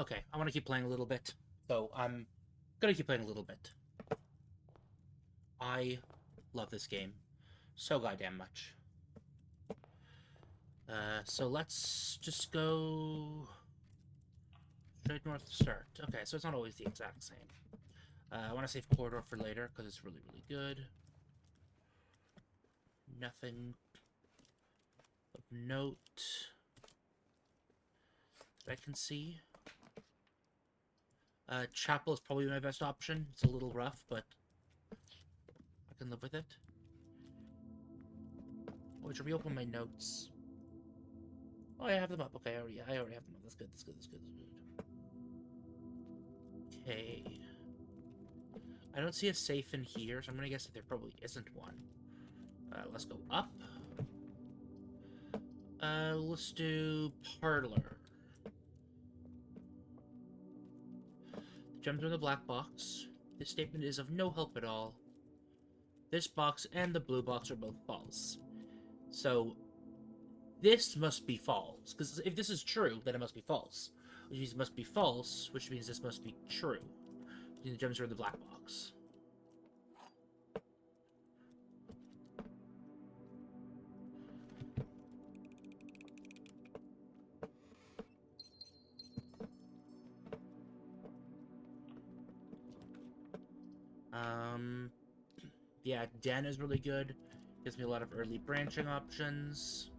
Okay, I want to keep playing a little bit. So I'm gonna keep playing a little bit. I love this game so goddamn much. So let's just go straight north to start. Okay, so it's not always the exact same. I want to save Corridor for later because it's really, really good. Nothing of note that I can see. Chapel is probably my best option. It's a little rough, but I can live with it. Oh, I should reopen my notes. Oh, I have them up. Okay, I already have them up. That's good. That's good. That's good. That's good. Okay. I don't see a safe in here, so I'm gonna guess that there probably isn't one. Let's go up. Let's do parlor. The gems are in the black box. This statement is of no help at all. This box and the blue box are both false. So, this must be false. Because if this is true, then it must be false. Which means it must be false, which means this must be true. The gems are in the black box. Yeah, Den is really good. Gives me a lot of early branching options.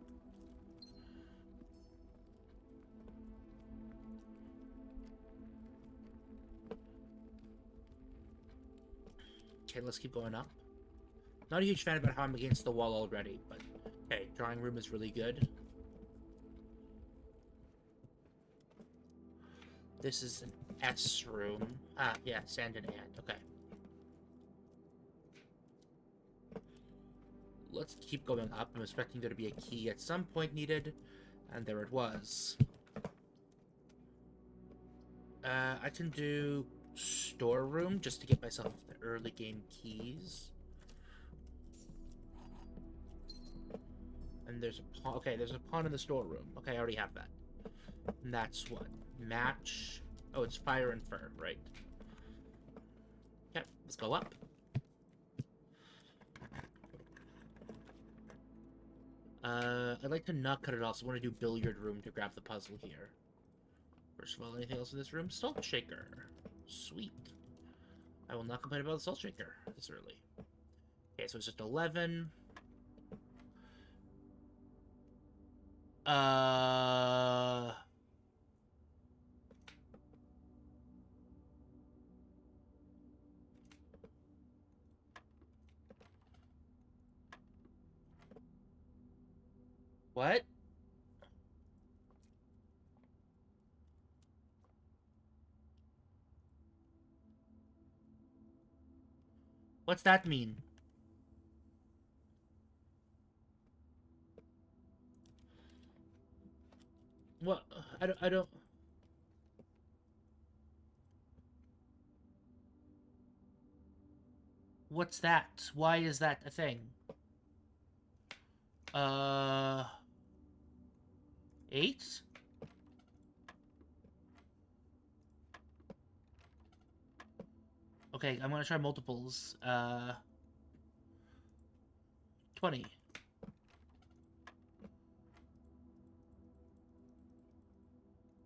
Okay, let's keep going up. Not a huge fan about how I'm against the wall already, but okay, drawing room is really good. This is an S room. Ah, yeah, sand and ant. Okay. Let's keep going up. I'm expecting there to be a key at some point needed, and there it was. I can do storeroom just to get myself the early game keys. And there's a pawn. Okay, there's a pawn in the storeroom. Okay, I already have that. And that's what? Match. Oh, it's fire and fur, right? Okay, let's go up. I'd like to not cut it off, so I want to do billiard room to grab the puzzle here. First of all, anything else in this room? Salt shaker. Sweet. I will not complain about the salt shaker this early. Okay, so it's just 11. Uh... What? What's that mean? What? I don't... What's that? Why is that a thing? Uh... 8? Okay, I'm gonna try multiples. 20.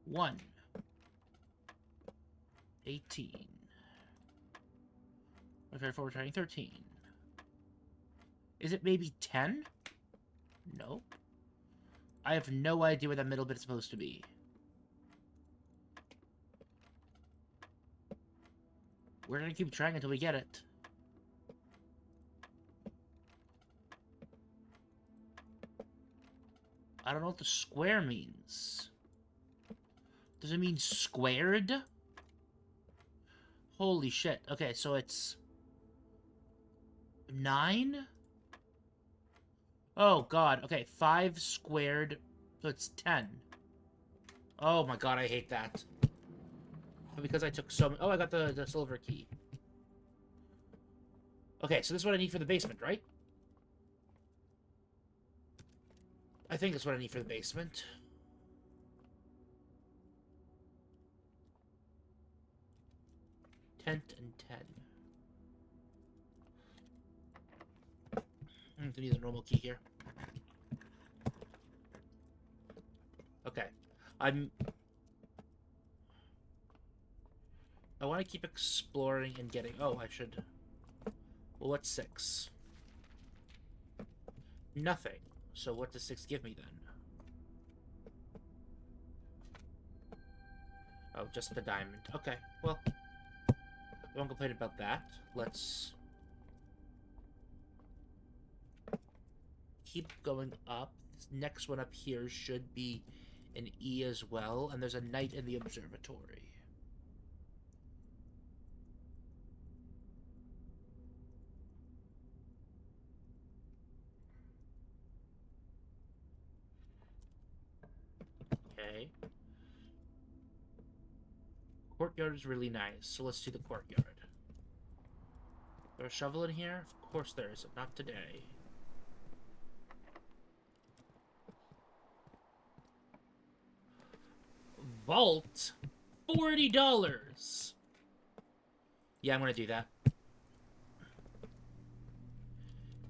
1. 18. Okay, 4, trying 13. Is it maybe 10? Nope. I have no idea where that middle bit is supposed to be. We're gonna keep trying until we get it. I don't know what the square means. Does it mean squared? Holy shit. Okay, so it's... 9? Oh, God. Okay, 5 squared, so it's 10. Oh my god, I hate that. Because I took so... Oh, I got the silver key. Okay, so this is what I need for the basement, right? I think that's what I need for the basement. Tent and 10. I'm gonna use a normal key here. Okay. I want to keep exploring and getting... Oh, I should... Well, what's 6? Nothing. So what does 6 give me then? Oh, just the diamond. Okay, well... I won't complain about that. Let's... keep going up. This next one up here should be an E as well. And there's a knight in the observatory. Okay. Courtyard is really nice, so let's do the courtyard. There's a shovel in here? Of course there is, not today. Vault? $40! Yeah, I'm gonna do that.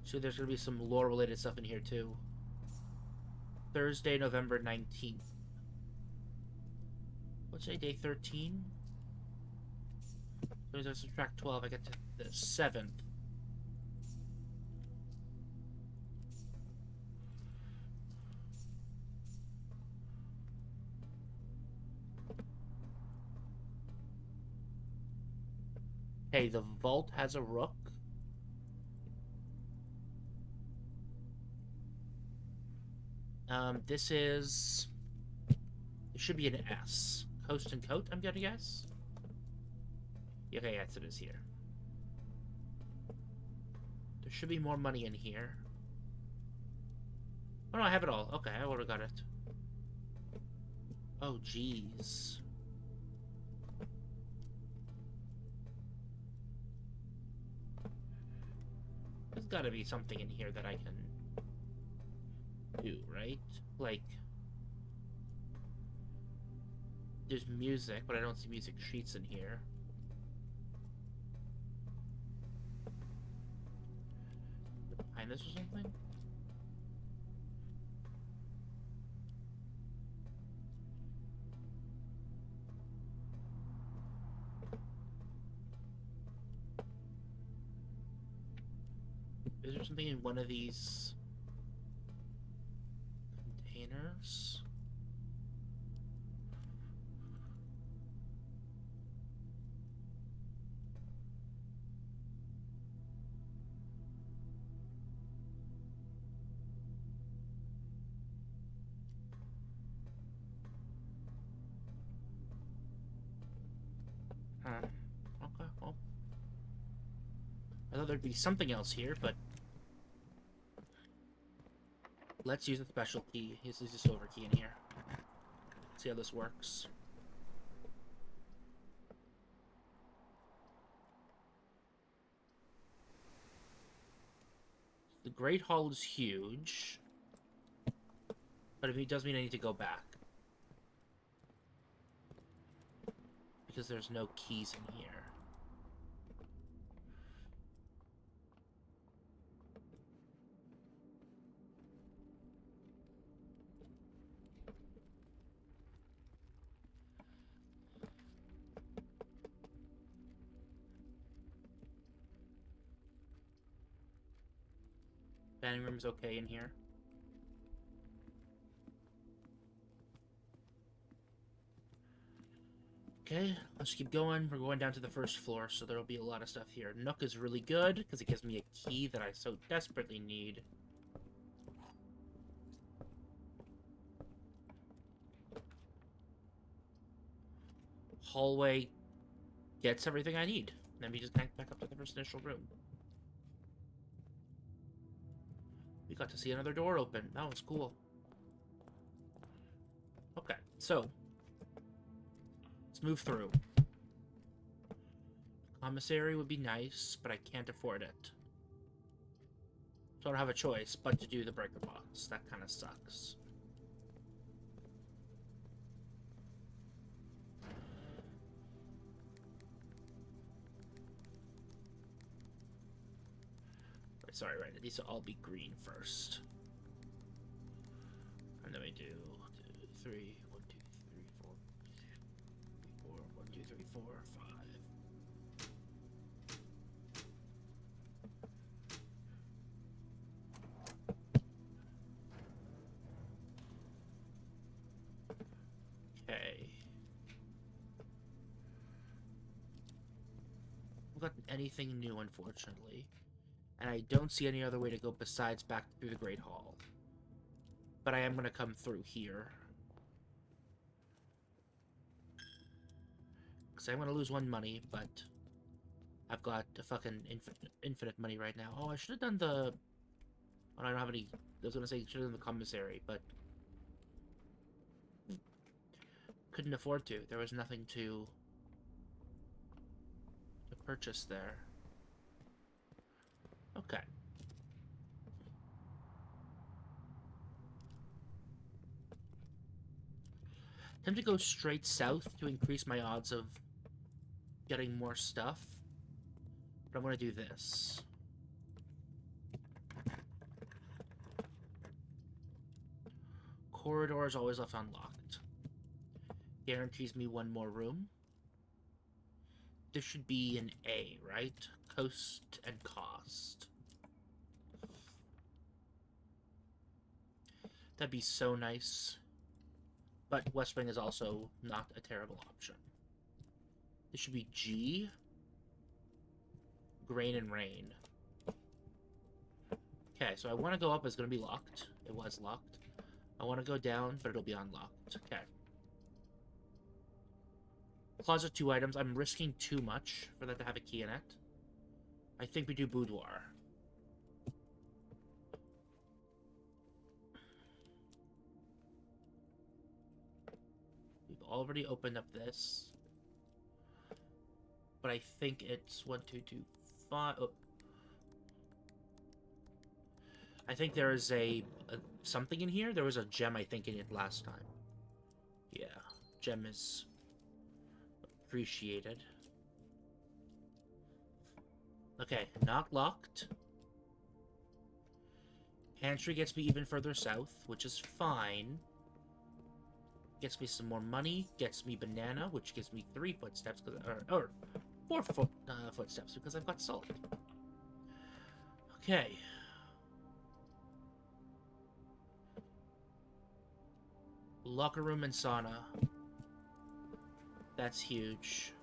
So there's gonna be some lore-related stuff in here, too. Thursday, November 19th. What's today, day 13? So as I subtract 12, I get to the 7th. Hey, the vault has a rook. This is... It should be an S. Coast and coat, I'm gonna guess? Okay, yes, it is here. There should be more money in here. Oh no, I have it all. Okay, I would've got it. Oh, jeez. There's gotta be something in here that I can do, right? Like... There's music, but I don't see music sheets in here. Behind this or something? Is there something in one of these containers? Okay, well. I thought there'd be something else here, but... Let's use a special key. Use a silver key in here. See how this works. The Great Hall is huge. But it does mean I need to go back. Because there's no keys in here. Dining room's okay in here. Okay, let's keep going. We're going down to the first floor, so there'll be a lot of stuff here. Nook is really good, because it gives me a key that I so desperately need. Hallway gets everything I need. Then we just connect back up to the first initial room. We got to see another door open. That was cool. Okay, so... let's move through. Commissary would be nice, but I can't afford it. So I don't have a choice but to do the breaker box. That kind of sucks. sorry, right. These will all be green first. And then we do 3, 1, 2, 3, 4, 4, 1, 2, 3, 4, 5. Okay. I've got anything new, unfortunately. And I don't see any other way to go besides back through the Great Hall. But I am going to come through here. Because I'm going to lose 1 money, but I've got a fucking infinite money right now. Oh, I should have done the... Oh, I don't have any... I was going to say should have done the commissary, but... couldn't afford to. There was nothing to purchase there. Okay. Time to go straight south to increase my odds of getting more stuff. But I'm going to do this. Corridor is always left unlocked. Guarantees me 1 more room. This should be an A, right? Coast and cost. That'd be so nice. But West Wing is also not a terrible option. This should be G. Grain and Rain. Okay, so I want to go up. It's going to be locked. It was locked. I want to go down, but it'll be unlocked. Okay. Closet 2 items. I'm risking too much for that to have a key in it. I think we do boudoir. We've already opened up this. But I think it's 1, 2, 2, 5. Oh. I think there is a something in here. There was a gem, I think, in it last time. Yeah, gem is appreciated. Okay, not locked. Pantry gets me even further south, which is fine. Gets me some more money. Gets me banana, which gives me 3 footsteps, or 4 footsteps because I've got salt. Okay. Locker room and sauna. That's huge.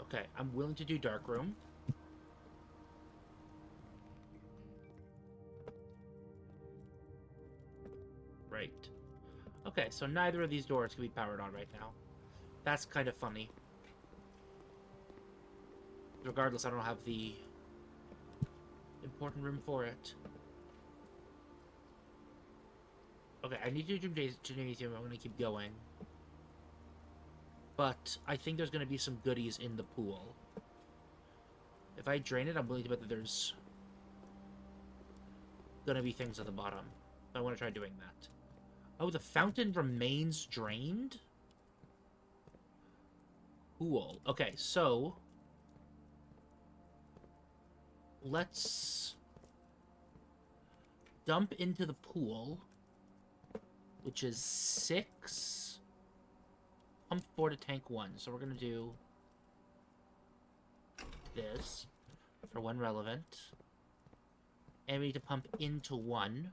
Okay, I'm willing to do dark room. Right. Okay, so neither of these doors can be powered on right now. That's kind of funny. Regardless, I don't have the important room for it. Okay, I need to do gymnasium. I'm going to keep going. But I think there's going to be some goodies in the pool. If I drain it, I'm willing to bet that there's going to be things at the bottom. I want to try doing that. Oh, the fountain remains drained? Cool. Okay, so let's dump into the pool, which is 6. Pump 4 to tank 1. So we're going to do this for 1 relevant. And we need to pump into 1.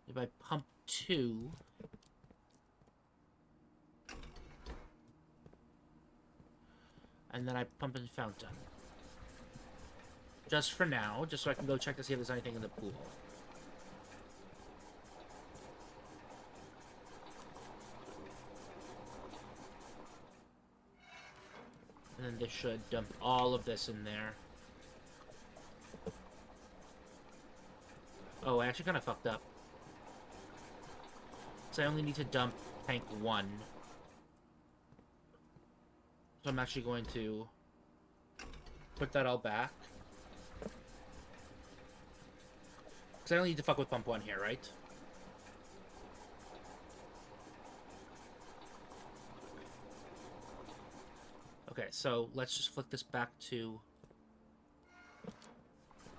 If I pump 2... and then I pump in fountain. Just for now, just so I can go check to see if there's anything in the pool. And then this should dump all of this in there. Oh, I actually kind of fucked up. So I only need to dump tank 1. So I'm actually going to put that all back. Because I only need to fuck with pump 1 here, right? Okay, so let's just flick this back to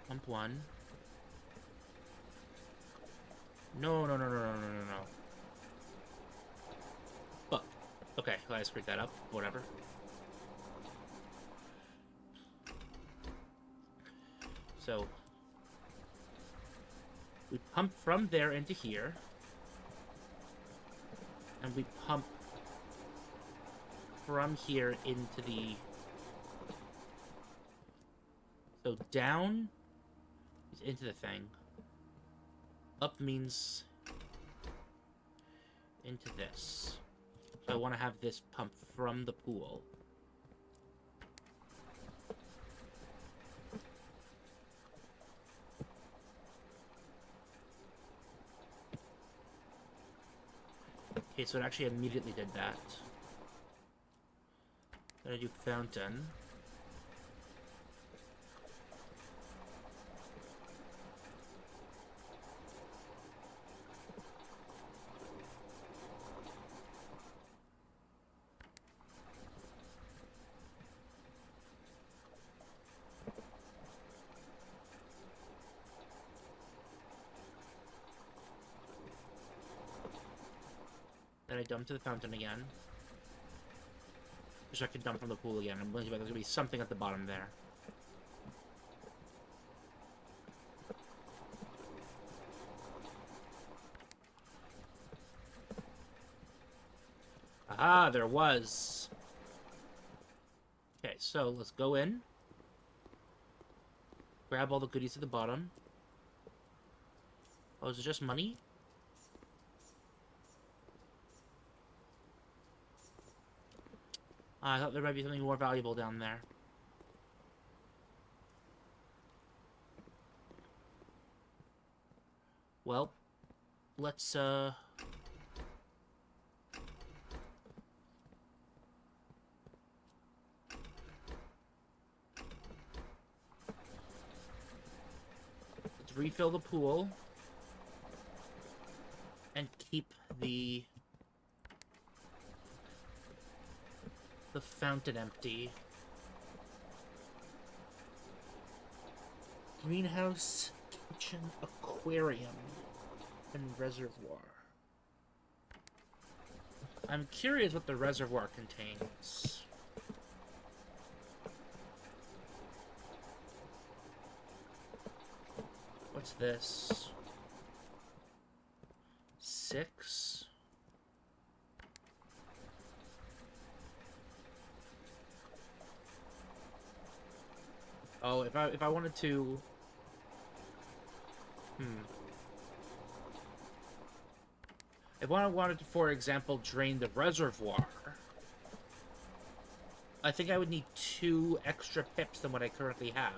pump 1. No, no, no, no, no, no, no, no. Fuck. Okay, well, I screwed that up. Whatever. So, we pump from there into here. And we pump from here into the... So, down is into the thing. Up means into this. So I want to have this pump from the pool. Okay, so it actually immediately did that. Then I do fountain. Then I dump to the fountain again. So I can dump from the pool again. I'm willing to bet there's going to be something at the bottom there. Aha, there was. Okay, so let's go in. Grab all the goodies at the bottom. Oh, is it just money? I thought there might be something more valuable down there. Well, let's, let's refill the pool. And keep the fountain empty. Greenhouse, kitchen, aquarium, and reservoir. I'm curious what the reservoir contains. What's this? 6? Oh, if I wanted to... If I wanted to, for example, drain the reservoir, I think I would need 2 extra pips than what I currently have.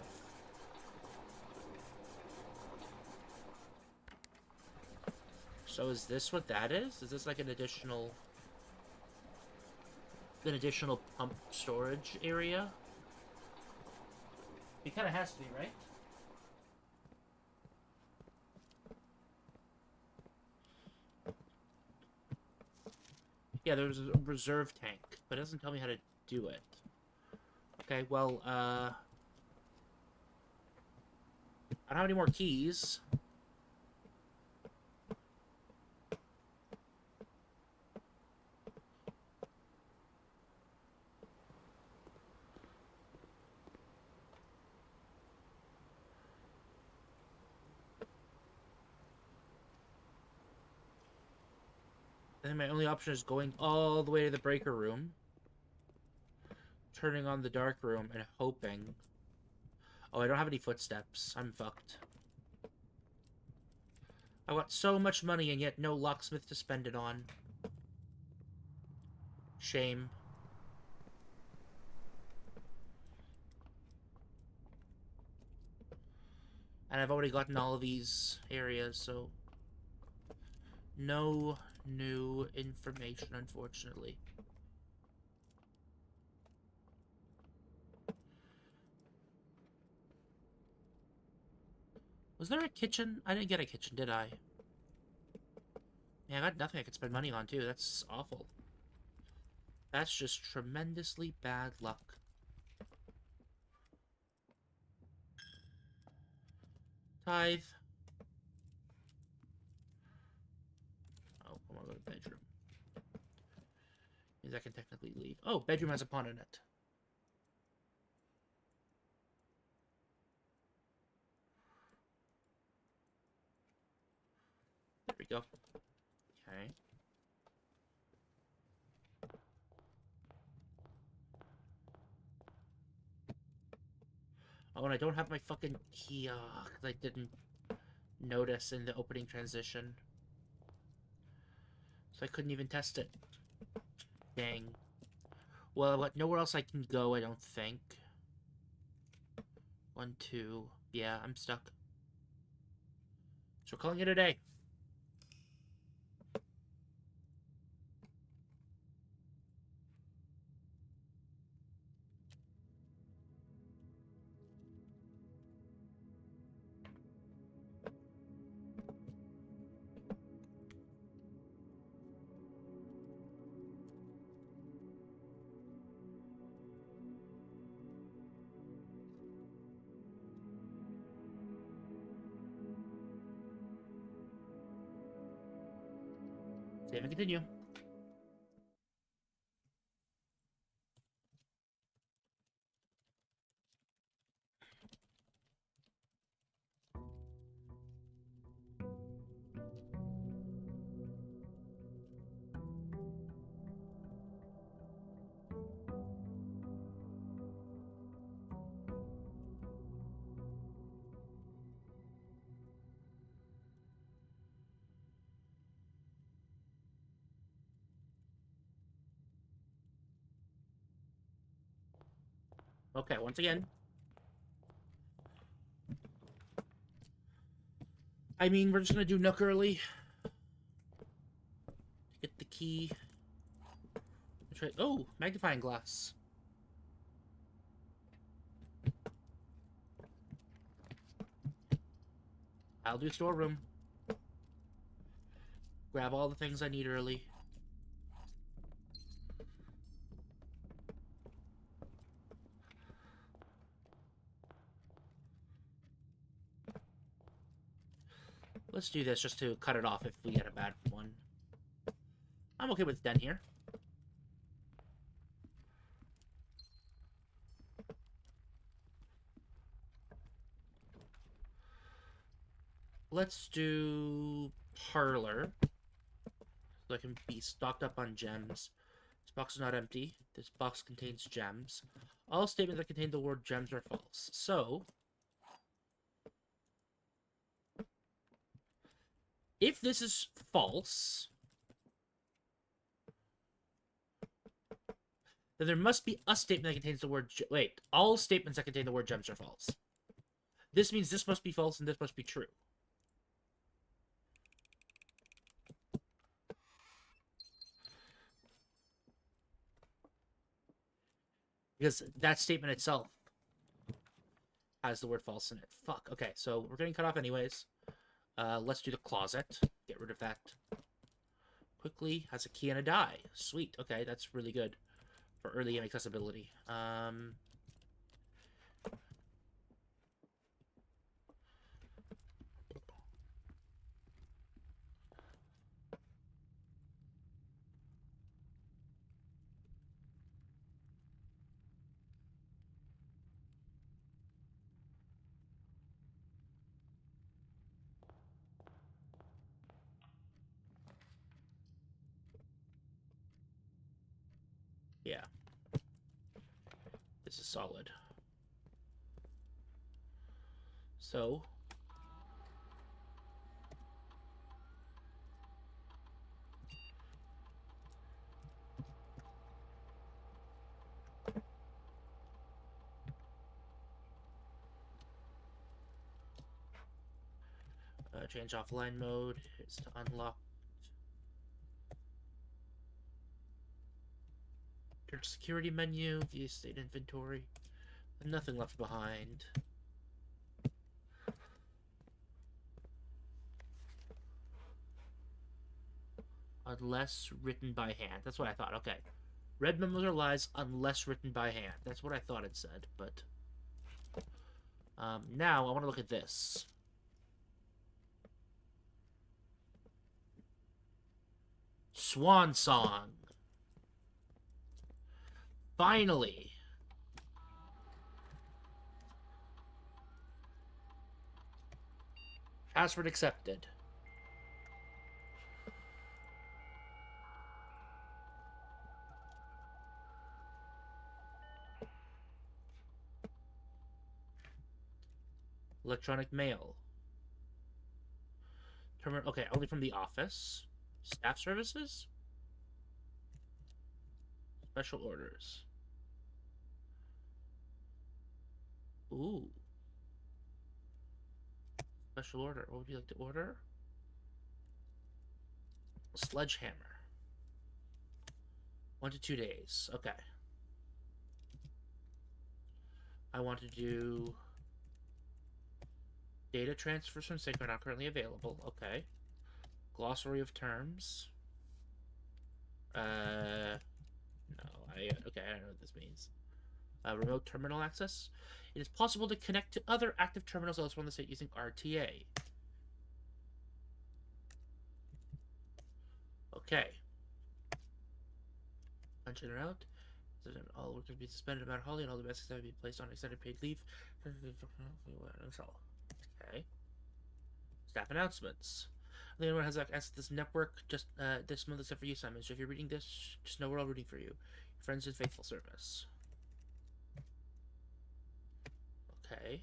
So is this what that is? Is this like an additional pump storage area? It kind of has to be, right? Yeah, there's a reserve tank, but it doesn't tell me how to do it. Okay, well, I don't have any more keys. And my only option is going all the way to the breaker room, turning on the dark room, and hoping... Oh, I don't have any footsteps. I'm fucked. I got so much money and yet no locksmith to spend it on. Shame. And I've already gotten all of these areas, so... No new information, unfortunately. Was there a kitchen? I didn't get a kitchen, did I? Yeah, I got nothing I could spend money on, too. That's awful. That's just tremendously bad luck. Tithe. Oh, I want to go to bedroom. Means I can technically leave. Oh, bedroom has a pawn in it. There we go. Okay. Oh, and I don't have my fucking key, because I didn't notice in the opening transition. So I couldn't even test it. Dang. Well, what? Nowhere else I can go, I don't think. 1, 2. Yeah, I'm stuck. So we're calling it a day. Save and continue. Okay, once again. I mean, we're just gonna do Nook early. Get the key. Try. Oh, magnifying glass. I'll do storeroom. Grab all the things I need early. Let's do this just to cut it off if we get a bad one. I'm okay with done here. Let's do parlor. So I can be stocked up on gems. This box is not empty. This box contains gems. All statements that contain the word gems are false. So, if this is false, then there must be a statement that contains the word... Wait, all statements that contain the word gems are false. This means this must be false and this must be true. Because that statement itself has the word false in it. Fuck. Okay, so we're getting cut off anyways. Let's do the closet. Get rid of that quickly. Has a key and a die. Sweet. Okay, that's really good for early game accessibility. Yeah. This is solid. So, change offline mode is to unlock. Turn security menu, view state inventory. Nothing left behind. Unless written by hand. That's what I thought. Okay. Red memos are lies unless written by hand. That's what I thought it said, but... now, I want to look at this. Swan Song. Finally. Password accepted. Electronic mail. Terminal. Okay, only from the office. Staff services. Special orders. Ooh. Special order. What would you like to order? Sledgehammer. 1 to 2 days. Okay. I want to do data transfers from Sync are not currently available. Okay. Glossary of terms. No. Okay, I don't know what this means. Remote terminal access. It is possible to connect to other active terminals elsewhere on the site using RTA. Okay. Punch in or out. All workers be suspended about holiday and all domestics have to be placed on extended paid leave. Okay. Staff announcements. Anyone has access to this network just this month except for you, Simon. So if you're reading this, just know we're all rooting for you. Your friends in faithful service. Okay.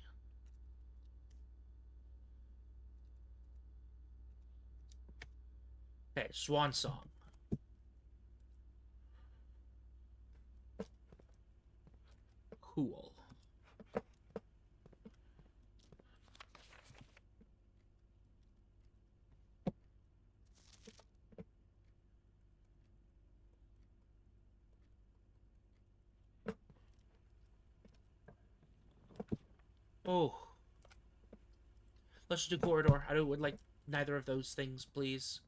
Okay, Swan Song. Cool. Oh. Let's just do corridor. I would like neither of those things, please.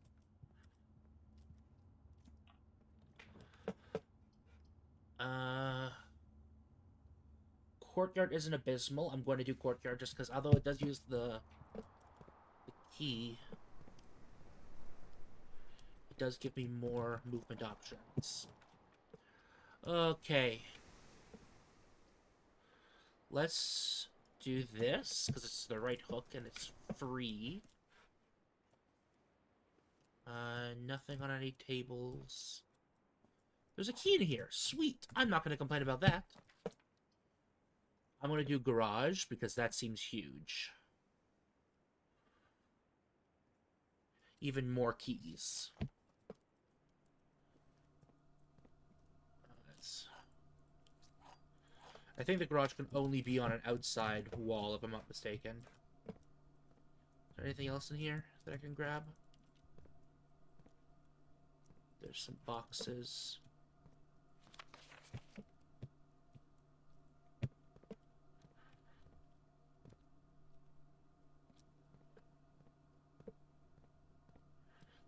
Courtyard isn't abysmal. I'm going to do courtyard just because, although it does use the key, it does give me more movement options. Okay. Let's do this because it's the right hook and it's free. Nothing on any tables. There's a key in here. Sweet. I'm not going to complain about that. I'm going to do garage because that seems huge. Even more keys. I think the garage can only be on an outside wall, if I'm not mistaken. Is there anything else in here that I can grab? There's some boxes.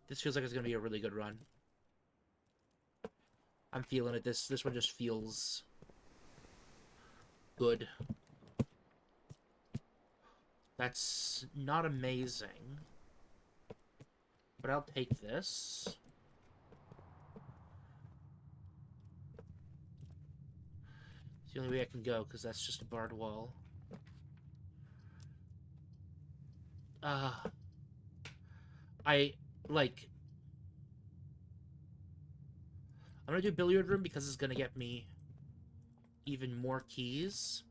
This feels like it's going to be a really good run. I'm feeling it. This one just feels good. That's not amazing. But I'll take this. It's the only way I can go, because that's just a barred wall. I'm gonna do billiard room because it's gonna get me even more keys.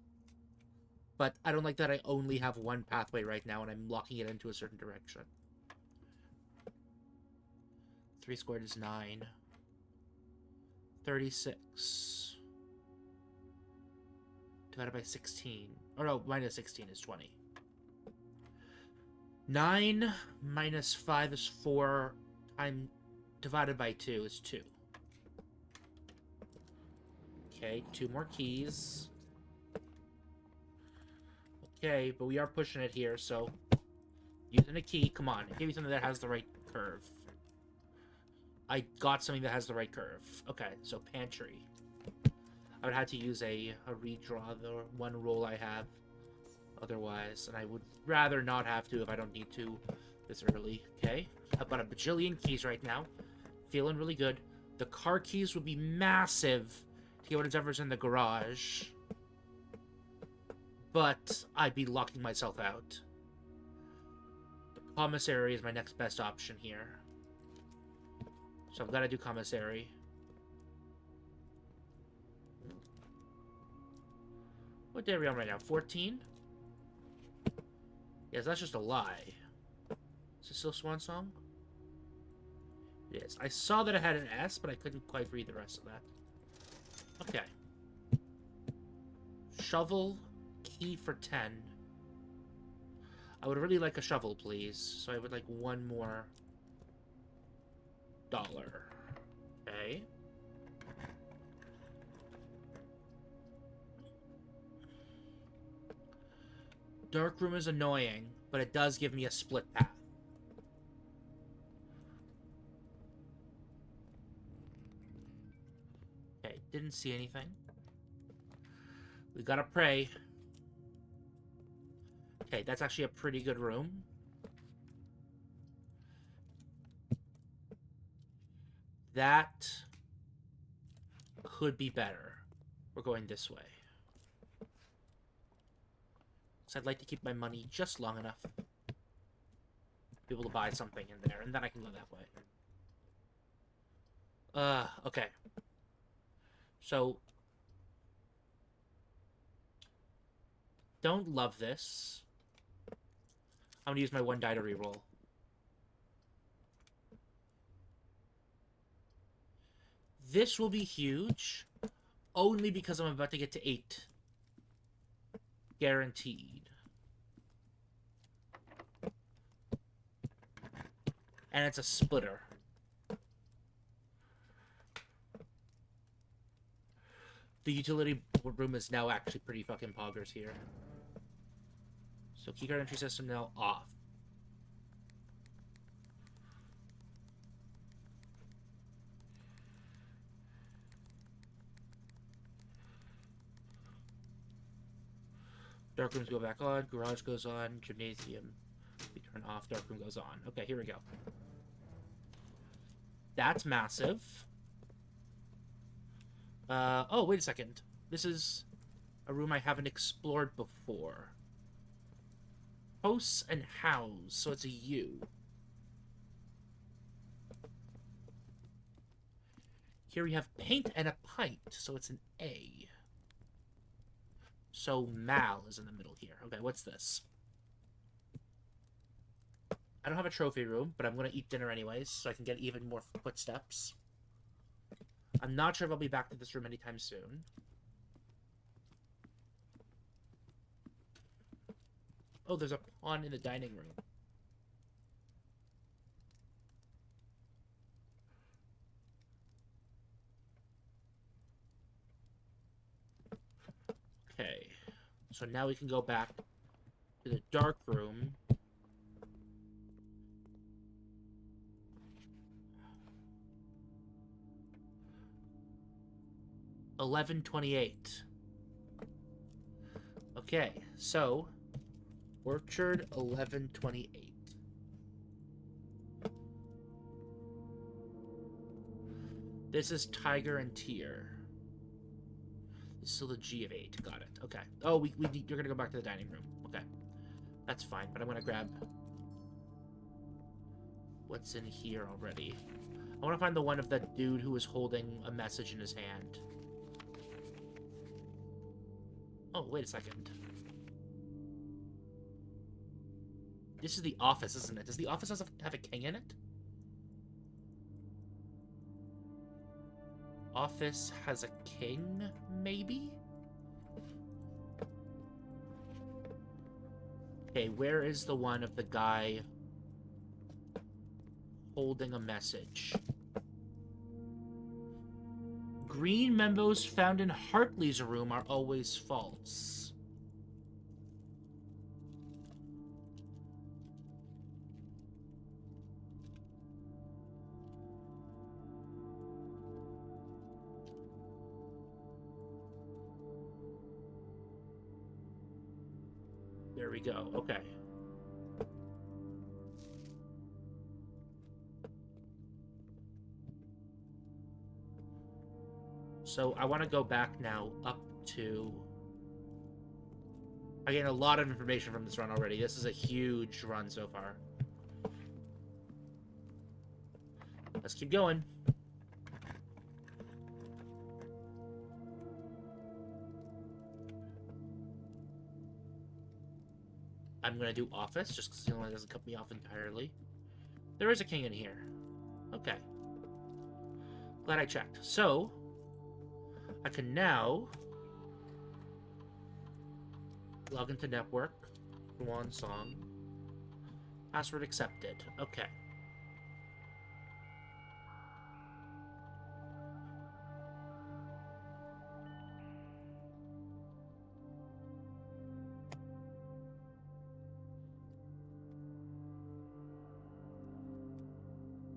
But I don't like that I only have one pathway right now and I'm locking it into a certain direction. 3 squared is 9. 36. Divided by 16. Oh no, minus 16 is 20. 9 minus 5 is 4. Divided by 2 is 2. Okay, 2 more keys. Okay, but we are pushing it here, so... Using a key, come on. Give me something that has the right curve. I got something that has the right curve. Okay, so pantry. I would have to use a redraw the one roll I have otherwise, and I would rather not have to if I don't need to this early. Okay, I've got a bajillion keys right now. Feeling really good. The car keys would be massive to get whatever's in the garage, but I'd be locking myself out. The commissary is my next best option here. So I've got to do commissary. What day are we on right now? 14? Yes, that's just a lie. Is it still Swan Song? Yes. I saw that it had an S, but I couldn't quite read the rest of that. Okay. Shovel, key for 10. I would really like a shovel, please. So I would like one more dollar. Okay. Dark room is annoying, but it does give me a split path. Okay, didn't see anything. We gotta pray. Okay, that's actually a pretty good room. That could be better. We're going this way. So I'd like to keep my money just long enough to be able to buy something in there, and then I can go that way. Okay. So, don't love this. I'm gonna use my one die to reroll. This will be huge, only because I'm about to get to 8. Guaranteed. And it's a splitter. The utility room is now actually pretty fucking poggers here. So keycard entry system now off. Dark rooms go back on, garage goes on, gymnasium we turn off, dark room goes on. Okay, here we go. That's massive. Oh, wait a second. This is a room I haven't explored before. House and house, so it's a U. Here we have paint and a pint, so it's an A. So Mal is in the middle here. Okay, what's this? I don't have a trophy room, but I'm going to eat dinner anyways, so I can get even more footsteps. I'm not sure if I'll be back to this room anytime soon. Oh, there's a pawn in the dining room. Okay. So now we can go back to the dark room. $11.28. Okay, so Orchard 1128. This is Tiger and Tier. This is still the G of 8. Got it. Okay. Oh, you're gonna go back to the dining room. Okay. That's fine, but I'm gonna grab what's in here already. I want to find the one of that dude who was holding a message in his hand. Oh, wait a second. This is the office, isn't it? Does the office have a king in it? Office has a king, maybe? Okay, where is the one of the guy holding a message? Green memos found in Hartley's room are always false. Here we go. Okay. So I want to go back now up to... I gained a lot of information from this run already. This is a huge run so far. Let's keep going. I'm going to do office, just because the only one that doesn't cut me off entirely. There is a king in here. Okay. Glad I checked. So, I can now log into network. One song. Password accepted. Okay.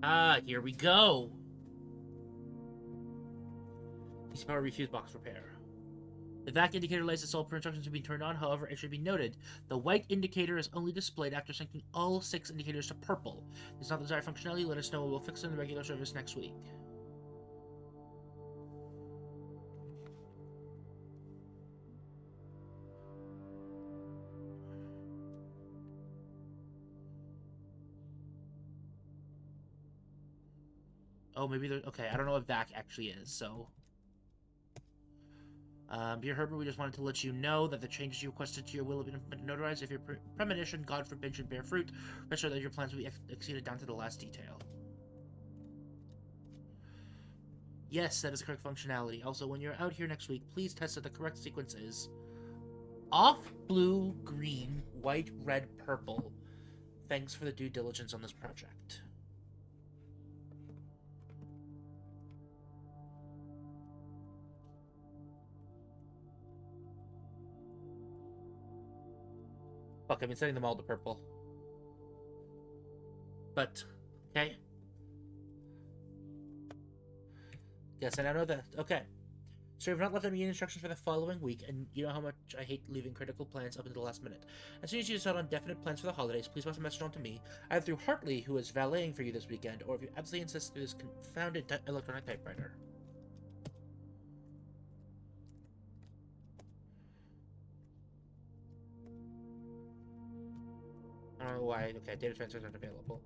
Ah, here we go. DC power refuse box repair. The vac indicator lights its all per instructions have been turned on. However, it should be noted the white indicator is only displayed after syncing all 6 indicators to purple. It's not the desired functionality. Let us know. We'll fix it in the regular service next week. Oh, maybe there... Okay, I don't know what VAC actually is, so... Dear Herbert, we just wanted to let you know that the changes you requested to your will have been notarized. If your premonition, God forbid, should bear fruit, rest assured that your plans will be exceeded down to the last detail. Yes, that is correct functionality. Also, when you're out here next week, please test that the correct sequence is off, blue, green, white, red, purple. Thanks for the due diligence on this project. Fuck, I've been setting them all to purple. But, okay. Guess I now know that. Okay. So you've not left any instructions for the following week, and you know how much I hate leaving critical plans up until the last minute. As soon as you decide on definite plans for the holidays, please pass a message on to me, either through Hartley, who is valeting for you this weekend, or if you absolutely insist, through this confounded electronic typewriter. I don't know why. Okay, data transfers aren't available.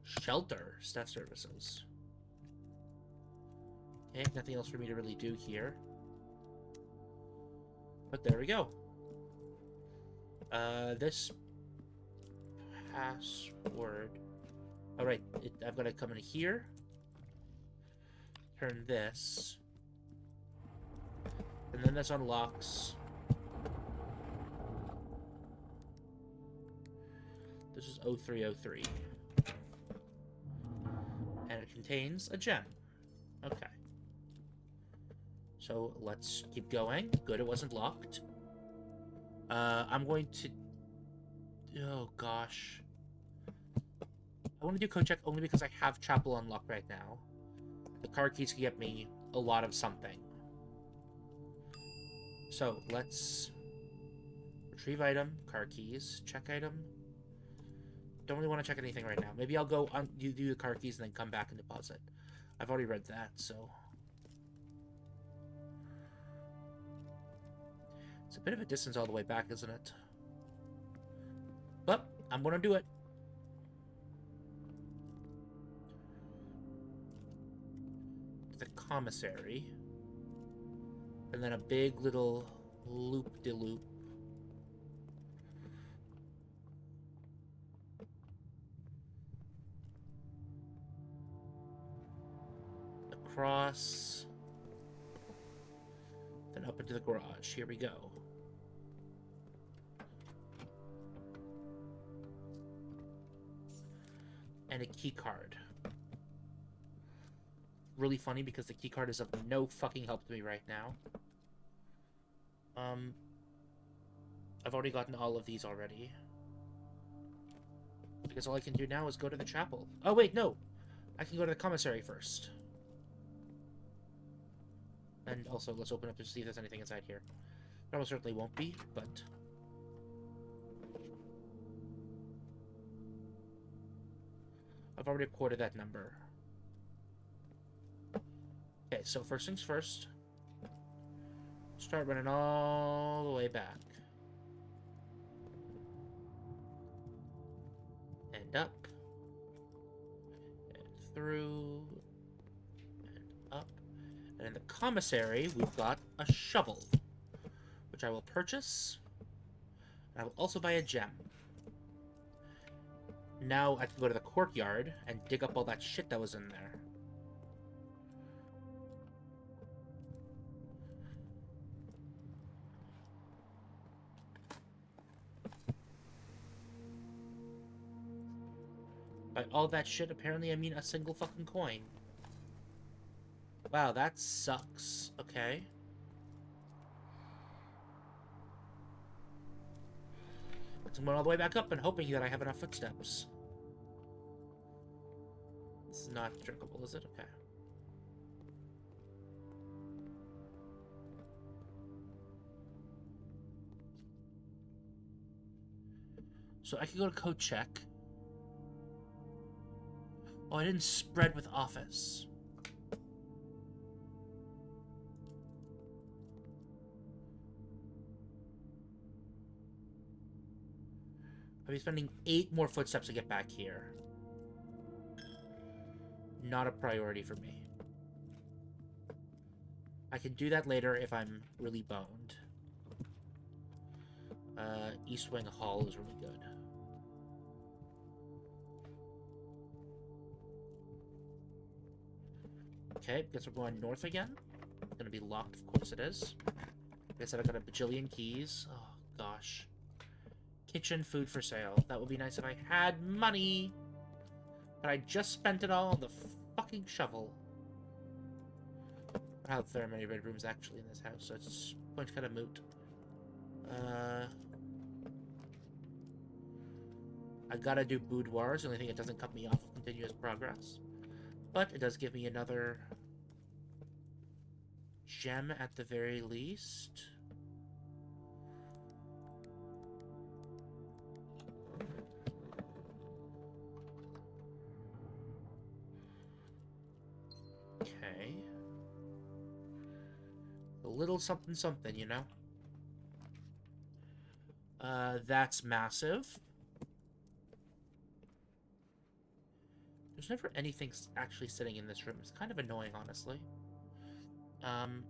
Shelter staff services. Okay, nothing else for me to really do here. But there we go. This password. All right, I've got to come in here. Turn this. And then this unlocks. This is 0303. And it contains a gem. Okay. So let's keep going. Good, it wasn't locked. I'm going to... Oh, gosh. I want to do code check only because I have Chapel unlocked right now. The car keys can get me a lot of something. So, let's retrieve item, car keys, check item. Don't really want to check anything right now. Maybe I'll go do the car keys and then come back and deposit. I've already read that, so... It's a bit of a distance all the way back, isn't it? But, I'm gonna do it. The commissary. And then a big little loop-de-loop. Across. Then up into the garage. Here we go. And a key card. Really funny because the key card is of no fucking help to me right now. I've already gotten all of these already. Because all I can do now is go to the chapel. Oh wait, no! I can go to the commissary first. And also, let's open up to see if there's anything inside here. There almost certainly won't be, but... I've already recorded that number. Okay, so first things first. Start running all the way back. And up. And through. And up. And in the commissary, we've got a shovel. Which I will purchase. And I will also buy a gem. Now I can go to the courtyard and dig up all that shit that was in there. By all that shit, apparently I mean a single fucking coin. Wow, that sucks. Okay. I'm going all the way back up and hoping that I have enough footsteps. This is not drinkable, is it? Okay. So I can go to code check. Oh, I didn't spread with office. I'll be spending 8 more footsteps to get back here. Not a priority for me. I can do that later if I'm really boned. East Wing Hall is really good. Okay, guess we're going north again. Gonna be locked, of course it is. Like I said, I got a bajillion keys. Oh, gosh. Kitchen food for sale. That would be nice if I had money. But I just spent it all on the fucking shovel. I don't have very many red rooms actually in this house, so it's going to kind of moot. I gotta do boudoirs, the only thing that doesn't cut me off of continuous progress. But it does give me another gem at the very least. Okay. A little something something, you know? That's massive. There's never anything actually sitting in this room. It's kind of annoying, honestly. I'm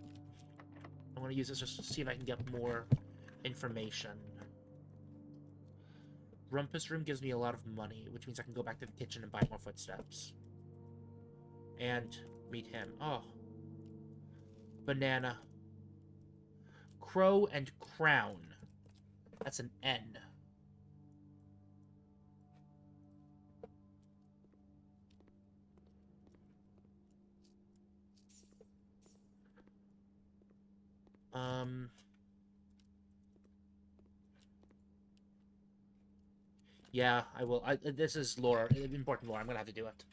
going to use this just to see if I can get more information. Rumpus Room gives me a lot of money, which means I can go back to the kitchen and buy more footsteps. And meet him. Oh. Banana. Crow and Crown. That's an N. Yeah, I will. This is lore, important lore. I'm gonna have to do it.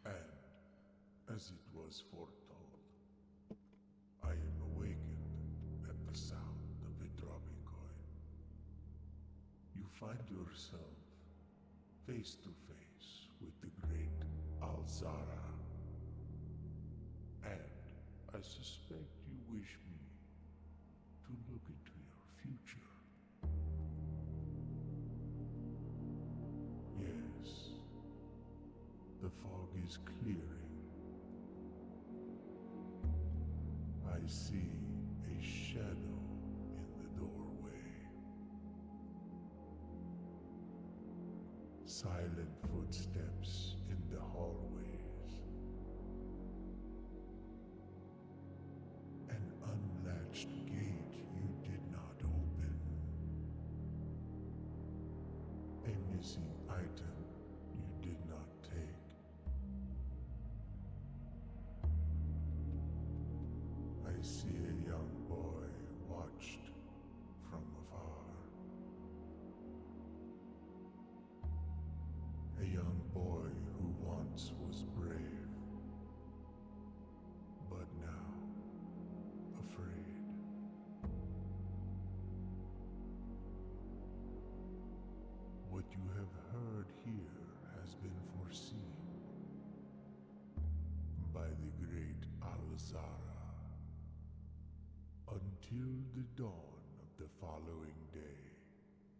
And, as it was foretold, I am awakened at the sound of a dropping coin. You find yourself face to face with the great Alzara. And I suspect you wish me to look into your future. Yes, the fog is clearing. I see a shadow in the doorway. Silent footsteps in the hallways. An unlatched gate you did not open. A missing item you did not take. I see a young boy watched from afar. Talazara until the dawn of the following day.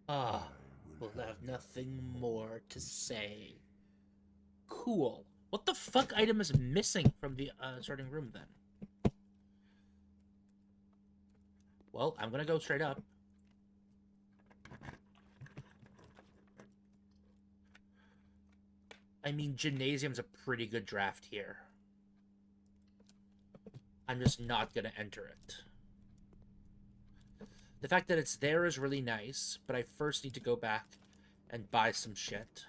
Ah, I we'll will have nothing more to say. Cool. What the fuck item is missing from the starting room then? Well, I'm gonna go straight up. I mean, Gymnasium's a pretty good draft here. I'm just not gonna enter it. The fact that it's there is really nice, but I first need to go back and buy some shit.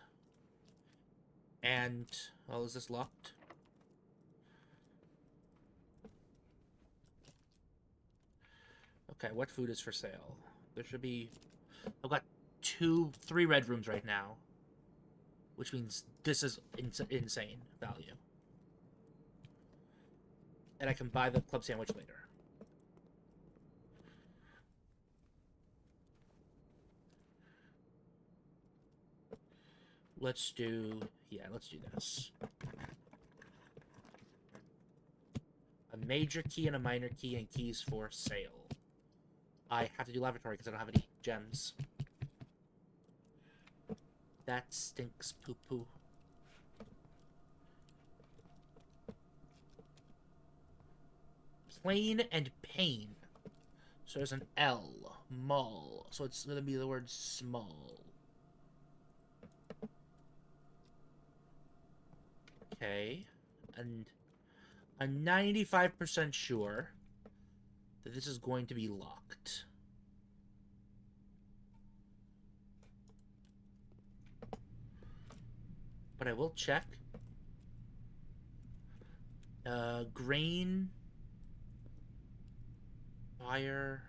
And, oh, is this locked? Okay, what food is for sale? There should be... I've got 3 red rooms right now. Which means this is insane value. And I can buy the club sandwich later. Let's do this. A major key and a minor key and keys for sale. I have to do laboratory because I don't have any gems. That stinks poo-poo. Plain and pain. So there's an L. Mull. So it's going to be the word small. Okay. And I'm 95% sure that this is going to be locked. But I will check. Grain. Fire.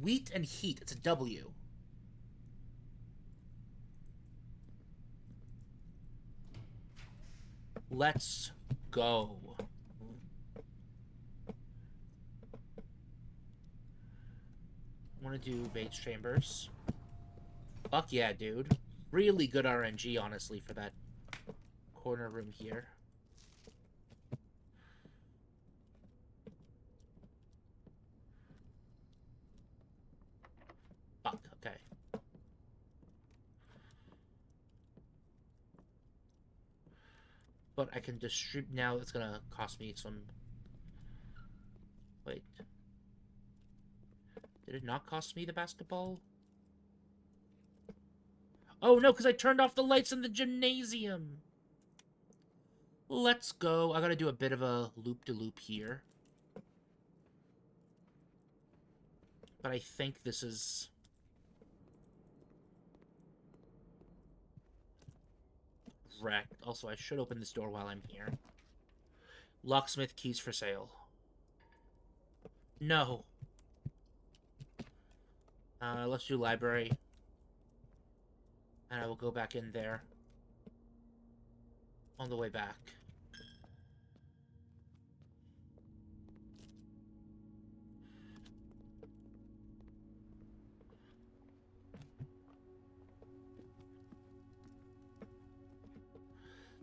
Wheat and heat. It's a W. Let's go. I want to do base chambers. Fuck yeah, dude. Really good RNG, honestly, for that corner room here. Fuck, okay. But I can distribute now. It's gonna cost me some... Wait. Did it not cost me the basketball? Oh no, because I turned off the lights in the gymnasium. Let's go. I gotta do a bit of a loop-de-loop here. But I think this is... wrecked. Also, I should open this door while I'm here. Locksmith keys for sale. No. Let's do library. And I will go back in there. On the way back.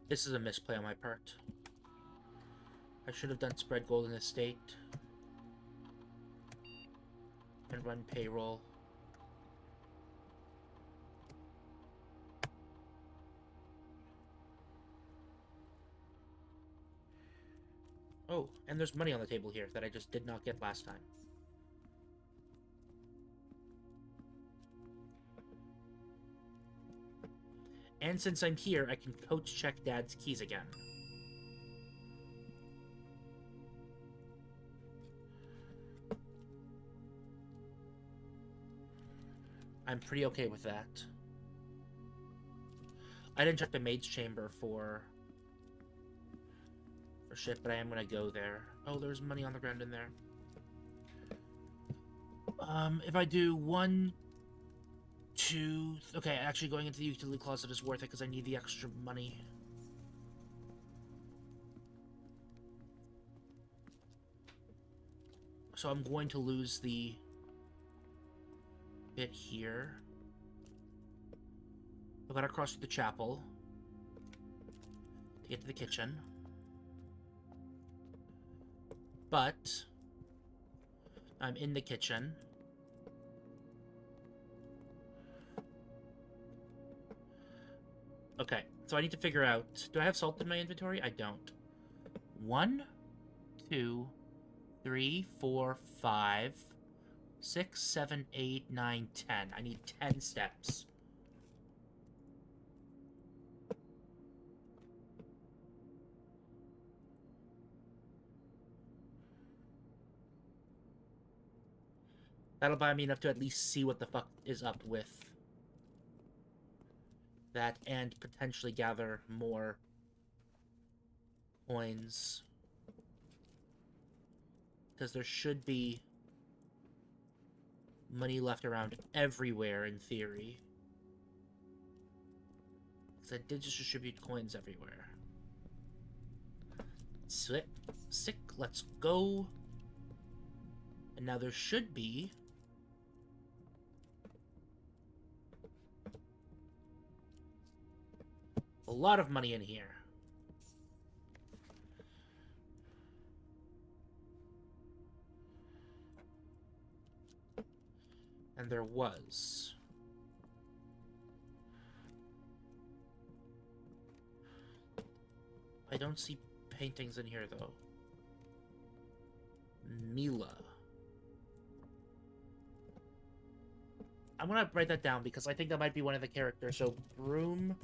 This is a misplay on my part. I should have done spread golden estate. And run payroll. Oh, and there's money on the table here that I just did not get last time. And since I'm here, I can coach check Dad's keys again. I'm pretty okay with that. I didn't check the maid's chamber for shit, but I am gonna go there. Oh, there's money on the ground in there. If I do 1, 2... Okay, actually going into the utility closet is worth it because I need the extra money. So I'm going to lose the bit here. gotta cross through the chapel to get to the kitchen. But I'm in the kitchen. Okay, so I need to figure out, do I have salt in my inventory? I don't. 1, 2, 3, 4, 5, 6, 7, 8, 9, 10. I need 10 steps. That'll buy me enough to at least see what the fuck is up with that and potentially gather more coins. Because there should be money left around everywhere in theory. Because I did just distribute coins everywhere. Sick. Let's go. And now there should be a lot of money in here. And there was. I don't see paintings in here, though. Mila. I'm gonna write that down because I think that might be one of the characters. So, Broom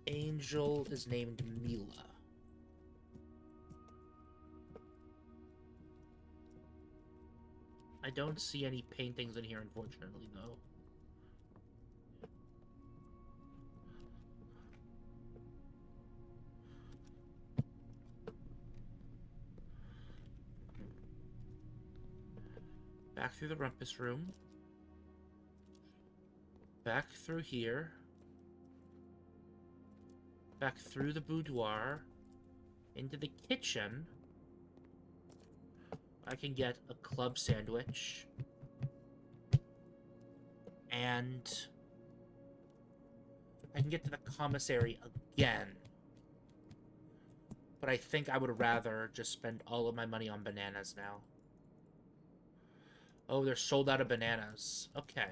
Angel is named Mila. I don't see any paintings in here, unfortunately, though. Back through the rumpus room. Back through here. Back through the boudoir. Into the kitchen. I can get a club sandwich. And I can get to the commissary again. But I think I would rather just spend all of my money on bananas now. Oh, they're sold out of bananas. Okay.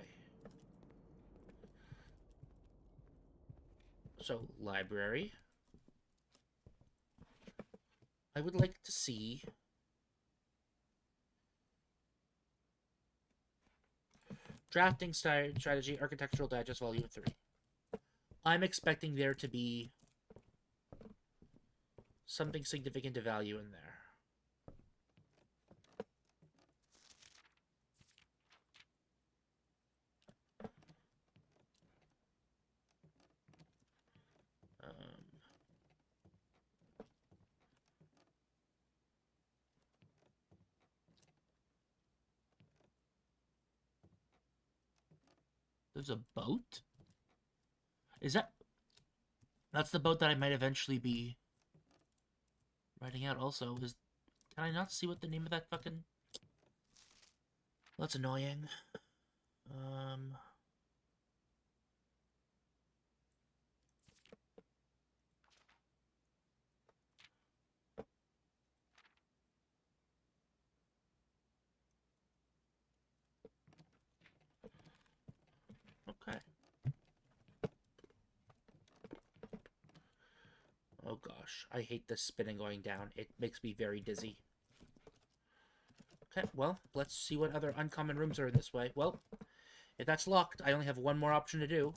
So, library. I would like to see Drafting Strategy, Architectural Digest, Volume 3. I'm expecting there to be something significant of value in there. There's a boat? Is that... That's the boat that I might eventually be writing out also. Can I not see what the name of that fucking... That's annoying. Okay. Oh gosh, I hate this spinning going down. It makes me very dizzy. Okay, well, let's see what other uncommon rooms are in this way. Well, if that's locked, I only have one more option to do.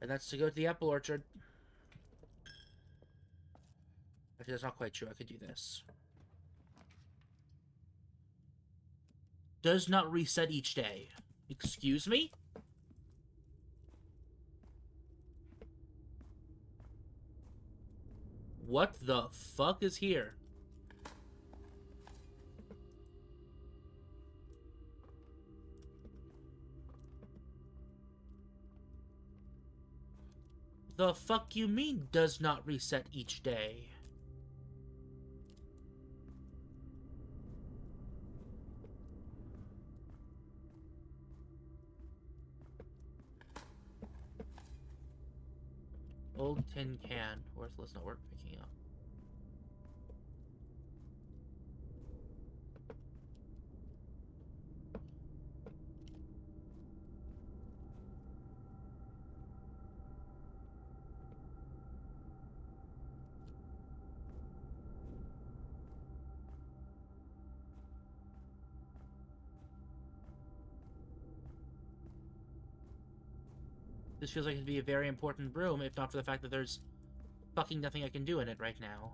And that's to go to the apple orchard. Actually, that's not quite true. I could do this. Does not reset each day. Excuse me? What the fuck is here? The fuck you mean does not reset each day? Old tin can. Worthless, not worth picking up. This feels like it'd be a very important room, if not for the fact that there's fucking nothing I can do in it right now.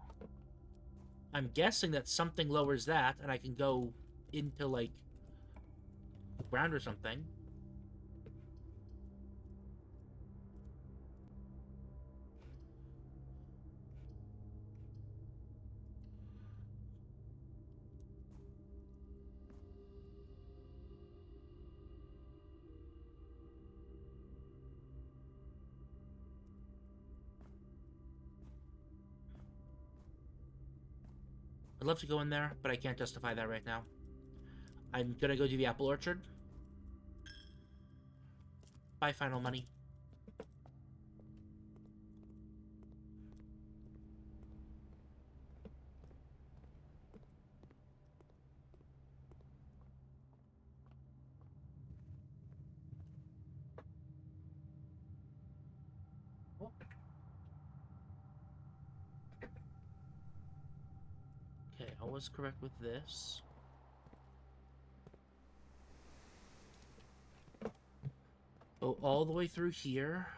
I'm guessing that something lowers that, and I can go into, like, the ground or something. I'd love to go in there, but I can't justify that right now. I'm gonna go do the apple orchard. Buy final money. Okay, I was correct with this. Go all the way through here.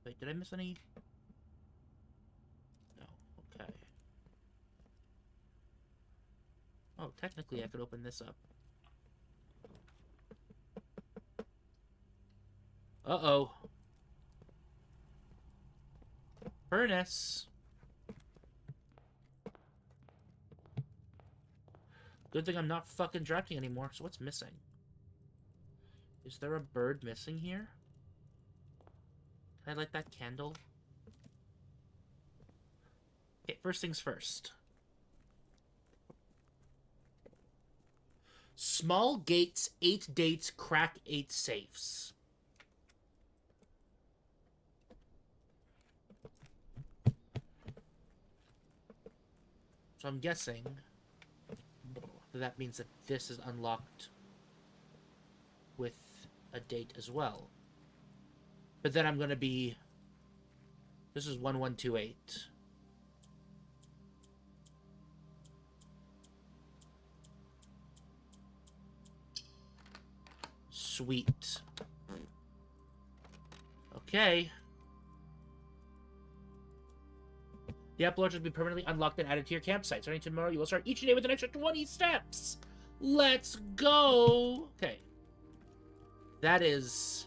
Wait, did I miss any? No, okay. Oh, technically I could open this up. Uh-oh. Furnace. Good thing I'm not fucking drafting anymore, so what's missing? Is there a bird missing here? Can I light that candle? Okay, first things first. Small gates, 8 dates, crack 8 safes. So I'm guessing that means that this is unlocked with a date as well. But then I'm going to be... This is 1128. Sweet. Okay. The apple orchard will be permanently unlocked and added to your campsite. Starting tomorrow, you will start each day with an extra 20 steps. Let's go. Okay. That is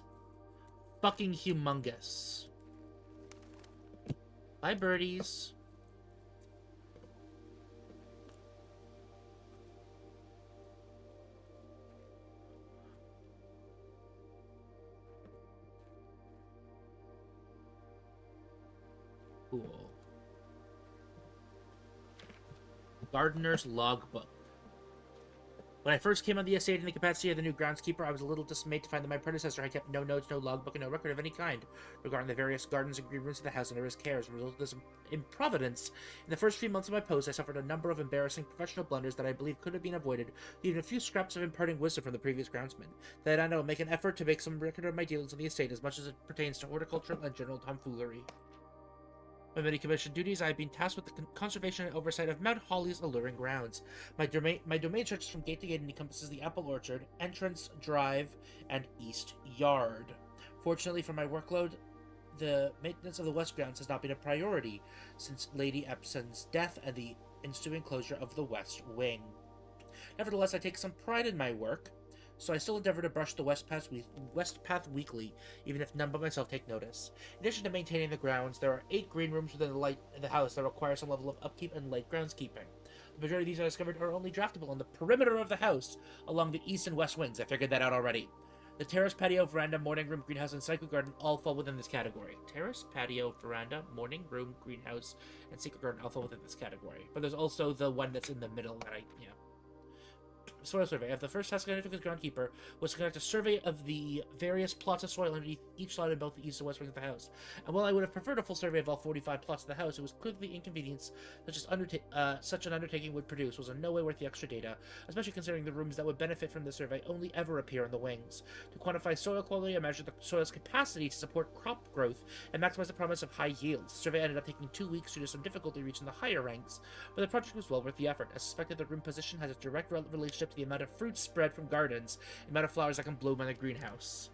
fucking humongous. Bye, birdies. Cool. Gardener's Logbook. When I first came on the estate in the capacity of the new groundskeeper, I was a little dismayed to find that my predecessor had kept no notes, no logbook, and no record of any kind regarding the various gardens and green rooms of the house under his care. As a result of this improvidence, in the first few months of my post, I suffered a number of embarrassing professional blunders that I believe could have been avoided, leaving a few scraps of imparting wisdom from the previous groundsman. That I will make an effort to make some record of my dealings on the estate as much as it pertains to horticultural and general tomfoolery. My many commissioned duties, I have been tasked with the conservation and oversight of Mount Holly's alluring grounds. My domain stretches from gate to gate and encompasses the apple orchard, entrance, drive, and east yard. Fortunately for my workload, the maintenance of the west grounds has not been a priority since Lady Epson's death and the ensuing closure of the west wing. Nevertheless, I take some pride in my work, so I still endeavor to brush the West Path weekly, even if none but myself take notice. In addition to maintaining the grounds, there are 8 green rooms within the house that require some level of upkeep and light groundskeeping. The majority of these I discovered are only draftable on the perimeter of the house, along the east and west wings. I figured that out already. The terrace, patio, veranda, morning room, greenhouse, and secret garden all fall within this category. Terrace, patio, veranda, morning room, greenhouse, and secret garden all fall within this category. But there's also the one that's in the middle that soil survey. Of the first task I undertook as groundkeeper was to conduct a survey of the various plots of soil underneath each slot in both the east and west wings of the house. And while I would have preferred a full survey of all 45 plots of the house, it was clear the inconvenience such an undertaking would produce was in no way worth the extra data, especially considering the rooms that would benefit from the survey only ever appear in the wings. To quantify soil quality, I measured the soil's capacity to support crop growth and maximize the promise of high yields. The survey ended up taking 2 weeks due to some difficulty reaching the higher ranks, but the project was well worth the effort. I suspected the room position has a direct relationship to the amount of fruit spread from gardens, the amount of flowers that can bloom in the greenhouse.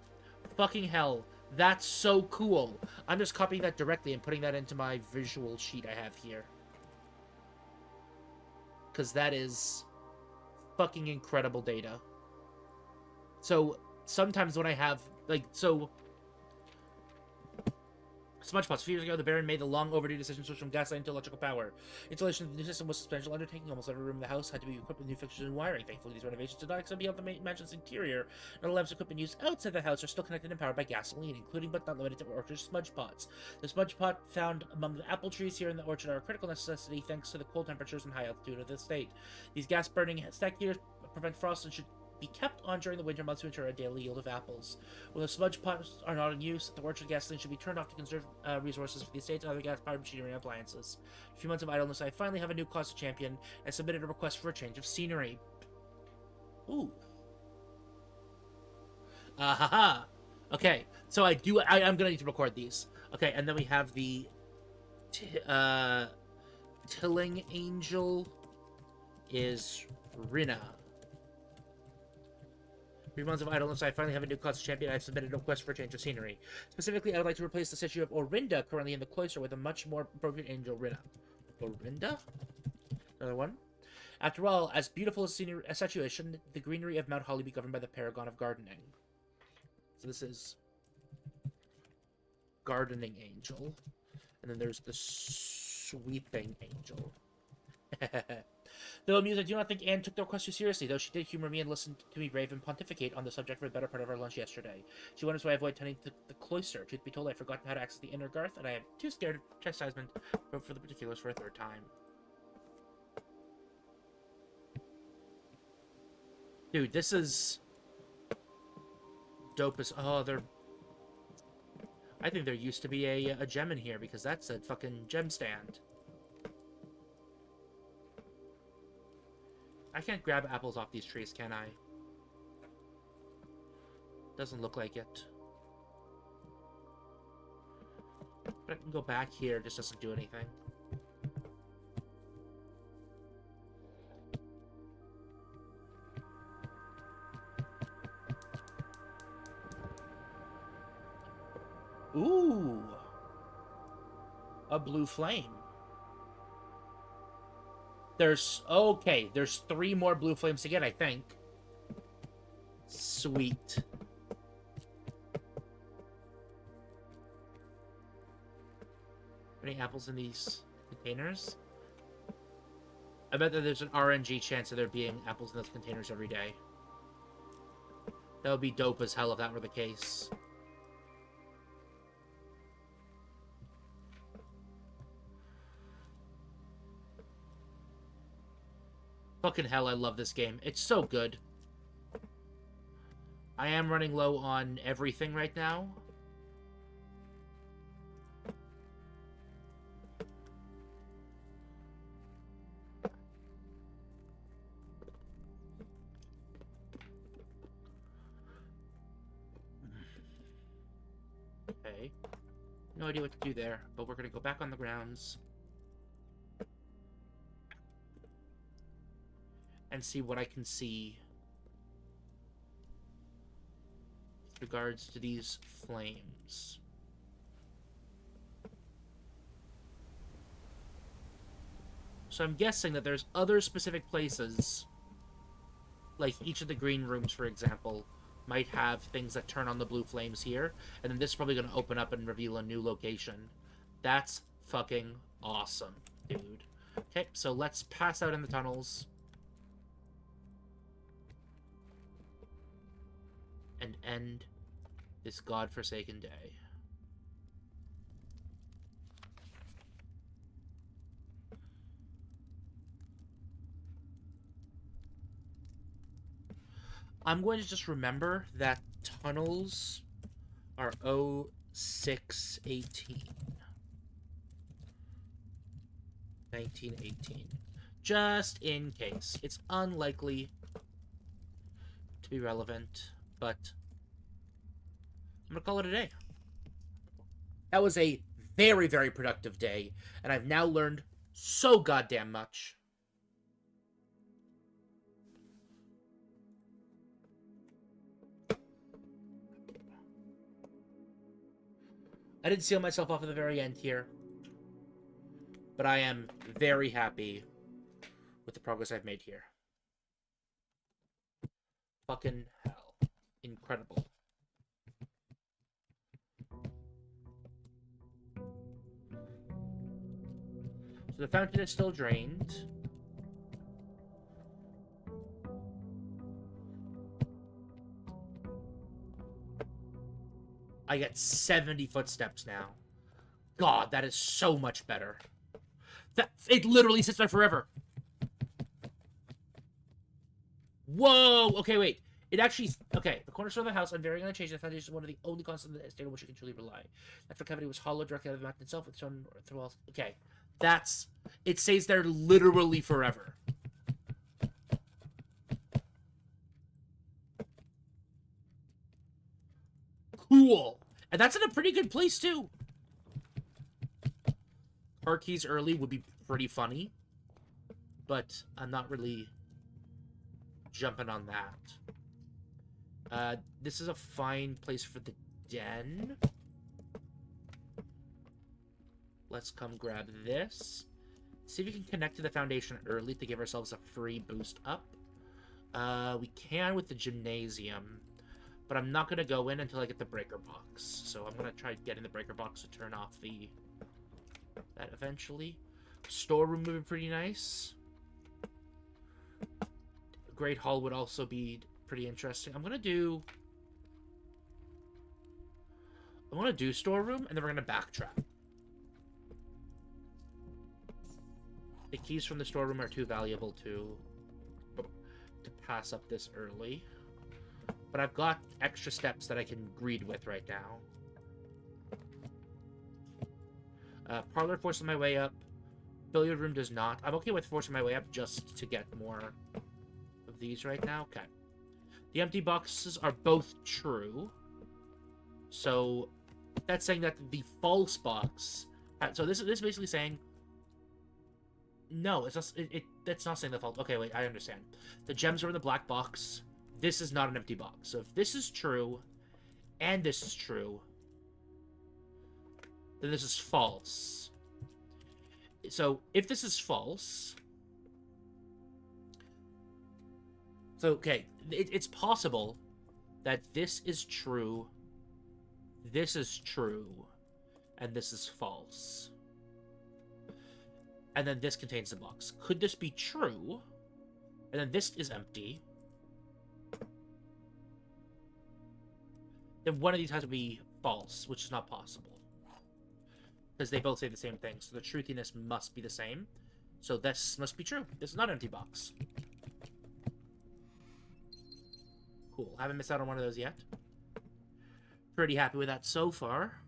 Fucking hell, that's so cool. I'm just copying that directly and putting that into my visual sheet I have here. Because that is fucking incredible data. So, sometimes when I have, Smudge pots. A few years ago, the Baron made the long overdue decision to switch from gaslight to electrical power. Installation of the new system was a substantial undertaking. Almost every room in the house had to be equipped with new fixtures and wiring. Thankfully, these renovations did not extend beyond the mansion's interior, and the lamps equipment used outside the house are still connected and powered by gasoline, including but not limited to orchard smudge pots. The smudge pot found among the apple trees here in the orchard are a critical necessity thanks to the cold temperatures and high altitude of the state. These gas-burning stack heaters prevent frost and should be kept on during the winter months to ensure a daily yield of apples. When the smudge pots are not in use, the orchard gasoline should be turned off to conserve resources for the estate and other gas-powered machinery and appliances. After a few months of idleness, I finally have a new cause to champion and submitted a request for a change of scenery. Ooh. Haha. Okay, so I'm gonna need to record these. Okay, and then we have the Tilling Angel is Rina. 3 months of idleness, I finally have a new class champion. I've submitted a request for a change of scenery. Specifically, I would like to replace the statue of Orinda currently in the cloister with a much more appropriate angel, Rina. Orinda? Another one? After all, as beautiful as a statue, shouldn't the greenery of Mount Holly be governed by the paragon of gardening? So this is Gardening Angel. And then there's the Sweeping Angel. Though amused, I do not think Anne took the request too seriously, though she did humor me and listen to me rave and pontificate on the subject for the better part of our lunch yesterday. She wonders why I avoid tending to the cloister. Truth be told, I've forgotten how to access the inner garth, and I am too scared of chastisement for the particulars for a third time. Dude, this is dope as... Oh, I think there used to be a gem in here, because that's a fucking gem stand. I can't grab apples off these trees, can I? Doesn't look like it. But I can go back here, it just doesn't do anything. Ooh! A blue flame. There's 3 more blue flames to get, I think. Sweet. Any apples in these containers? I bet that there's an RNG chance of there being apples in those containers every day. That would be dope as hell if that were the case. Fucking hell, I love this game. It's so good. I am running low on everything right now. Okay. No idea what to do there, but we're gonna go back on the grounds. And see what I can see with regards to these flames. So I'm guessing that there's other specific places, like each of the green rooms, for example, might have things that turn on the blue flames here, and then this is probably going to open up and reveal a new location. That's fucking awesome, dude. Okay, so let's pass out in the tunnels. And end this godforsaken day. I'm going to just remember that tunnels are 0618. 1918. Just in case. It's unlikely to be relevant, but I'm gonna call it a day. That was a very, very productive day, and I've now learned so goddamn much. I didn't seal myself off at the very end here, but I am very happy with the progress I've made here. Fucking hell. Incredible. So the fountain is still drained. I get 70 footsteps now. God, that is so much better. It literally sits there forever. Whoa! Okay, wait. It actually... Okay, the cornerstone of the house, unvarying and unchanged, the foundation is one of the only constants in the estate on which you can truly rely. Natural cavity was hollowed directly out of the mountain itself with stone through all... Okay. That's... It stays there literally forever. Cool. And that's in a pretty good place, too. Car keys early would be pretty funny. But I'm not really jumping on that. This is a fine place for the den. Let's come grab this. See if we can connect to the foundation early to give ourselves a free boost up. We can with the gymnasium, but I'm not going to go in until I get the breaker box. So I'm going to try getting the breaker box to turn off that eventually. Storeroom would be pretty nice. Great Hall would also be pretty interesting. I'm going to do storeroom, and then we're going to backtrack. The keys from the storeroom are too valuable to pass up this early. But I've got extra steps that I can greed with right now. Parlor forces my way up. Billiard room does not. I'm okay with forcing my way up just to get more of these right now. Okay. The empty boxes are both true. So that's saying that the false box... So this is basically saying... No, it's not, that's not saying the false... Okay, wait, I understand. The gems are in the black box. This is not an empty box. So if this is true, and this is true, then this is false. So if this is false... So, okay, it's possible that this is true, this is true, and this is false. And then this contains the box. Could this be true? And then this is empty. Then one of these has to be false, which is not possible. Because they both say the same thing. So the truthiness must be the same. So this must be true. This is not an empty box. Cool. Haven't missed out on one of those yet. Pretty happy with that so far.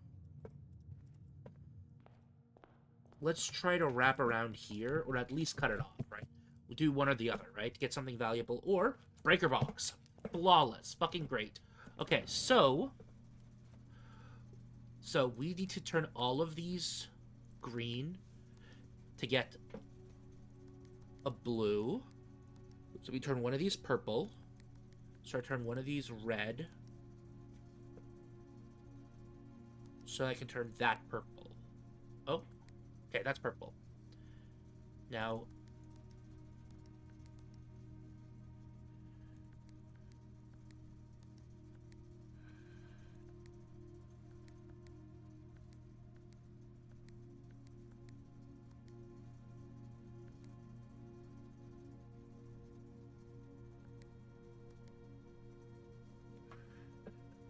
Let's try to wrap around here, or at least cut it off, right? We'll do one or the other, right? Get something valuable, or breaker box. Flawless. Fucking great. Okay, so we need to turn all of these green to get a blue. So we turn one of these purple. So I turn one of these red. So I can turn that purple. Oh. Okay, that's purple. Now...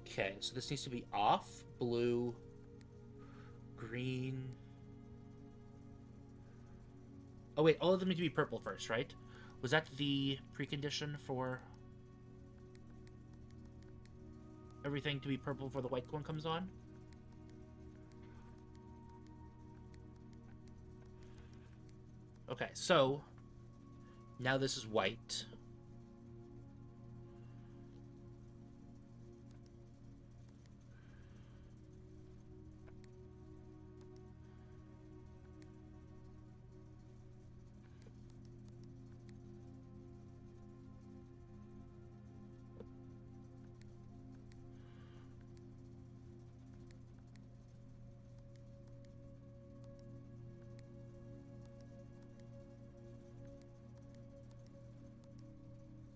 Okay, so this needs to be off, blue, green... Oh wait, all of them need to be purple first, right? Was that the precondition for... everything to be purple before the white one comes on. Okay, so now this is white.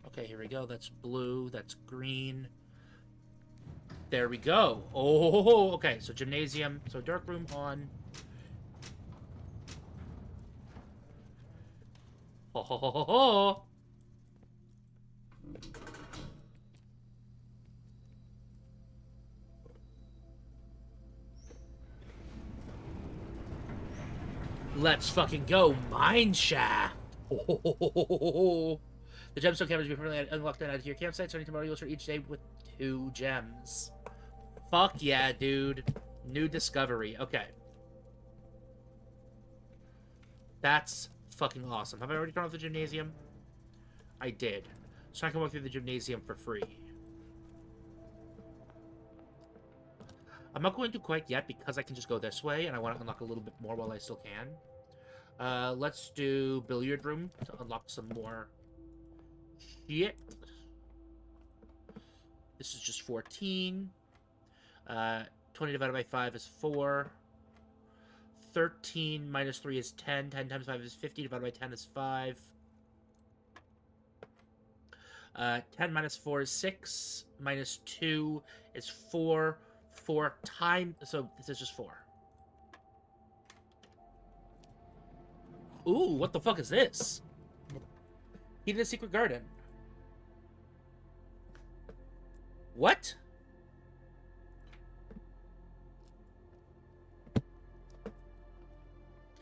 Okay, here we go. That's blue. That's green. There we go. Oh, okay. So gymnasium. So dark room on. Ho ho ho ho ho. Let's fucking go, mine shaft. Oh. The gemstone cameras will be permanently unlocked and added to your campsite, starting tomorrow. You'll start each day with 2 gems. Fuck yeah, dude. New discovery. Okay. That's fucking awesome. Have I already turned off the gymnasium? I did. So I can walk through the gymnasium for free. I'm not going to quite yet because I can just go this way, and I want to unlock a little bit more while I still can. Let's do billiard room to unlock some more shit. This is just 14. 20 divided by 5 is 4. 13 minus 3 is 10. 10 times 5 is 50. Divided by 10 is 5. 10 minus 4 is 6. Minus 2 is 4. 4 times... So this is just 4. Ooh, what the fuck is this? He did a secret garden. What?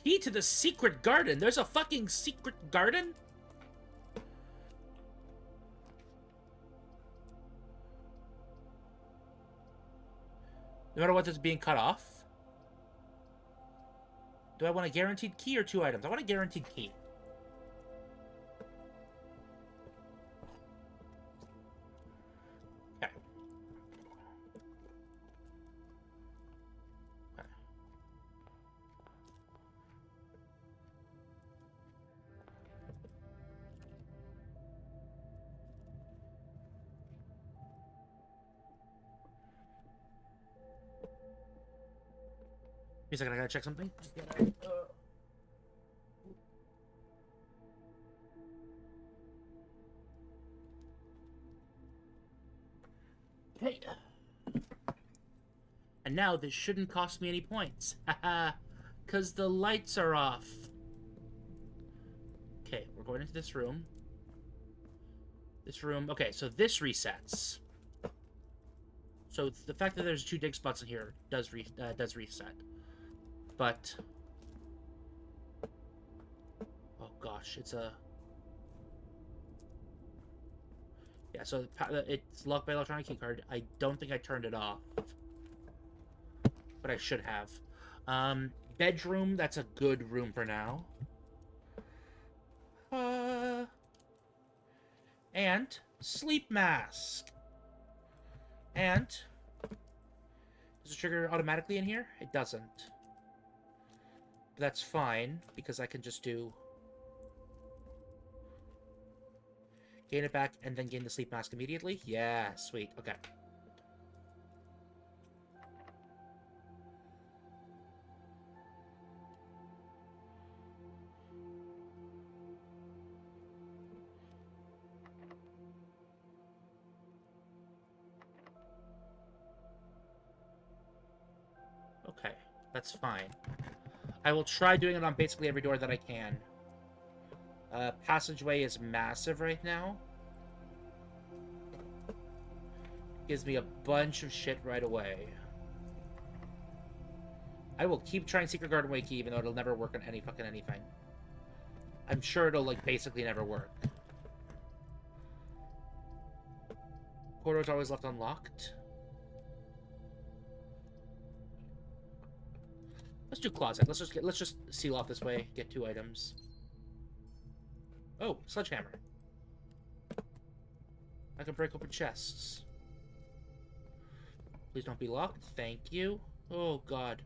Key to the secret garden. There's a fucking secret garden? No matter what is being cut off? Do I want a guaranteed key or 2 items? I want a guaranteed key. Okay. Okay. Wait a second, I gotta check something. Okay. And now this shouldn't cost me any points. Haha. Because the lights are off. Okay, we're going into this room. This room. Okay, so this resets. So the fact that there's 2 dig spots in here does reset. But... oh gosh, it's a... yeah, so it's locked by electronic keycard. I don't think I turned it off. But I should have. Bedroom, that's a good room for now. And sleep mask. And does it trigger automatically in here? It doesn't. But that's fine, because I can just do... gain it back, and then gain the sleep mask immediately? Yeah, sweet. Okay. Okay, that's fine. I will try doing it on basically every door that I can. Passageway is massive right now. Gives me a bunch of shit right away. I will keep trying Secret Garden Way key, even though it'll never work on any fucking anything. I'm sure it'll, like, basically never work. Corridor's always left unlocked. Let's do closet. Let's just seal off this way. Get 2 items. Oh, sledgehammer. I can break open chests. Please don't be locked. Thank you. Oh, God.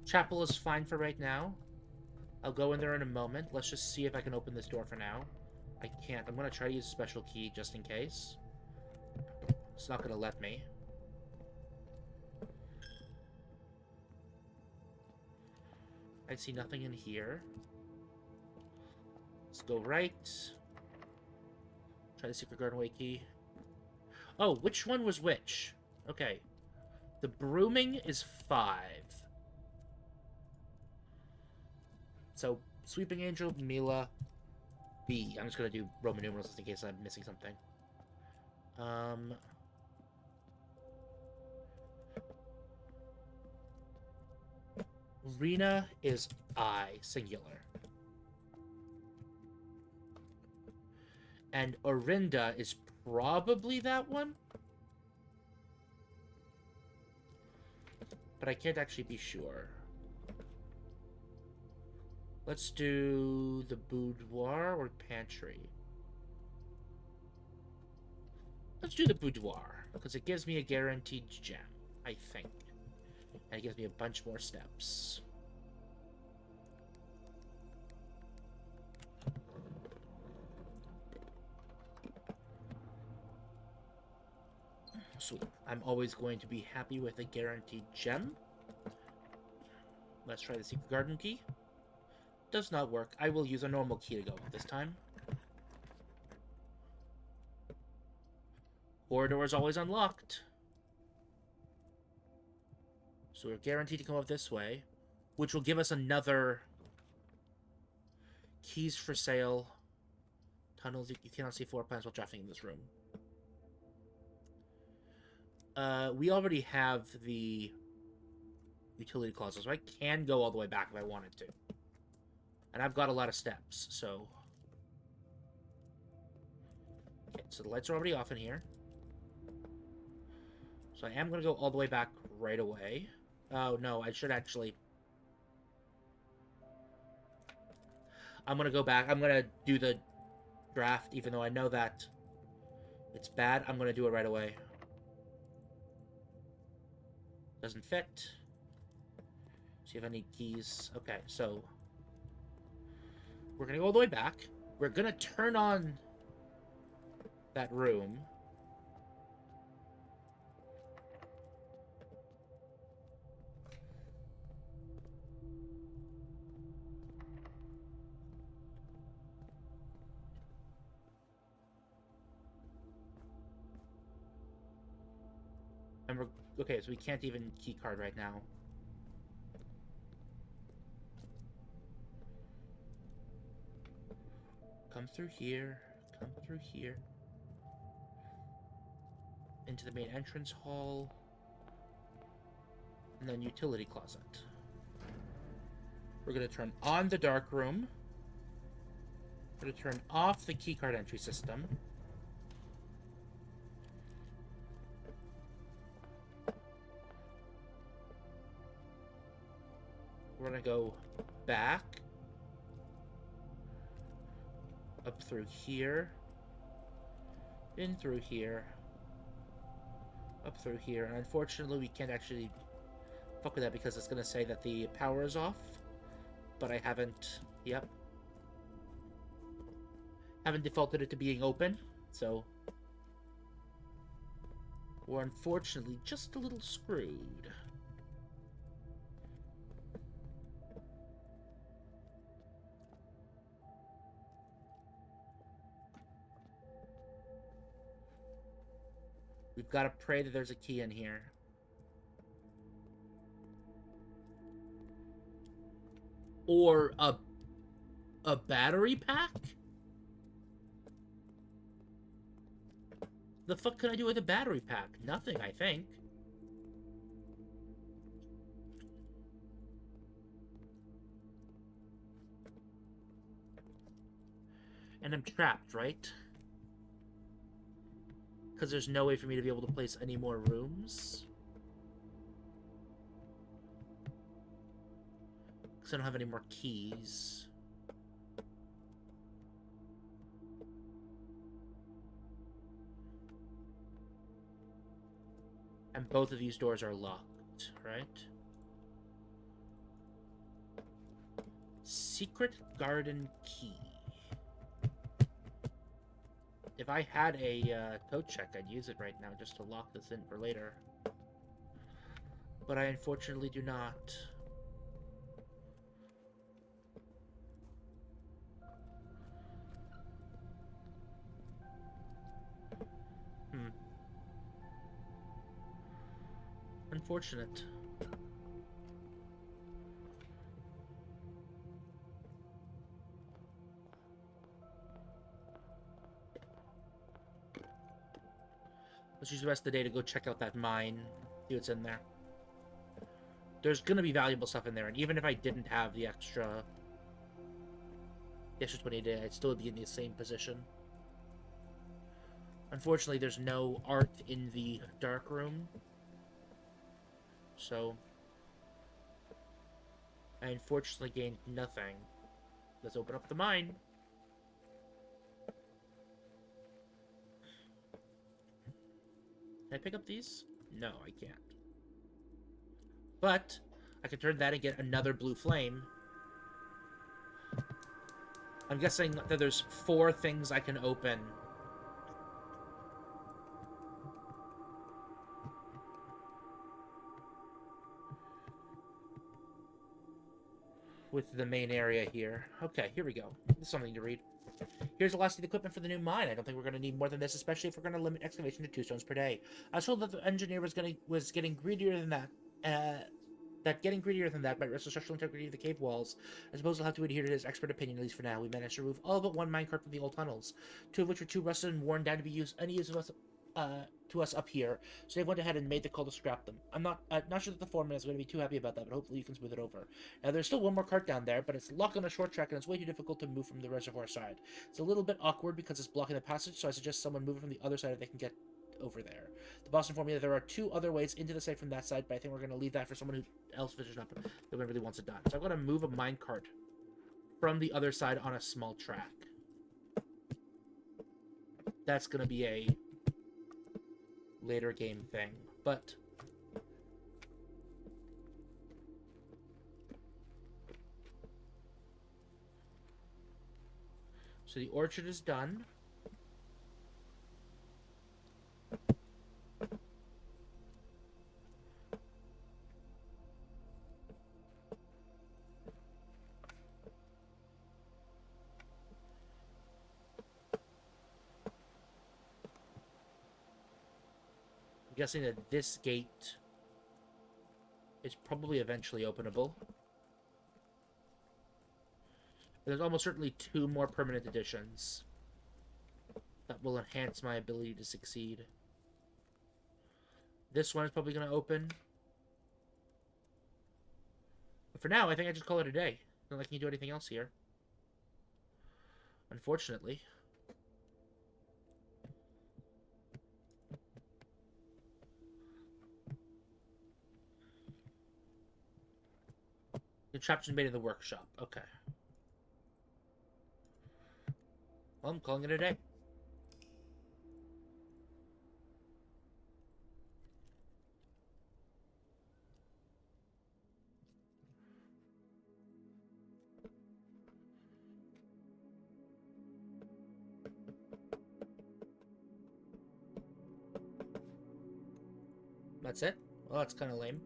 Chapel is fine for right now. I'll go in there in a moment. Let's just see if I can open this door for now. I can't. I'm going to try to use a special key just in case. It's not going to let me. I see nothing in here. Let's go right. Try the secret garden way key. Oh, which one was which? Okay. The brooming is 5. So, Sweeping Angel, Mila, B. I'm just going to do Roman numerals just in case I'm missing something. Rena is I, singular. And Orinda is probably that one? But I can't actually be sure. Let's do the boudoir or pantry. Let's do the boudoir, because it gives me a guaranteed gem, I think. And it gives me a bunch more steps. Sweet. I'm always going to be happy with a guaranteed gem. Let's try the secret garden key. Does not work. I will use a normal key to go this time. Corridor is always unlocked. So we're guaranteed to come up this way, which will give us another keys for sale. Tunnels. You cannot see floor plans while drafting in this room. We already have the utility closet, so I can go all the way back if I wanted to. And I've got a lot of steps, so... Okay, so the lights are already off in here. So I am going to go all the way back right away. Oh, no, I should actually... I'm going to go back. I'm going to do the draft, even though I know that it's bad. I'm going to do it right away. Doesn't fit. See if I need keys. Okay, so... We're going to go all the way back. We're going to turn on that room. And we're... Okay, so we can't even keycard right now. Come through here. Come through here. Into the main entrance hall. And then utility closet. We're going to turn on the dark room. We're going to turn off the keycard entry system. We're going to go back. Up through here. In through here. Up through here. And unfortunately, we can't actually fuck with that because it's going to say that the power is off. But I haven't... Yep. Haven't defaulted it to being open. So... We're unfortunately just a little screwed. We've got to pray that there's a key in here. Or a battery pack? The fuck can I do with a battery pack? Nothing, I think. And I'm trapped, right? Because there's no way for me to be able to place any more rooms. Because I don't have any more keys. And both of these doors are locked, right? Secret garden key. If I had a code check, I'd use it right now just to lock this in for later. But I unfortunately do not. Unfortunate. Let's use the rest of the day to go check out that mine, see what's in there. There's gonna be valuable stuff in there, and even if I didn't have the extra 20 a day, I'd still be in the same position. Unfortunately, there's no art in the dark room, so I unfortunately gained nothing. Let's open up the mine. Can I pick up these? No, I can't. But I can turn that and get another blue flame. I'm guessing that there's 4 things I can open. With the main area here. Okay, here we go. There's something to read. Here's the last of the equipment for the new mine. I don't think we're going to need more than this, especially if we're going to limit excavation to 2 stones per day. I was told that the engineer was getting greedier than that. That getting greedier than that might risk the structural integrity of the cave walls. I suppose we'll have to adhere to his expert opinion, at least for now. We managed to remove all but 1 minecart from the old tunnels, 2 of which were too rusted and worn down to be any use of us to us up here, so they went ahead and made the call to scrap them. I'm not sure that the foreman is going to be too happy about that, but hopefully you can smooth it over. Now, there's still 1 more cart down there, but it's locked on a short track, and it's way too difficult to move from the reservoir side. It's a little bit awkward because it's blocking the passage, so I suggest someone move it from the other side if they can get over there. The boss informed me that there are 2 other ways into the site from that side, but I think we're going to leave that for someone who else finishes up that really wants it done. So I'm going to move a minecart from the other side on a small track. That's going to be a later game thing, but so the orchard is done. Guessing that this gate is probably eventually openable. There's almost certainly 2 more permanent additions that will enhance my ability to succeed. This one is probably going to open. But for now, I think I just call it a day. Not like I can do anything else here. Unfortunately. Contraption made in the workshop. Okay. Well, I'm calling it a day. That's it? Well, that's kind of lame.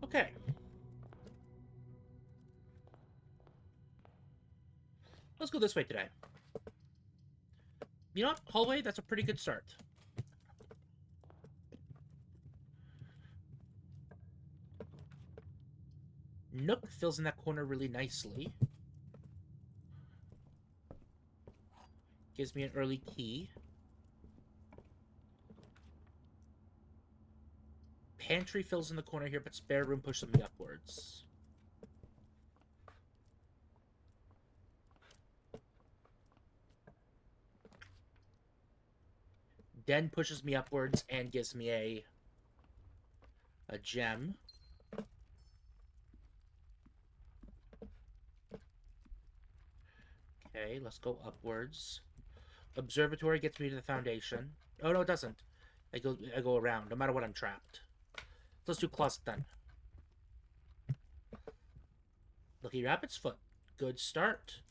Okay. Let's go this way today. You know what? Hallway, that's a pretty good start. Nook fills in that corner really nicely. Gives me an early key. Pantry fills in the corner here, but spare room pushes me upwards. Den pushes me upwards and gives me a gem. Okay, let's go upwards. Observatory gets me to the foundation. Oh no, it doesn't. I go around, no matter what I'm trapped. Let's do closet then. Lucky Rabbit's Foot. Good start.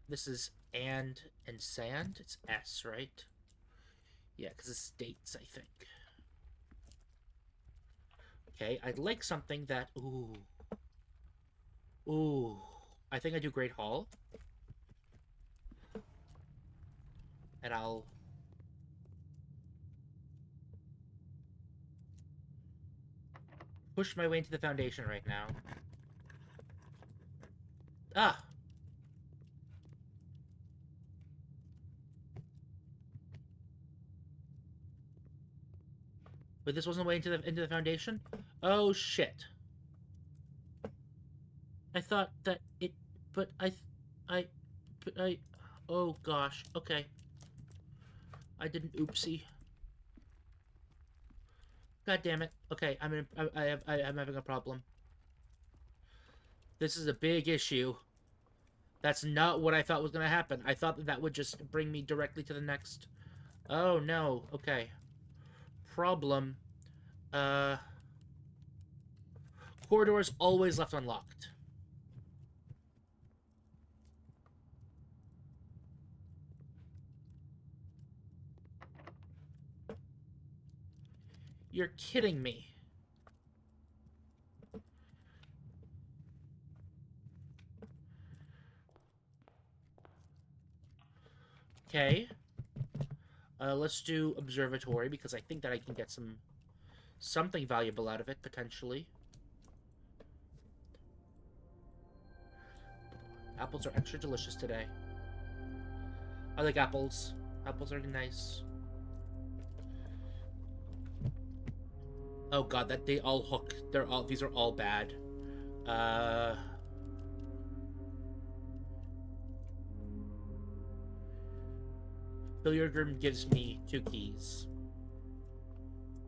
This is and sand. It's S, right? Yeah, because it's states, I think. Okay, I'd like something that... Ooh. Ooh. I think I do Great Hall. And I'll... push my way into the foundation right now. Ah! But this wasn't the way into the foundation? Oh, shit. I thought that it... But I... Oh, gosh. Okay. I did an oopsie. God damn it. Okay, I'm having a problem. This is a big issue. That's not what I thought was going to happen. I thought that would just bring me directly to the next... Oh, no. Okay. Problem. Corridors always left unlocked. You're kidding me. Okay. Let's do observatory because I think that I can get something valuable out of it potentially. Apples are extra delicious today. I like apples. Apples are nice. Oh god, that they all hook. These are all bad. Billiard room gives me 2 keys.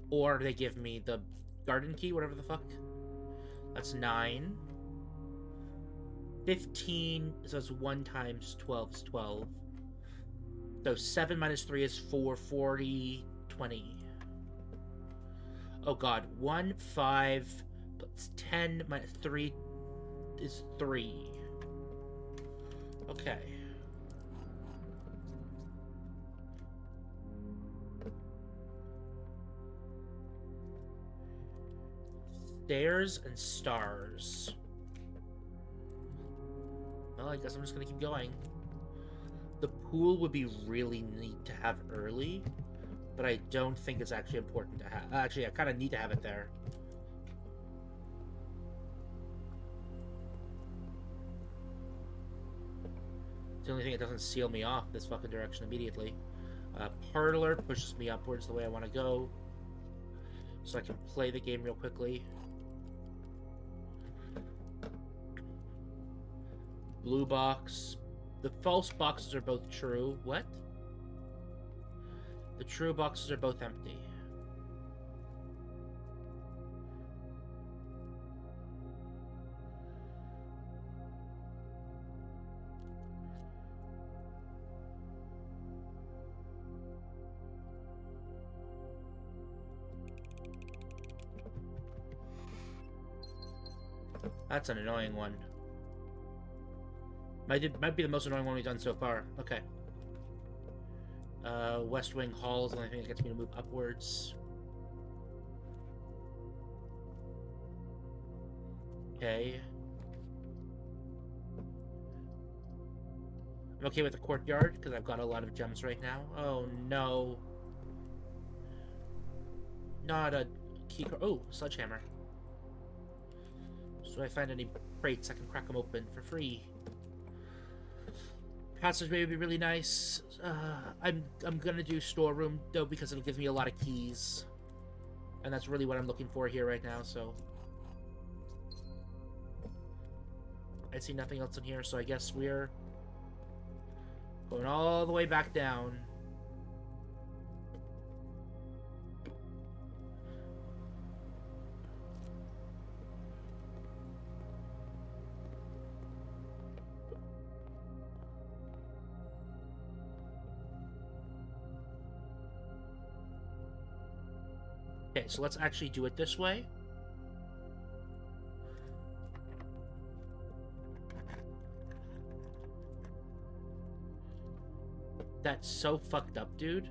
Or they give me the garden key, whatever the fuck. That's 9. 15, so it's 1 times 12 is 12. So 7 minus 3 is 4, 40, 20. Oh god, 1, 5, plus 10 minus 3 is 3. Okay. Stairs and stars. Well, I guess I'm just gonna keep going. The pool would be really neat to have early, but I don't think it's actually important to have. Actually, I kind of need to have it there. It's the only thing that doesn't seal me off this fucking direction immediately. Parlor pushes me upwards the way I want to go, so I can play the game real quickly. Blue box. The false boxes are both true. What? The true boxes are both empty. That's an annoying one. Might be the most annoying one we've done so far. Okay. West Wing Hall is the only thing that gets me to move upwards. Okay. I'm okay with the courtyard, because I've got a lot of gems right now. Oh, no. Not a key card. Oh, sledgehammer. So if I find any crates, I can crack them open for free. passageway would be really nice. I'm gonna do storeroom though because it'll give me a lot of keys, and that's really what I'm looking for here right now. So I see nothing else in here, so I guess we're going all the way back down. Okay, so let's actually do it this way. That's so fucked up, dude.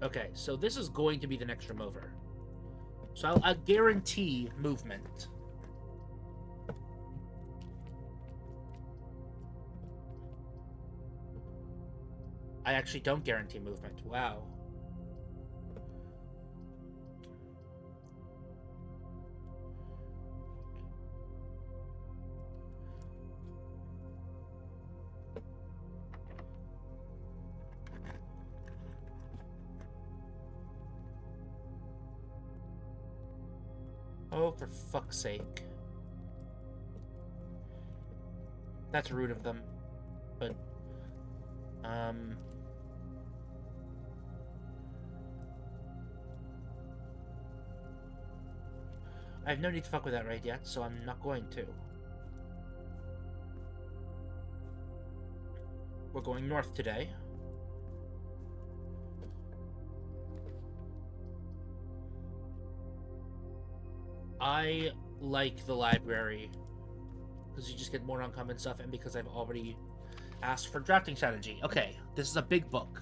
Okay, so this is going to be the next room over. So I'll guarantee movement. I actually don't guarantee movement. Wow. Oh, for fuck's sake. That's rude of them. But, I have no need to fuck with that right yet, so I'm not going to. We're going north today. I like the library because you just get more uncommon stuff, and because I've already asked for drafting strategy. Okay, this is a big book.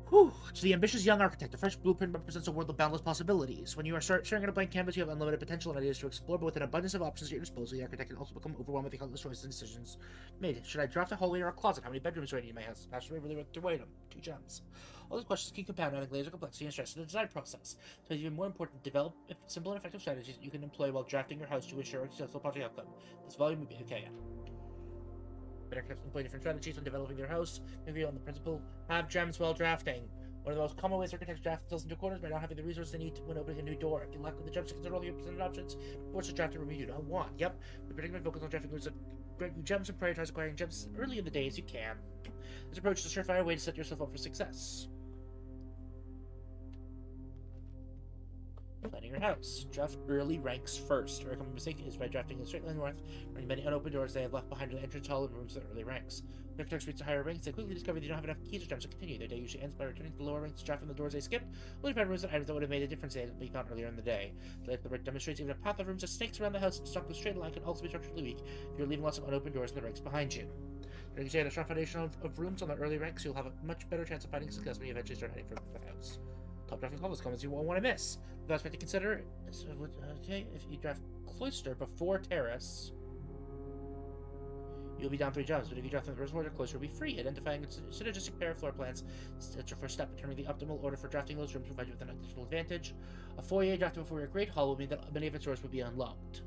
Whew. To the ambitious young architect, the fresh blueprint represents a world of boundless possibilities. When you are staring at a blank canvas, you have unlimited potential and ideas to explore, but with an abundance of options at your disposal, the architect can also become overwhelmed with the countless choices and decisions made. Should I draft a hallway or a closet? How many bedrooms do I need in my house? Pastor really worth to weight them. 2 gems. All these questions can compound, adding layers of complexity and stress to the design process. So it's even more important to develop simple and effective strategies that you can employ while drafting your house to ensure a successful project outcome. This volume will be okay. Better employ different strategies when developing your house. Maybe on the principle, have gems while drafting. One of the most common ways architects draft themselves into corners by not having the resources they need when opening a new door. If you lack with the gems to consider all the presented options, force a draft a room you do not want. Yep, the predicament focus on drafting rooms that grant you gems and prioritize acquiring gems early in the day as you can. This approach is a surefire way to set yourself up for success. Planning your house. Draft early ranks first. A recommended mistake is by drafting in a straight line north, running many unopened doors they have left behind in the entrance hall and rooms in early ranks. When architects reach the higher ranks, they quickly discover they don't have enough keys or gems to continue. Their day usually ends by returning to the lower ranks to draft from the doors they skipped, only find rooms and items that would have made a difference they had been found earlier in the day. The right demonstrates even a path of rooms that snakes around the house and stuck with straight line can also be structurally weak if you're leaving lots of unopened doors in the ranks behind you. If you stay at a strong foundation of rooms on the early ranks, you'll have a much better chance of finding success when you eventually start heading for the house. Top drafting comments you won't want to miss. The last bit to consider is, okay, if you draft Cloister before Terrace, you'll be down 3 gems, but if you draft them in the reverse order, Cloister will be free. Identifying a synergistic pair of floor plans is your first step. Determining the optimal order for drafting those rooms provides you with an additional advantage. A foyer drafted before your Great Hall will mean that many of its doors will be unlocked.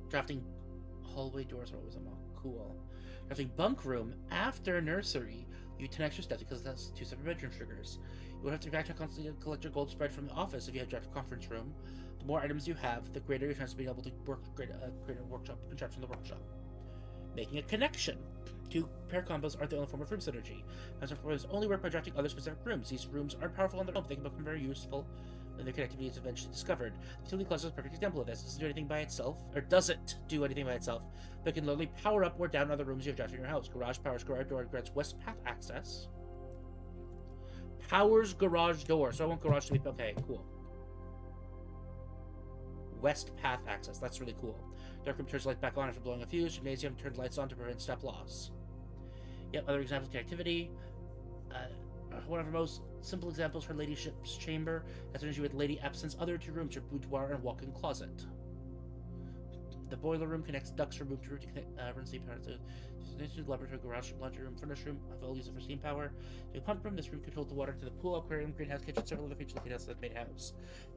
Drafting hallway doors are always unlocked. Cool. Drafting bunk room after nursery, you 10 extra steps because that's 2 separate bedroom triggers. You won't have to backtrack constantly to collect your gold spread from the office if you have draft conference room. The more items you have, the greater your chance of being able to create a workshop contraption in the workshop. Making a connection. 2 pair combos aren't the only form of room synergy. Master forms only work by drafting other specific rooms. These rooms aren't powerful on their own, but they can become very useful when their connectivity is eventually discovered. The utility closet is a perfect example of this. It doesn't do anything by itself, or doesn't do anything by itself, but can literally power up or down other rooms you have drafted in your house. Garage powers garage door and grants west path access. Powers garage door, so I want garage to be okay, cool. West path access, that's really cool. Dark room turns light back on after blowing a fuse. Gymnasium turns lights on to prevent step loss. Yep, other examples of connectivity. One of our most simple examples, her ladyship's chamber has energy with Lady Absence. Other 2 rooms are boudoir and walk-in closet. The boiler room connects ducts for room to run steam power. The laboratory, garage, laundry room, furnace room have all used for steam power. The pump room, this room controls the water to the pool, aquarium, greenhouse, kitchen, several other features of the greenhouse that made house.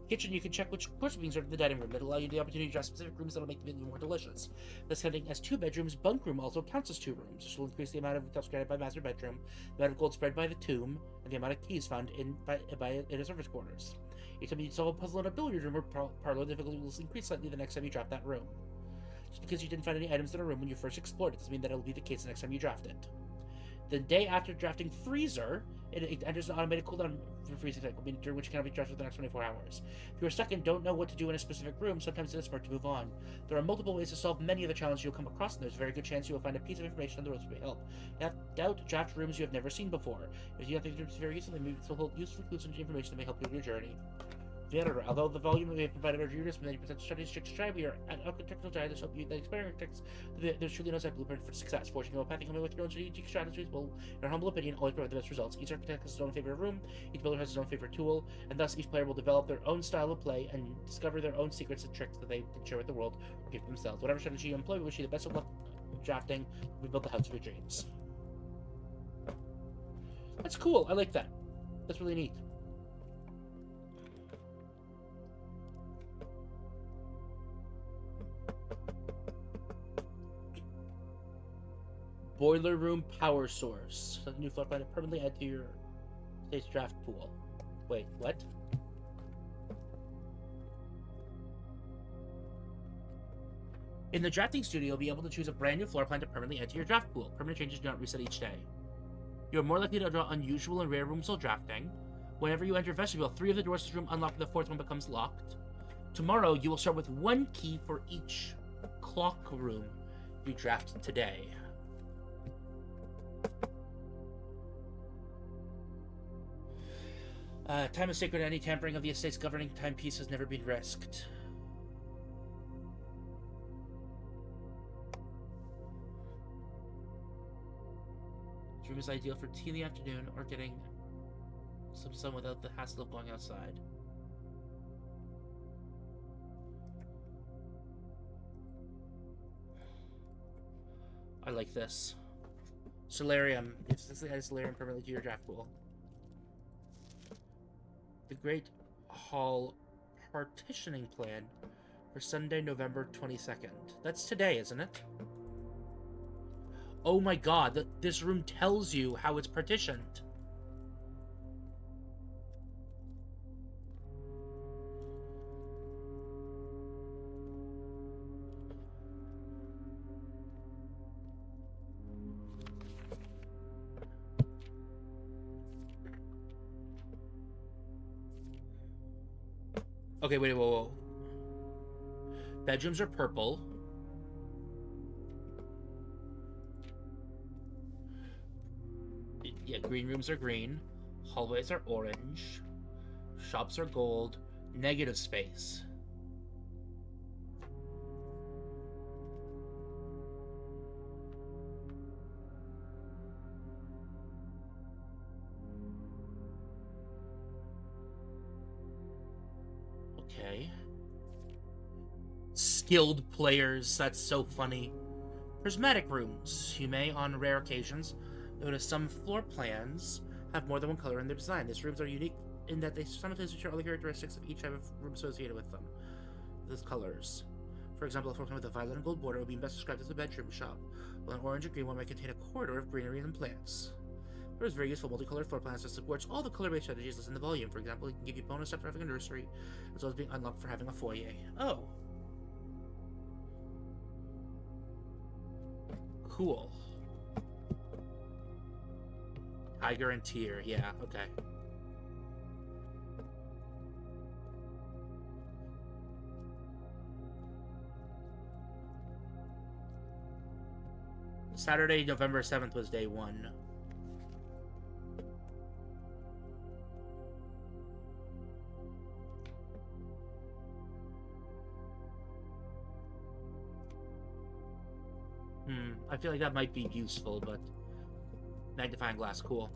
Kitchen, you can check which course beans are in the dining room. That'll allow you the opportunity to draw specific rooms that'll make the meal more delicious. This counting as 2 bedrooms, bunk room also counts as 2 rooms. This will increase the amount of stuff granted by master bedroom, the amount of gold spread by the tomb, and the amount of keys found in the service quarters. Each time you solve a puzzle in a billiard room or parlor, difficulty will increase slightly the next time you drop that room. Just because you didn't find any items in a room when you first explored it doesn't mean that it'll be the case the next time you draft it. The day after drafting Freezer, it enters an automated cooldown for freezing cycle, during which it cannot be drafted for the next 24 hours. If you are stuck and don't know what to do in a specific room, sometimes it is smart to move on. There are multiple ways to solve many of the challenges you'll come across, and there's a very good chance you will find a piece of information on the road to help. Doubt draft rooms you have never seen before. If you have things rooms very useful, they may still hold useful clues and information that may help you in your journey. The editor, although the volume that we have provided our readers from 90% studies strict try, we are at architectural giants to help you the experiment architects. There's truly no set blueprint for success. Fortunately, while pathing coming with your own strategic strategies will, in our humble opinion, always provide the best results. Each architect has his own favorite room, each builder has his own favorite tool, and thus each player will develop their own style of play and discover their own secrets and tricks that they can share with the world or give themselves. Whatever strategy you employ, we wish you the best of luck drafting. We built the house of your dreams. That's cool. I like that. That's really neat. Boiler room power source. So the new floor plan to permanently add to your state's draft pool. Wait, what? In the drafting studio, you'll be able to choose a brand new floor plan to permanently add to your draft pool. Permanent changes do not reset each day. You are more likely to draw unusual and rare rooms while drafting. Whenever you enter vestibule, 3 of the doors to the room unlock and the 4th one becomes locked. Tomorrow, you will start with 1 key for each clock room you draft today. Time is sacred. Any tampering of the estate's governing timepiece has never been risked. This room is ideal for tea in the afternoon or getting some sun without the hassle of going outside. I like this. Solarium. It's essentially add a solarium permanently to your draft pool. The Great Hall partitioning plan for Sunday, November 22nd. That's today, isn't it? Oh my god, this room tells you how it's partitioned. Okay, wait, whoa. Bedrooms are purple. Yeah, green rooms are green. Hallways are orange. Shops are gold. Negative space. Okay. Skilled players, that's so funny. Prismatic rooms. You may, on rare occasions, notice some floor plans have more than one color in their design. These rooms are unique in that they simultaneously share all the characteristics of each type of room associated with them. With colors. For example, a floor plan with a violet and gold border would be best described as a bedroom shop, while an orange and green one might contain a corridor of greenery and plants. There is very useful multicolored floor plans that supports all the color-based strategies listed in the volume. For example, it can give you bonus after having a nursery, as well as being unlocked for having a foyer. Oh. Cool. Tiger and Tear, yeah, okay. Saturday, November 7th was day 1. I feel like that might be useful, but magnifying glass, cool.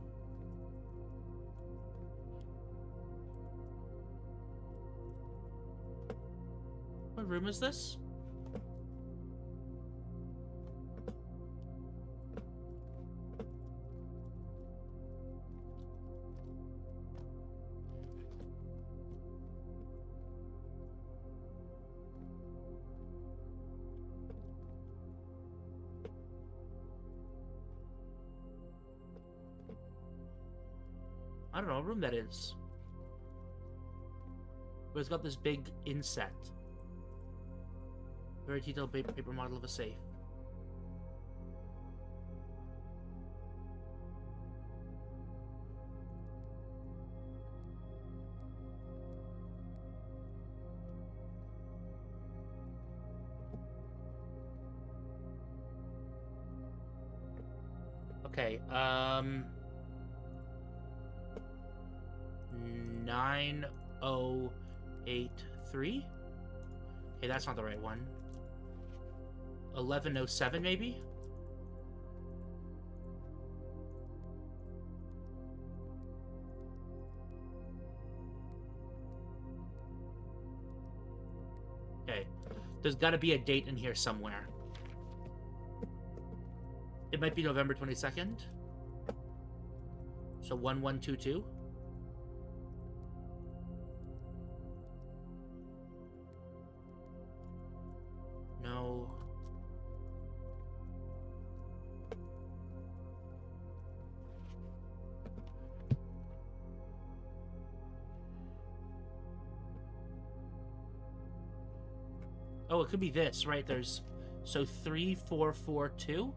What room is this? I don't know what room that is. But it's got this big inset. Very detailed paper model of a safe. Okay, 9083? Okay, that's not the right one. 1107, maybe? Okay, there's gotta be a date in here somewhere. It might be November 22nd. So 1122. No. Oh, it could be this, right? There's... So 3442?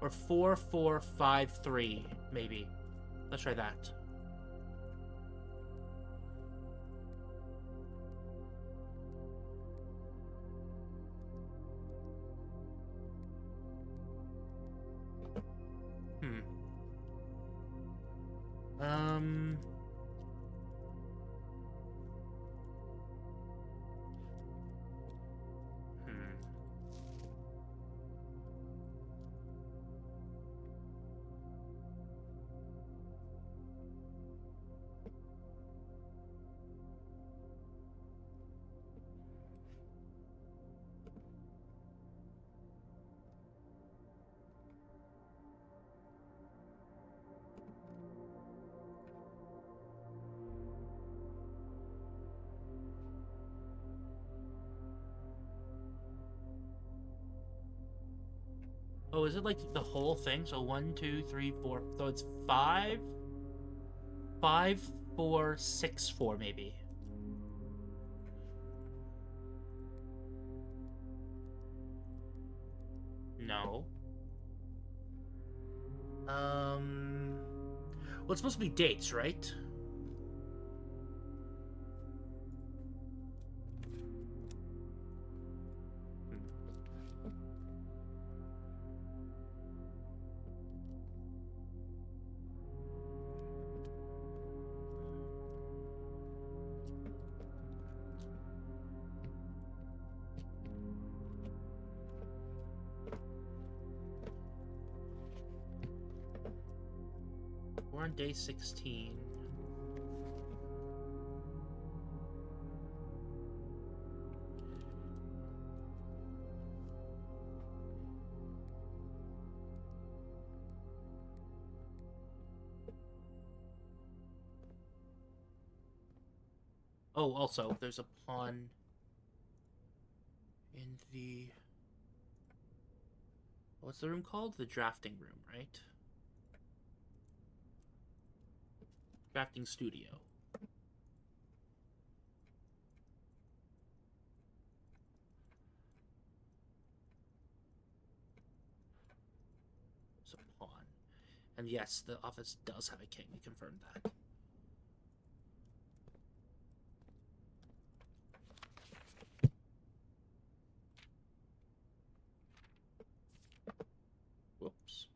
Or 4453, maybe. Let's try that. Um... Oh, is it like the whole thing? So 1, 2, 3, 4. So it's 5, 5, 4, 6, 4, maybe. No. Well, it's supposed to be dates, right? We're on day 16. Oh, also, there's a pawn in the... What's the room called? The drafting room, right? Drafting studio. It's a pawn. And yes, the office does have a king. We confirmed that. Whoops.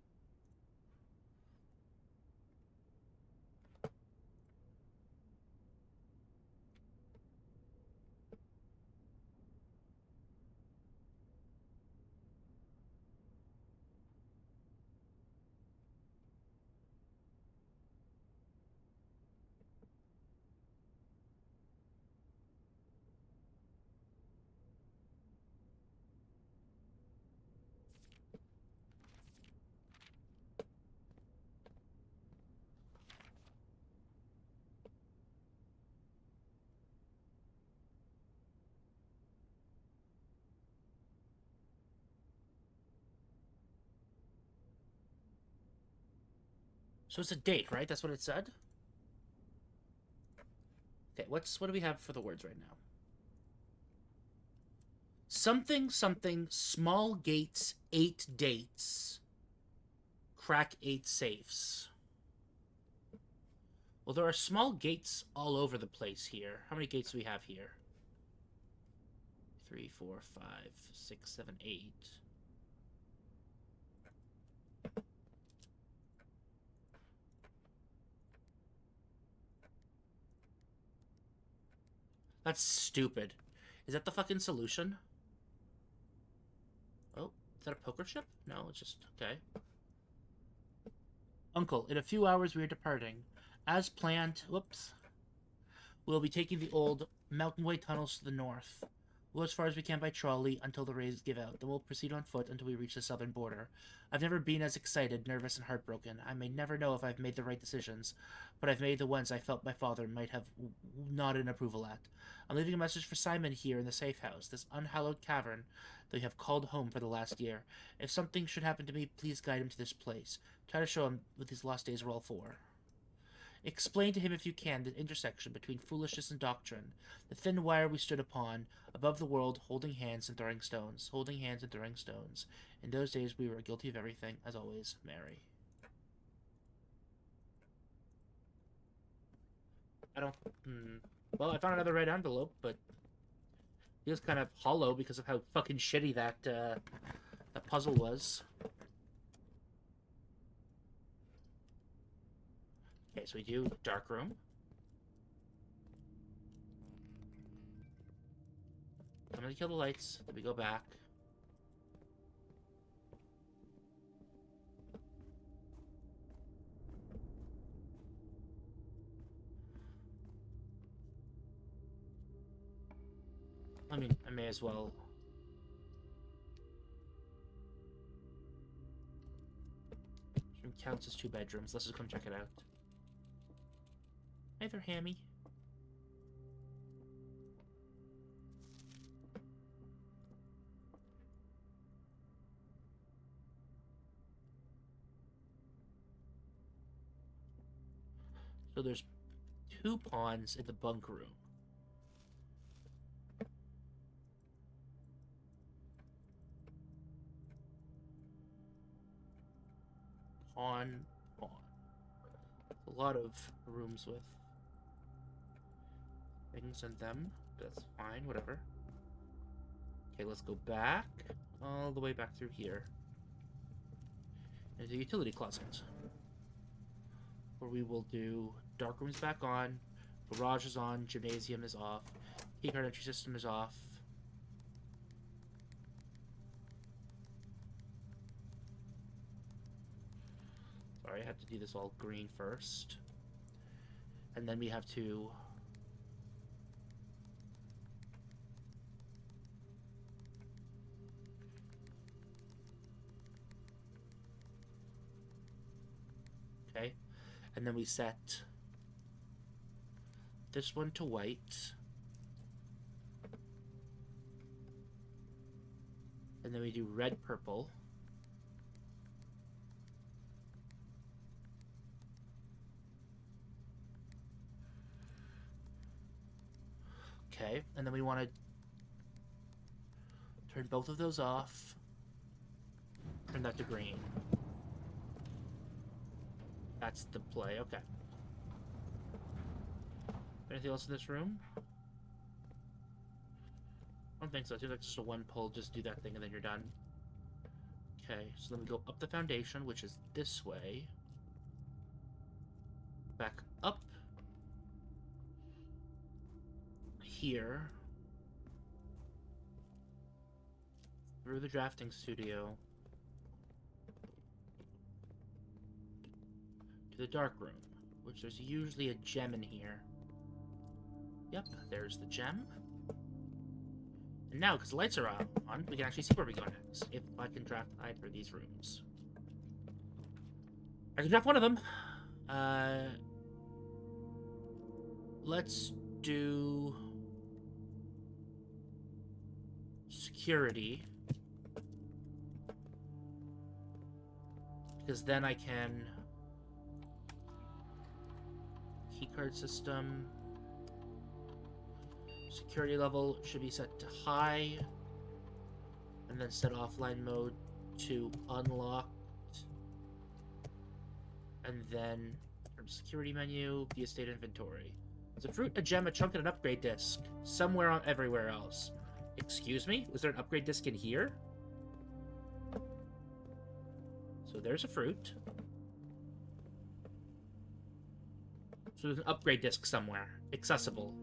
So it's a date, right? That's what it said? Okay, what do we have for the words right now? Something, something, small gates, 8 dates. Crack 8 safes. Well, there are small gates all over the place here. How many gates do we have here? 3, 4, 5, 6, 7, 8. That's stupid. Is that the fucking solution? Oh, is that a poker chip? No, it's just... okay. Uncle, in a few hours we are departing. As planned... whoops. We'll be taking the old Mountain Way tunnels to the north. We'll as far as we can by trolley until the rays give out. Then we'll proceed on foot until we reach the southern border. I've never been as excited, nervous, and heartbroken. I may never know if I've made the right decisions, but I've made the ones I felt my father might have nodded approval at. I'm leaving a message for Simon here in the safe house, this unhallowed cavern that we have called home for the last year. If something should happen to me, please guide him to this place. Try to show him what these lost days are all for. Explain to him, if you can, the intersection between foolishness and doctrine, the thin wire we stood upon, above the world, holding hands and throwing stones. Holding hands and throwing stones. In those days we were guilty of everything, as always, Mary. I don't... Well, I found another red envelope, but... it feels kind of hollow because of how fucking shitty that puzzle was. Okay, so we do dark room. I'm gonna kill the lights. Then we go back. I mean, I may as well. This room counts as 2 bedrooms. Let's just come check it out. Hey there, Hammy. So there's 2 pawns in the bunk room. Pawn. A lot of rooms with things in them. That's fine, whatever. Okay, let's go back. All the way back through here. Into the utility closet. Where we will do dark rooms back on, garage is on, gymnasium is off, keycard entry system is off. Sorry, I have to do this all green first. And then we have to... okay. And then we set this one to white. And then we do red, purple. Okay, and then we want to turn both of those off. Turn that to green. That's the play, okay. Anything else in this room? I don't think so. It seems like just a 1 pull, just do that thing and then you're done. Okay, so then we go up the foundation, which is this way. Back up. Here. Through the drafting studio. To the dark room, which there's usually a gem in here. Yep, there's the gem. And now, because the lights are on, we can actually see where we go next. If I can draft either of these rooms. I can draft one of them. Let's do... security. Because then I can... keycard system. Security level should be set to high. And then set offline mode to unlocked. And then from security menu, view state inventory. There's a fruit, a gem, a chunk, and an upgrade disc. Somewhere on everywhere else. Excuse me? Was there an upgrade disc in here? So there's a fruit. So there's an upgrade disc somewhere. Accessible.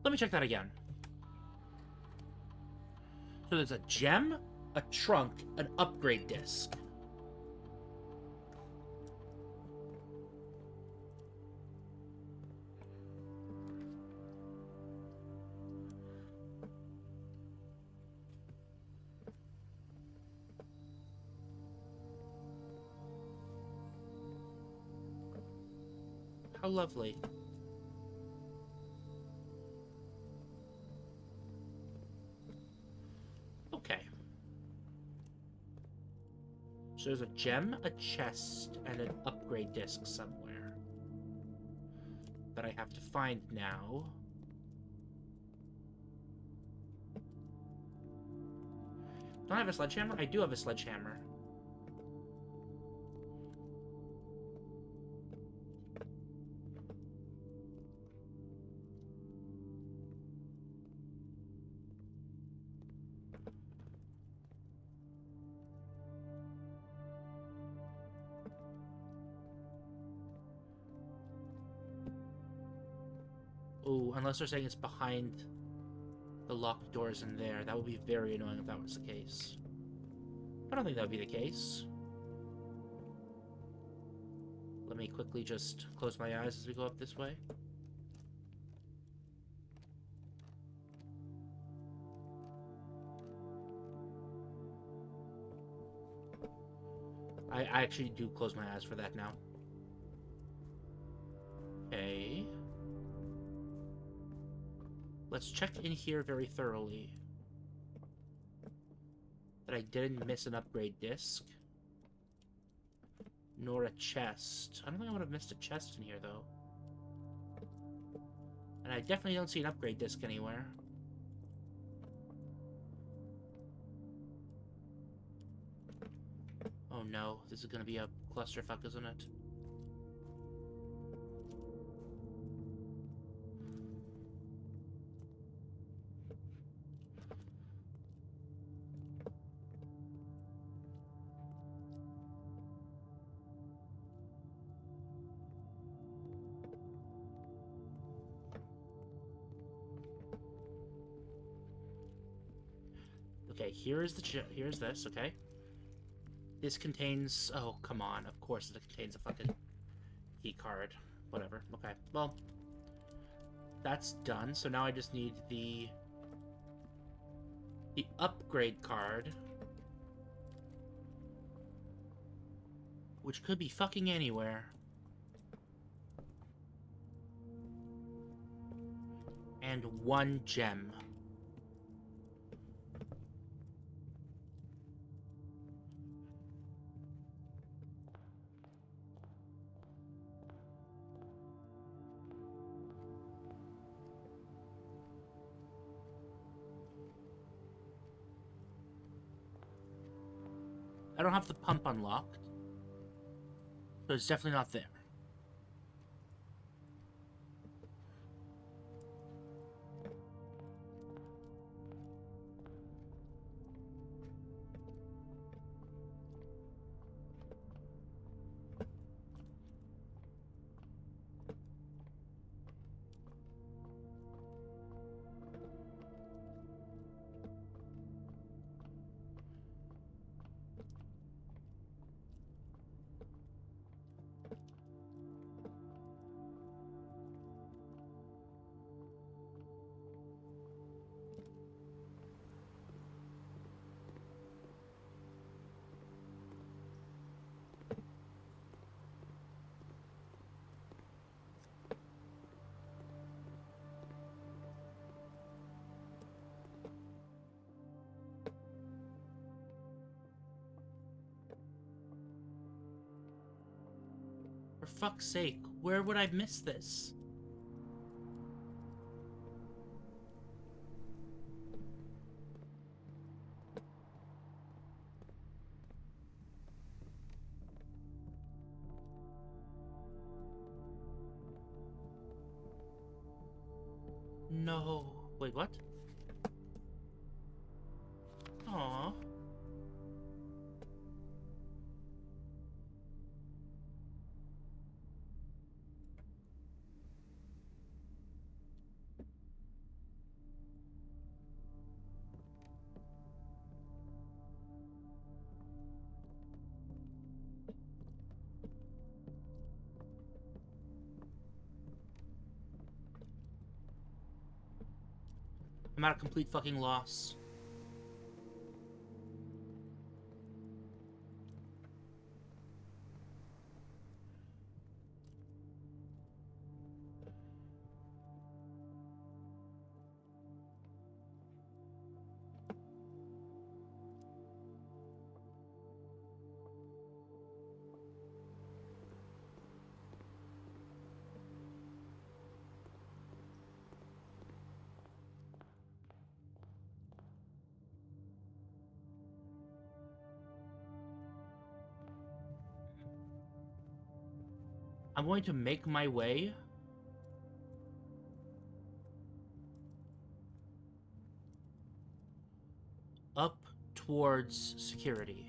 Let me check that again. So there's a gem, a trunk, an upgrade disc. How lovely. Okay. So there's a gem, a chest, and an upgrade disc somewhere. That I have to find now. Don't I have a sledgehammer? I do have a sledgehammer. Ooh, unless they're saying it's behind the locked doors in there. That would be very annoying if that was the case. I don't think that would be the case. Let me quickly just close my eyes as we go up this way. I actually do close my eyes for that now. Okay. Let's check in here very thoroughly. That I didn't miss an upgrade disc. Nor a chest. I don't think I would have missed a chest in here, though. And I definitely don't see an upgrade disc anywhere. Oh no, this is gonna be a clusterfuck, isn't it? Okay, here's this, okay? This contains... Oh, come on. Of course it contains a fucking key card. Whatever. Okay, well... That's done, so now I just need the upgrade card. Which could be fucking anywhere. And one gem. I don't have the pump unlocked, so it's definitely not there. For fuck's sake, where would I miss this? No. Wait, what? Aww. I'm at a complete fucking loss. I'm going to make my way up towards security.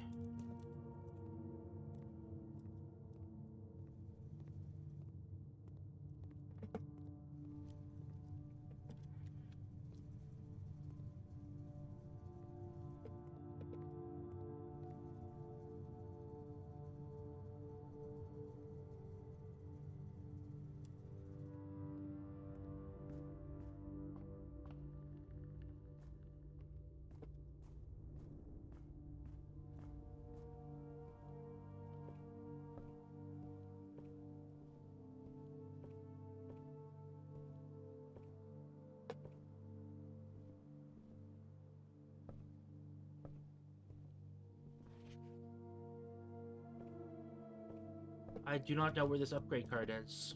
I do not know where this upgrade card is.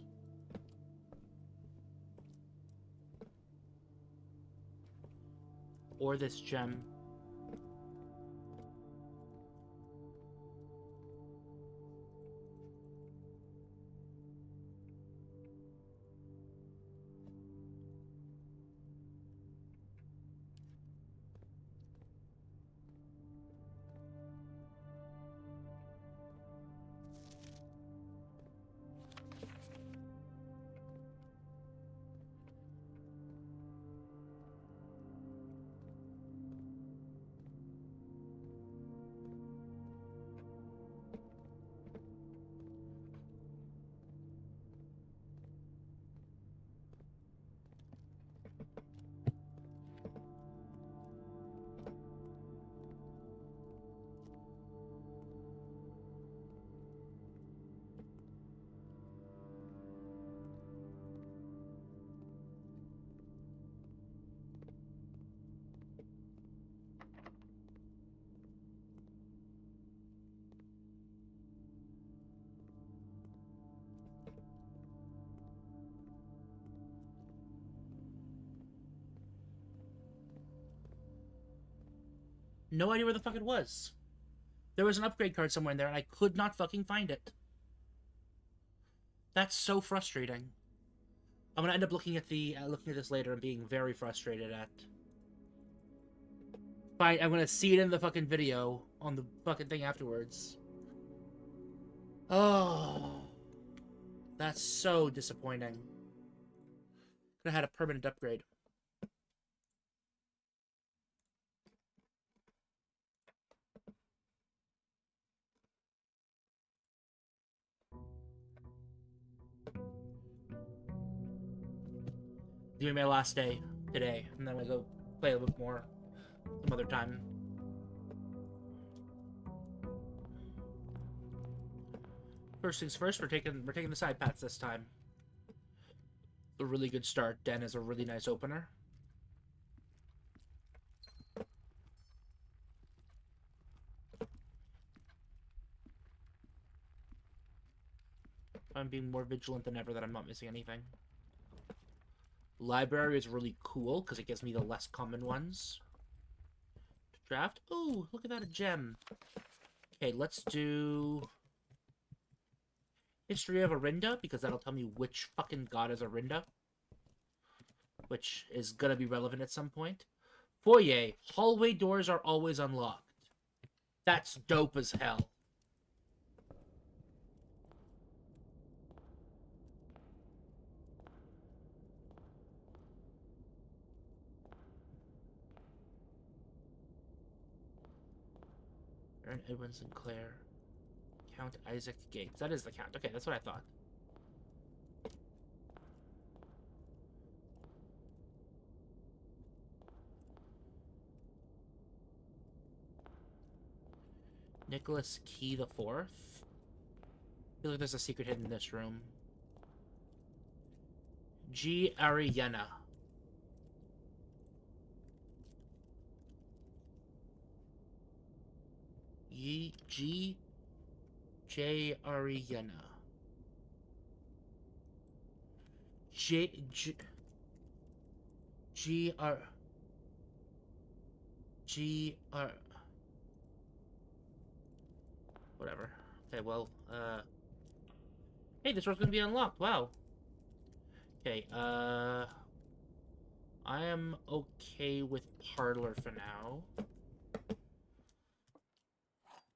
Or this gem. No idea where the fuck it was. There was an upgrade card somewhere in there and I could not fucking find it. That's so frustrating. I'm gonna end up looking at this later and being very frustrated at. Fine, I'm gonna see it in the fucking video on the fucking thing afterwards. Oh, that's so disappointing. Could have had a permanent upgrade. It's gonna be my last day today, and then I'm gonna go play a little bit more some other time. First things first, we're taking the side paths this time. A really good start. Den is a really nice opener. I'm being more vigilant than ever that I'm not missing anything. Library is really cool because it gives me the less common ones to draft. Ooh, look at that, a gem. Okay, let's do History of Arinda, because that'll tell me which fucking god is Arinda. Which is gonna be relevant at some point. Foyer. Hallway doors are always unlocked. That's dope as hell. Aaron Edwin Sinclair. Count Isaac Gates. That is the count. Okay, that's what I thought. Nicholas Key the Fourth. I feel like there's a secret hidden in this room. G. Ariana. G. J. Ariana. G. R. Whatever. Okay, well, hey, this door's gonna be unlocked. Wow. Okay, I am okay with Parlor for now.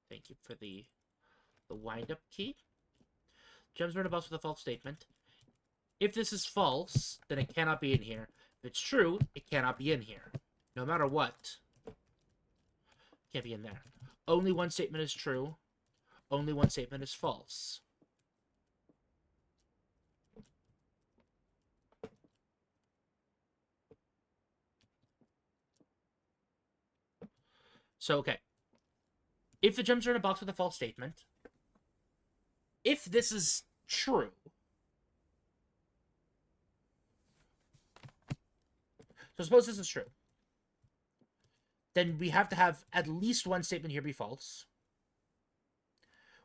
Thank you for the wind-up key. Gems are in a box with a false statement. If this is false, then it cannot be in here. If it's true, it cannot be in here. No matter what. Can't be in there. Only one statement is true. Only one statement is false. So, okay. If the gems are in a box with a false statement, if this is true, so suppose this is true, then we have to have at least one statement here be false.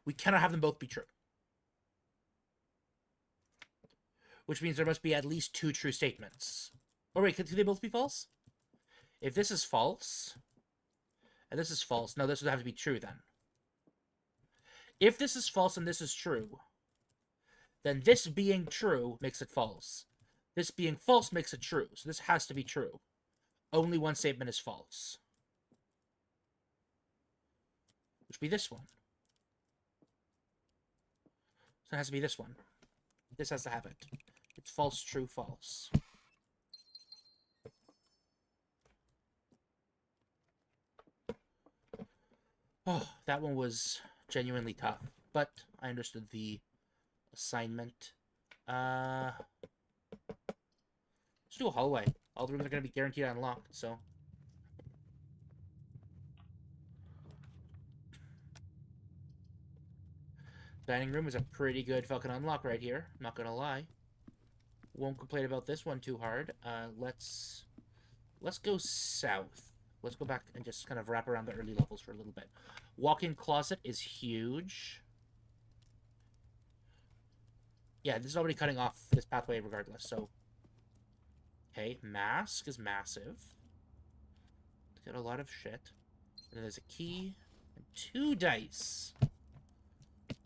We cannot have them both be true. Which means there must be at least two true statements. Oh, wait, could they both be false? If this is false, and this is false, no, this would have to be true then. If this is false and this is true, then this being true makes it false. This being false makes it true. So this has to be true. Only one statement is false. Which would be this one. So it has to be this one. This has to have it. It's false, true, false. Oh, that one was genuinely tough. But I understood the assignment. Let's do a hallway. All the rooms are going to be guaranteed unlocked, so... Dining room is a pretty good fucking unlock right here. Not gonna lie. Won't complain about this one too hard. Let's go south. Let's go back and just kind of wrap around the early levels for a little bit. Walk-in closet is huge. Yeah, this is already cutting off this pathway regardless, so... Okay, mask is massive. Got a lot of shit. And there's a key and 2 dice.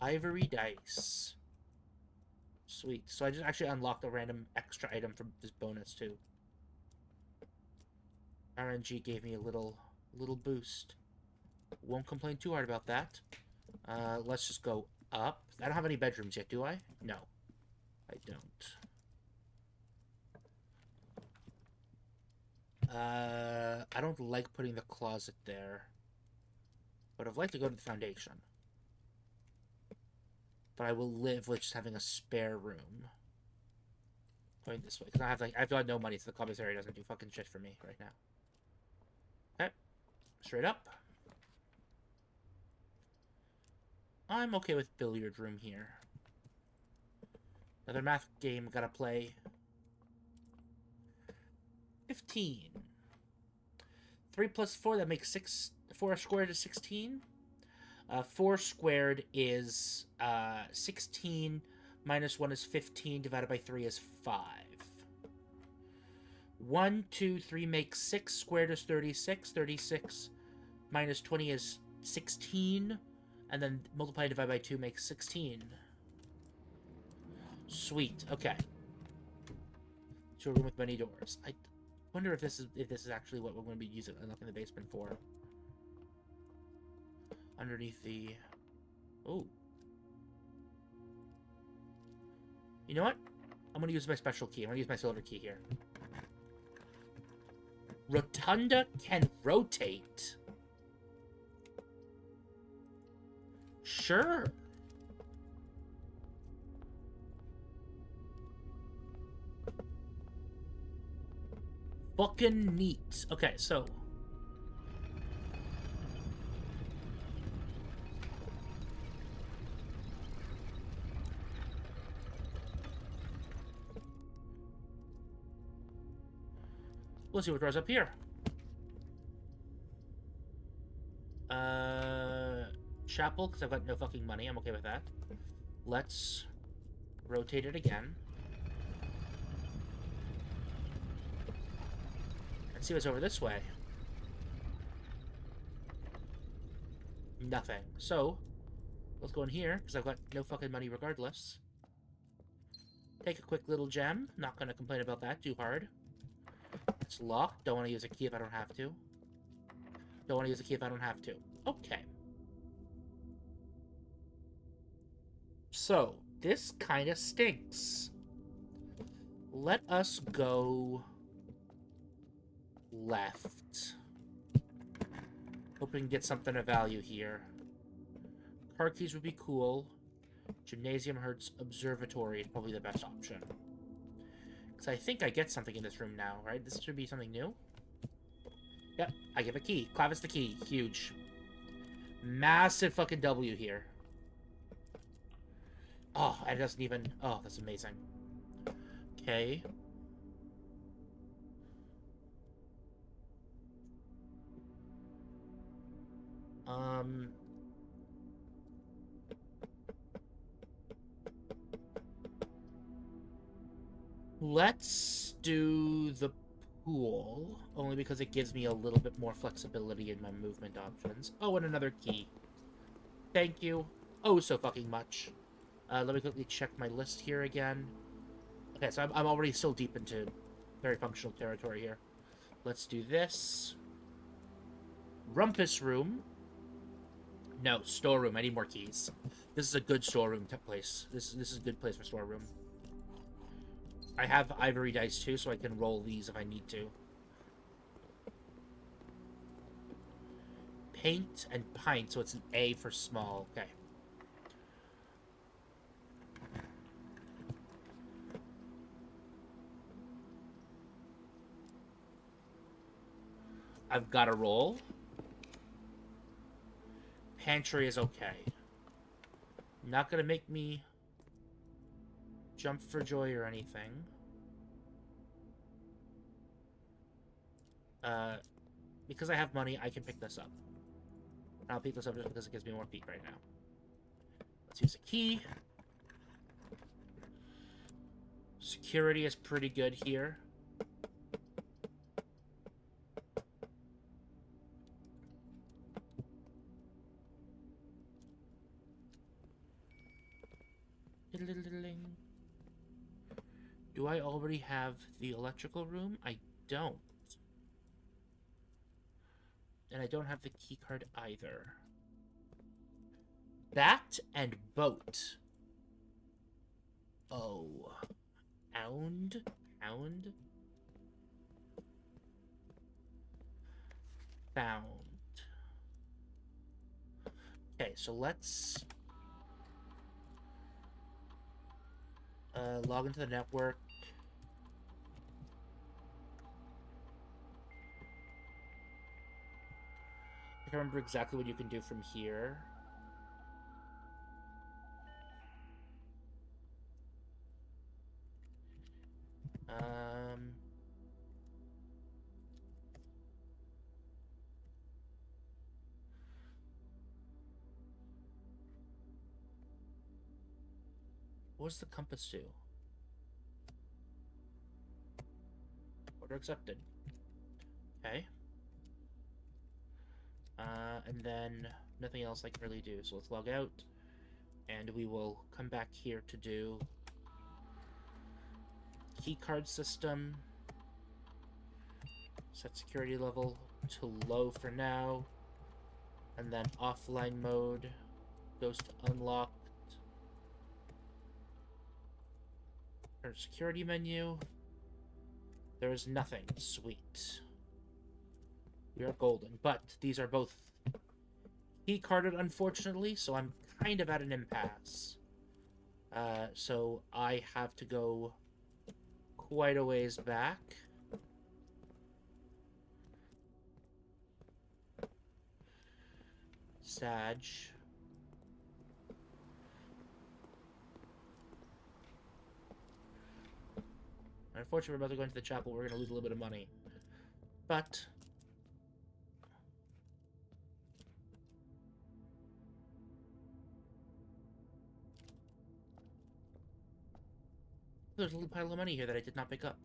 Ivory dice. Sweet. So I just actually unlocked a random extra item from this bonus too. RNG gave me a little boost. Won't complain too hard about that. Let's just go up. I don't have any bedrooms yet, do I? No. I don't. I don't like putting the closet there. But I'd like to go to the foundation. But I will live with just having a spare room. Going this way. Because I've got no money, so the commissary doesn't do fucking shit for me right now. Okay. Straight up. I'm okay with billiard room here. Another math game gotta play. 15. 3 plus 4, that makes 6. 4 squared is 16. 4 squared is 16 Minus 1 is 15, divided by 3 is 5. 1, 2, 3 makes 6, squared is 36. 36 minus 20 is 16, and then multiply and divide by 2 makes 16. Sweet, okay. To a room with many doors. I wonder if this is actually what we're going to be using unlocking the basement for. Underneath the... Oh. You know what? I'm going to use my special key. I'm going to use my silver key here. Rotunda can rotate. Sure. Fucking neat. Okay, so... Let's see what draws up here. Chapel, because I've got no fucking money. I'm okay with that. Let's rotate it again. And see what's over this way. Nothing. So, let's go in here, because I've got no fucking money regardless. Take a quick little gem. Not going to complain about that too hard. It's locked. Don't want to use a key if I don't have to. Don't want to use a key if I don't have to. Okay. So, this kind of stinks. Let us go left. Hope we can get something of value here. Car keys would be cool. Gymnasium hurts. Observatory is probably the best option. Because I think I get something in this room now, right? This should be something new. Yep, I give a key. Clavis the key. Huge. Massive fucking W here. Oh, and it doesn't even... Oh, that's amazing. Okay. Let's do the pool, only because it gives me a little bit more flexibility in my movement options. Oh, and another key. Thank you. Oh, so fucking much. Let me quickly check my list here again. Okay, so I'm already still deep into very functional territory here. Let's do this. Rumpus room. No, storeroom. I need more keys. This is a good storeroom place. This is a good place for storeroom. I have ivory dice too, so I can roll these if I need to. Paint and pint, so it's an A for small. Okay. I've got a roll. Pantry is okay. Not gonna make me jump for joy or anything. Because I have money, I can pick this up. I'll pick this up just because it gives me more feet right now. Let's use a key. Security is pretty good here. Do I already have the electrical room? I don't. And I don't have the key card either. That and boat. Oh. Hound? Hound? Found. Okay, so let's... log into the network. I can't remember exactly what you can do from here. What does the compass do? Order accepted. Okay. And then nothing else I can really do. So let's log out. And we will come back here to do keycard system. Set security level to low for now. And then offline mode goes to unlocked. Turn security menu. There is nothing. Sweet. We are golden. But these are both key-carded, unfortunately, so I'm kind of at an impasse. So I have to go quite a ways back. Sag. Unfortunately, we're about to go into the chapel. We're going to lose a little bit of money. But there's a little pile of money here that I did not pick up.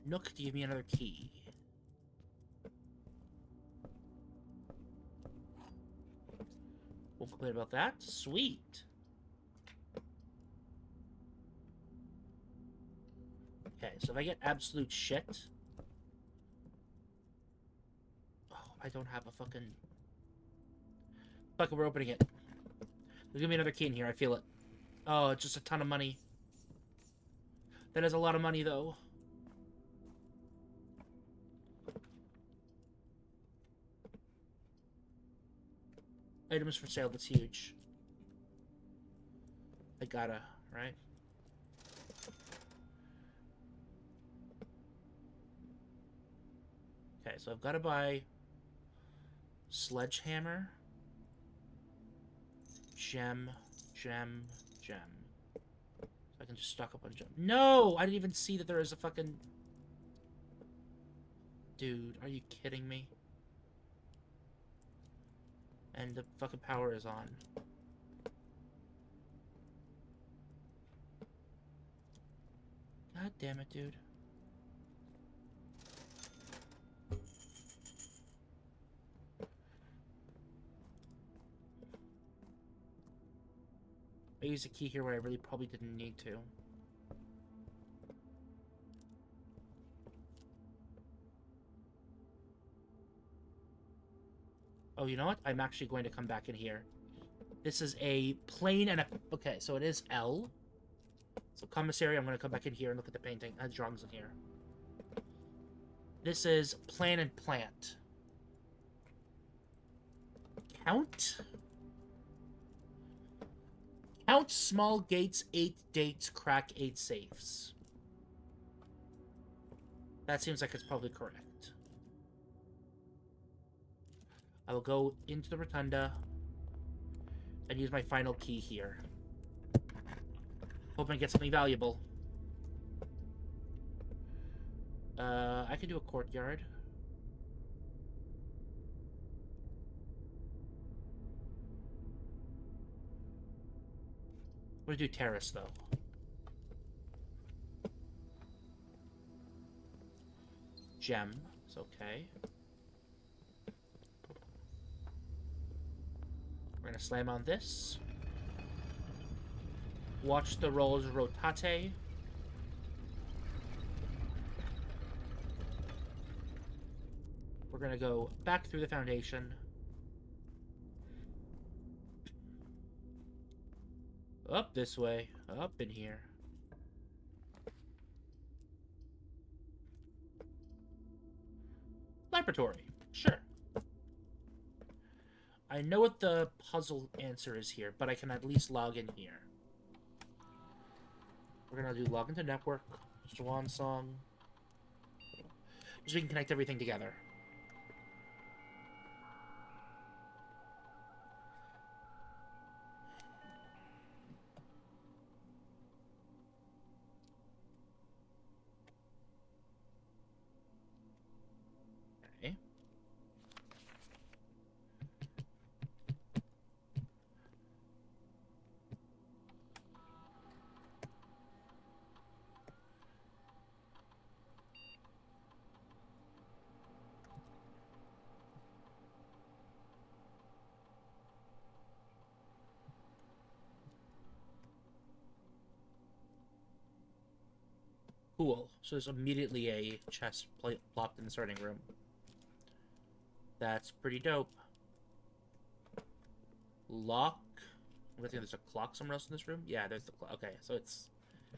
Nook, give me another key. Won't complain about that. Sweet. Okay, so if I get absolute shit... Oh, I don't have a fucking... Fuck it, we're opening it. There's gonna be another key in here, I feel it. Oh, it's just a ton of money. That is a lot of money, though. Items for sale, that's huge. I gotta, right? Okay, so I've gotta buy... Sledgehammer. Gem. Gem. Gem. So I can just stock up on gem. No! I didn't even see that there is a fucking... Dude, are you kidding me? And the fucking power is on. God damn it, dude. I used a key here where I really probably didn't need to. Oh, you know what? I'm actually going to come back in here. This is a plane and a... Okay, so it is L. So commissary, I'm going to come back in here and look at the painting. Drawings in here. This is plan and plant. Count? Count small gates, 8 dates, crack 8 safes. That seems like it's probably correct. I will go into the rotunda and use my final key here. Hoping I get something valuable. I could do a courtyard. I'm gonna do terrace, though. Gem. It's okay. We're gonna slam on this. Watch the rolls rotate. We're gonna go back through the foundation. Up this way. Up in here. Laboratory. Sure. I know what the puzzle answer is here, but I can at least log in here. We're gonna do log into network, Swan Song. Just so we can connect everything together. Cool. So there's immediately a chest plopped in the starting room. That's pretty dope. Lock. I'm guessing there's a clock somewhere else in this room? Yeah, there's the clock. Okay, so it's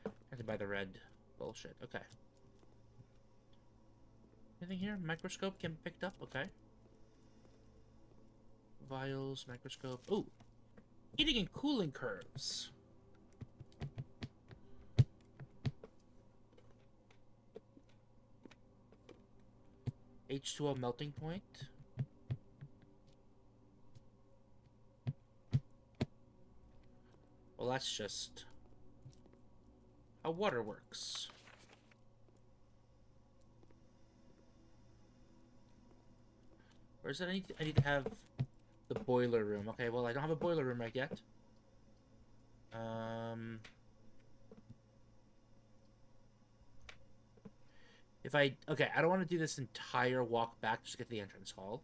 connected by the red bullshit. Okay. Anything here? Microscope can be picked up. Okay. Vials, microscope. Ooh! Heating and cooling curves. H2O melting point. Well, that's just how water works. Or is it I need to have the boiler room. Okay, well, I don't have a boiler room right yet. Okay, I don't want to do this entire walk back just to get to the entrance hall.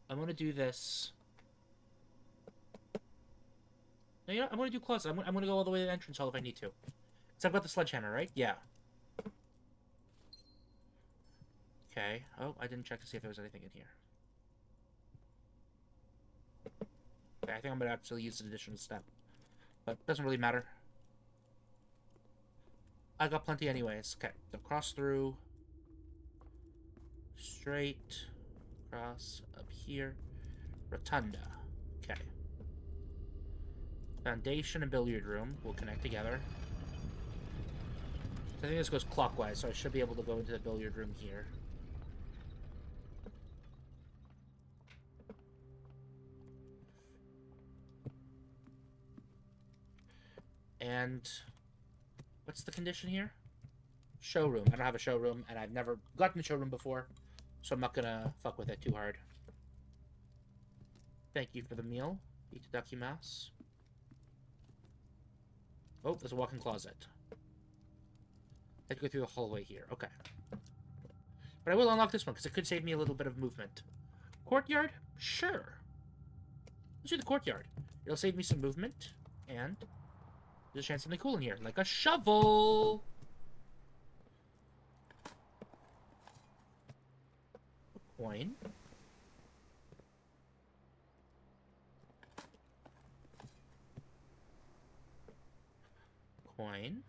I'm going to do this. No, you know, I'm going to do closet. I'm going to go all the way to the entrance hall if I need to. Because I've got the sledgehammer, right? Yeah. Okay. Oh, I didn't check to see if there was anything in here. Okay, I think I'm going to actually use an additional step. But it doesn't really matter. I got plenty anyways. Okay, so cross through. Straight. Cross up here. Rotunda. Okay. Foundation and billiard room will connect together. I think this goes clockwise, so I should be able to go into the billiard room here. And what's the condition here? Showroom. I don't have a showroom, and I've never gotten a showroom before, so I'm not gonna fuck with it too hard. Thank you for the meal. Eat the ducky mouse. Oh, there's a walk-in closet. I have to go through the hallway here. Okay. But I will unlock this one, because it could save me a little bit of movement. Courtyard? Sure. Let's do the courtyard. It'll save me some movement, and there's a chance something cool in here, like a shovel! A coin. Coin.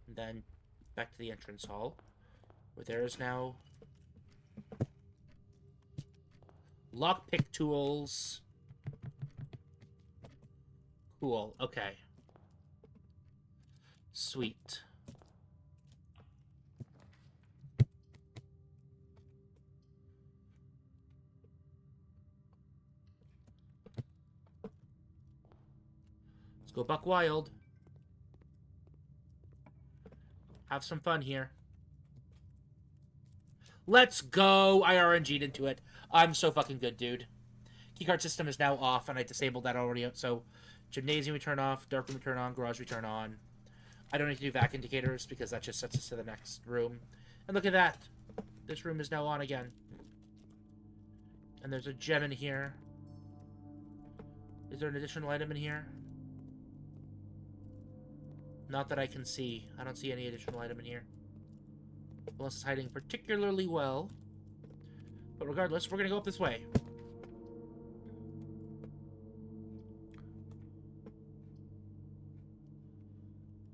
And then back to the entrance hall, where there is now lockpick tools. Cool, okay. Sweet. Let's go buck wild. Have some fun here. Let's go! I RNG'd into it. I'm so fucking good, dude. Keycard system is now off, and I disabled that already. So, gymnasium we turn off, dark room we turn on, garage we turn on. I don't need to do vac indicators, because that just sets us to the next room. And look at that! This room is now on again. And there's a gem in here. Is there an additional item in here? Not that I can see. I don't see any additional item in here. Unless it's hiding particularly well. But regardless, we're gonna go up this way.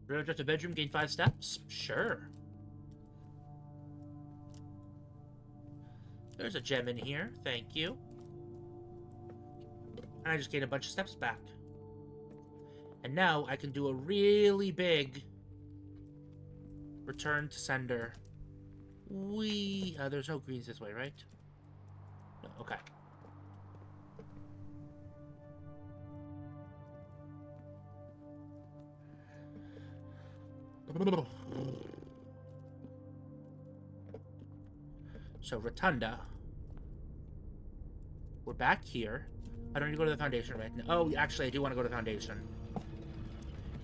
Rearrange up to bedroom, gain 5 steps? Sure. There's a gem in here. Thank you. And I just gained a bunch of steps back. And now I can do a really big return to sender. There's no greens this way, right? No, okay. So, Rotunda. We're back here. I don't need to go to the foundation right now. Oh, actually, I do want to go to the foundation.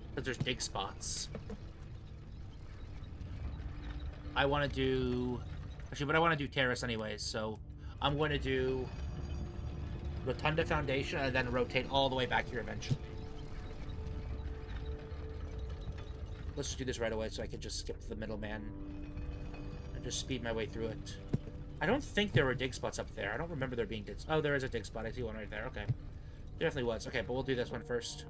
Because there's big spots. I want to do... Actually, but I want to do terrace anyways, so I'm going to do Rotunda Foundation, and then rotate all the way back here eventually. Let's just do this right away so I can just skip the middleman and just speed my way through it. I don't think there were dig spots up there. I don't remember there being digs. Oh, there is a dig spot. I see one right there. Okay. There definitely was. Okay, but we'll do this one first.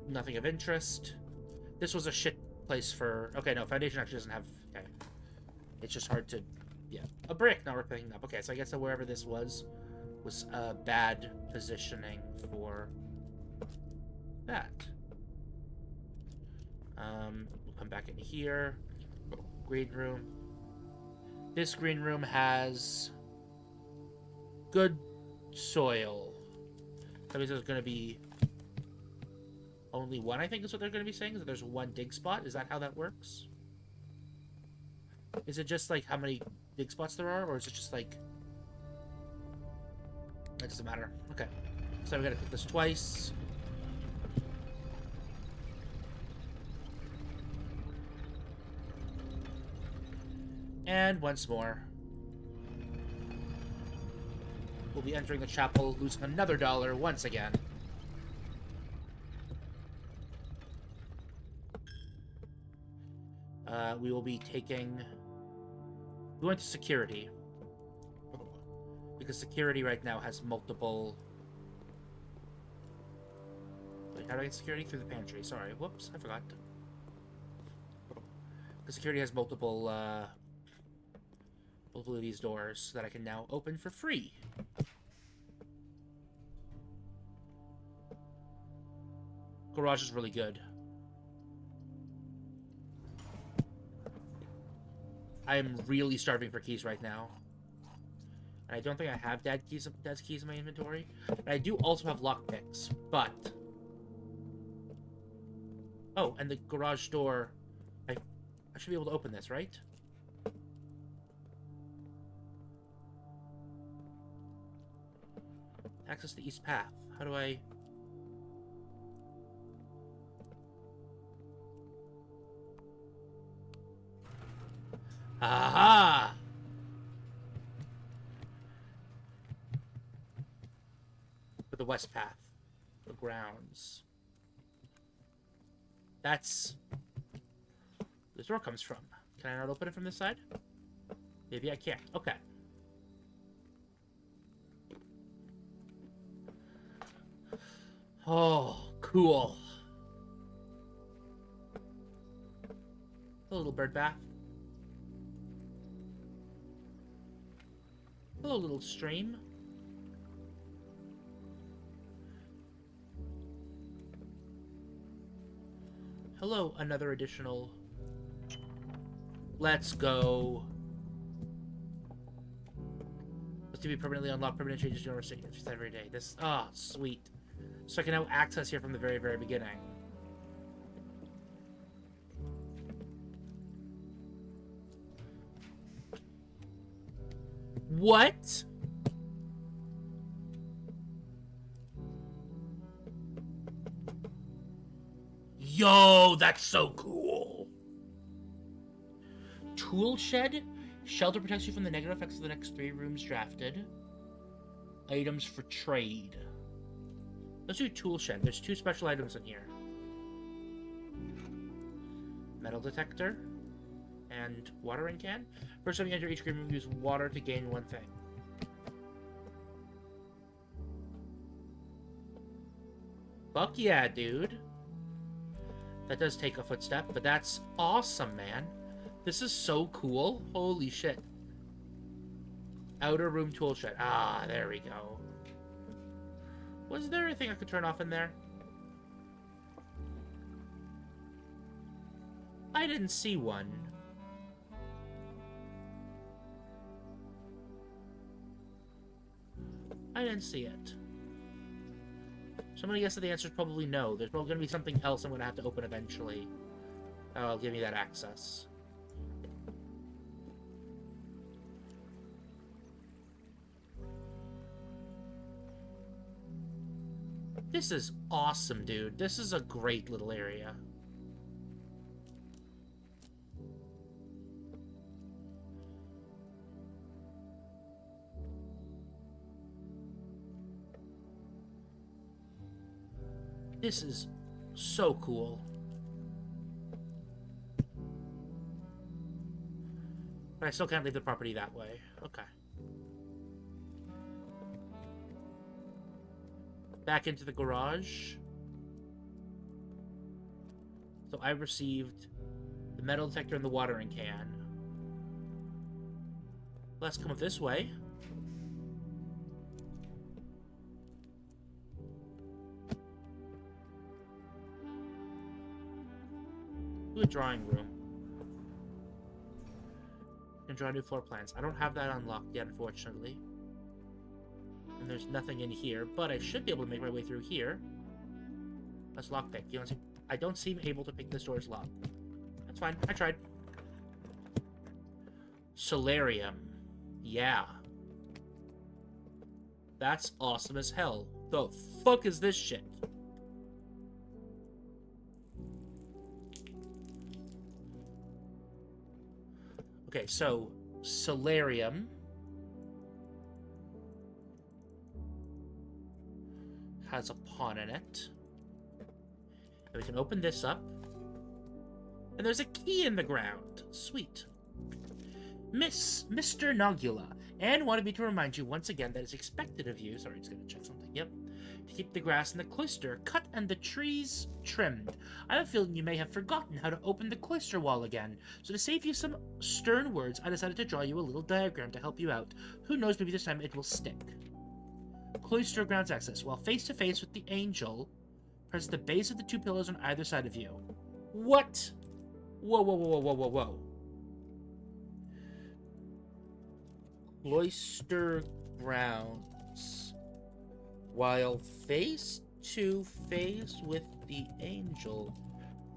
Nothing of interest. This was a shit place for... Okay, no, Foundation actually doesn't have... Okay. It's just hard to... Yeah. A brick, not worth picking up. Okay, so I guess that wherever this was bad positioning for that. We'll come back in here. Green room. This green room has good soil. That means there's going to be only one, I think is what they're going to be saying, is that there's one dig spot. Is that how that works? Is it just like how many dig spots there are, or is it just like... It doesn't matter. Okay. So we gotta click this twice. And once more. We'll be entering the chapel, losing another $1 once again. We will be taking... We went to security. Because security right now has multiple... Wait, how do I get security? Through the pantry. Sorry. Whoops, I forgot. Because security has multiple of these doors that I can now open for free. Garage is really good. I am really starving for keys right now. And I don't think I have Dad's keys in my inventory. And I do also have lockpicks, but... Oh, and the garage door... I should be able to open this, right? Access the east path. How do I... Aha! For the west path. The grounds. That's... This door comes from. Can I not open it from this side? Maybe I can't. Okay. Oh, cool. A little bird bath. Hello, little stream. Hello, another additional... Let's go. Let's be permanently unlocked. Permanent changes to your signatures every day. This... Ah, sweet. So I can now access here from the very, very beginning. What? Yo, that's so cool. Tool shed. Shelter protects you from the negative effects of the next 3 rooms drafted. Items for trade. Let's do tool shed. There's 2 special items in here. Metal detector. And watering can. First time you enter each green room, use water to gain 1 thing. Fuck yeah, dude. That does take a footstep, but that's awesome, man. This is so cool. Holy shit. Outer room tool shed. Ah, there we go. Was there anything I could turn off in there? I didn't see one. I didn't see it. So I'm gonna guess that the answer is probably no. There's probably gonna be something else I'm gonna have to open eventually. That'll give me that access. This is awesome, dude. This is a great little area. This is so cool. But I still can't leave the property that way. Okay. Back into the garage. So I received the metal detector and the watering can. Let's come up this way. To a drawing room. And draw new floor plans. I don't have that unlocked yet, unfortunately. And there's nothing in here, but I should be able to make my way through here. Let's lockpick. I don't seem able to pick this door's lock. That's fine. I tried. Solarium. Yeah. That's awesome as hell. The fuck is this shit? Okay, so Solarium has a pawn in it. And we can open this up. And there's a key in the ground. Sweet. Mr. Nogula, Anne wanted me to remind you once again that it's expected of you. Sorry, just gonna check something. Yep. To keep the grass in the cloister cut and the trees trimmed. I have a feeling you may have forgotten how to open the cloister wall again. So to save you some stern words, I decided to draw you a little diagram to help you out. Who knows, maybe this time it will stick. Cloister grounds access. While face to face with the angel, press the base of the two pillars on either side of you. What? Whoa, whoa, whoa, whoa, whoa, whoa. Cloister grounds. While face to face with the angel,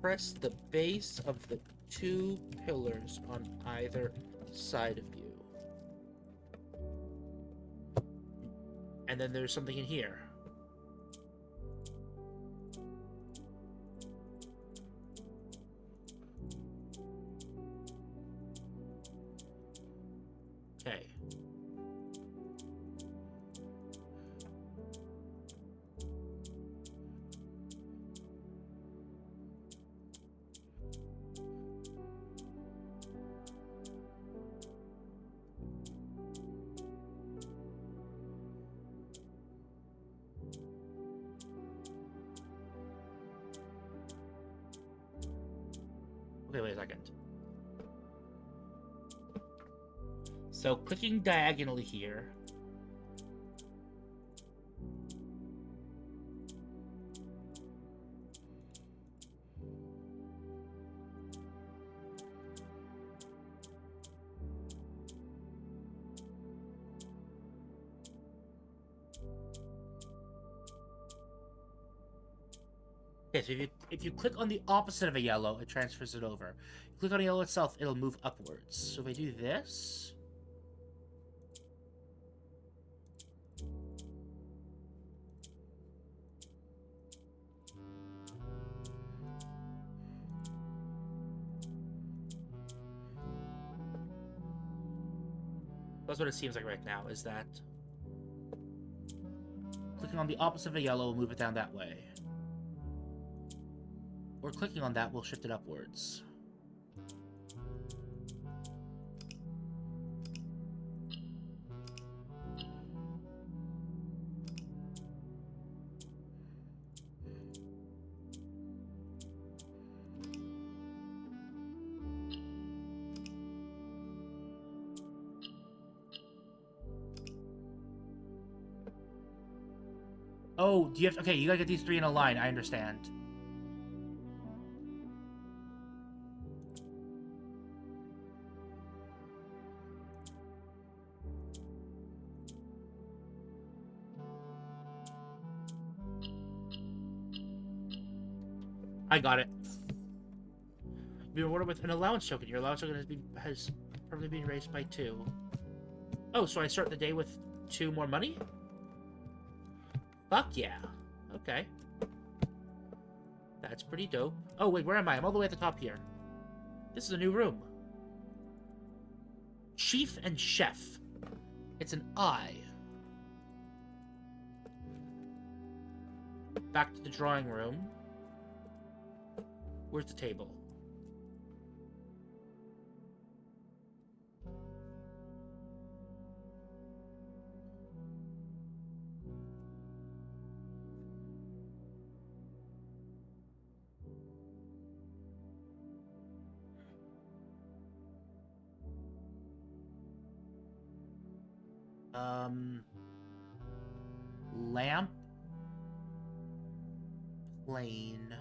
press the base of the two pillars on either side of you. And then there's something in here. Okay. Okay, wait a second. So, clicking diagonally here. Okay, so if you click on the opposite of a yellow, it transfers it over. You click on a yellow itself, it'll move upwards. So if I do this... That's what it seems like right now, is that... Clicking on the opposite of a yellow will move it down that way. Or clicking on that will shift it upwards. Oh, do you have... Okay, you gotta get these three in a line, I understand. I got it. Be rewarded with an allowance token. Your allowance token has probably been raised by 2. Oh, so I start the day with 2 more money? Fuck yeah. Okay. That's pretty dope. Oh, wait, where am I? I'm all the way at the top here. This is a new room. Chief and Chef. It's an I. back to the drawing room. Where's the table? Lamp. Plane.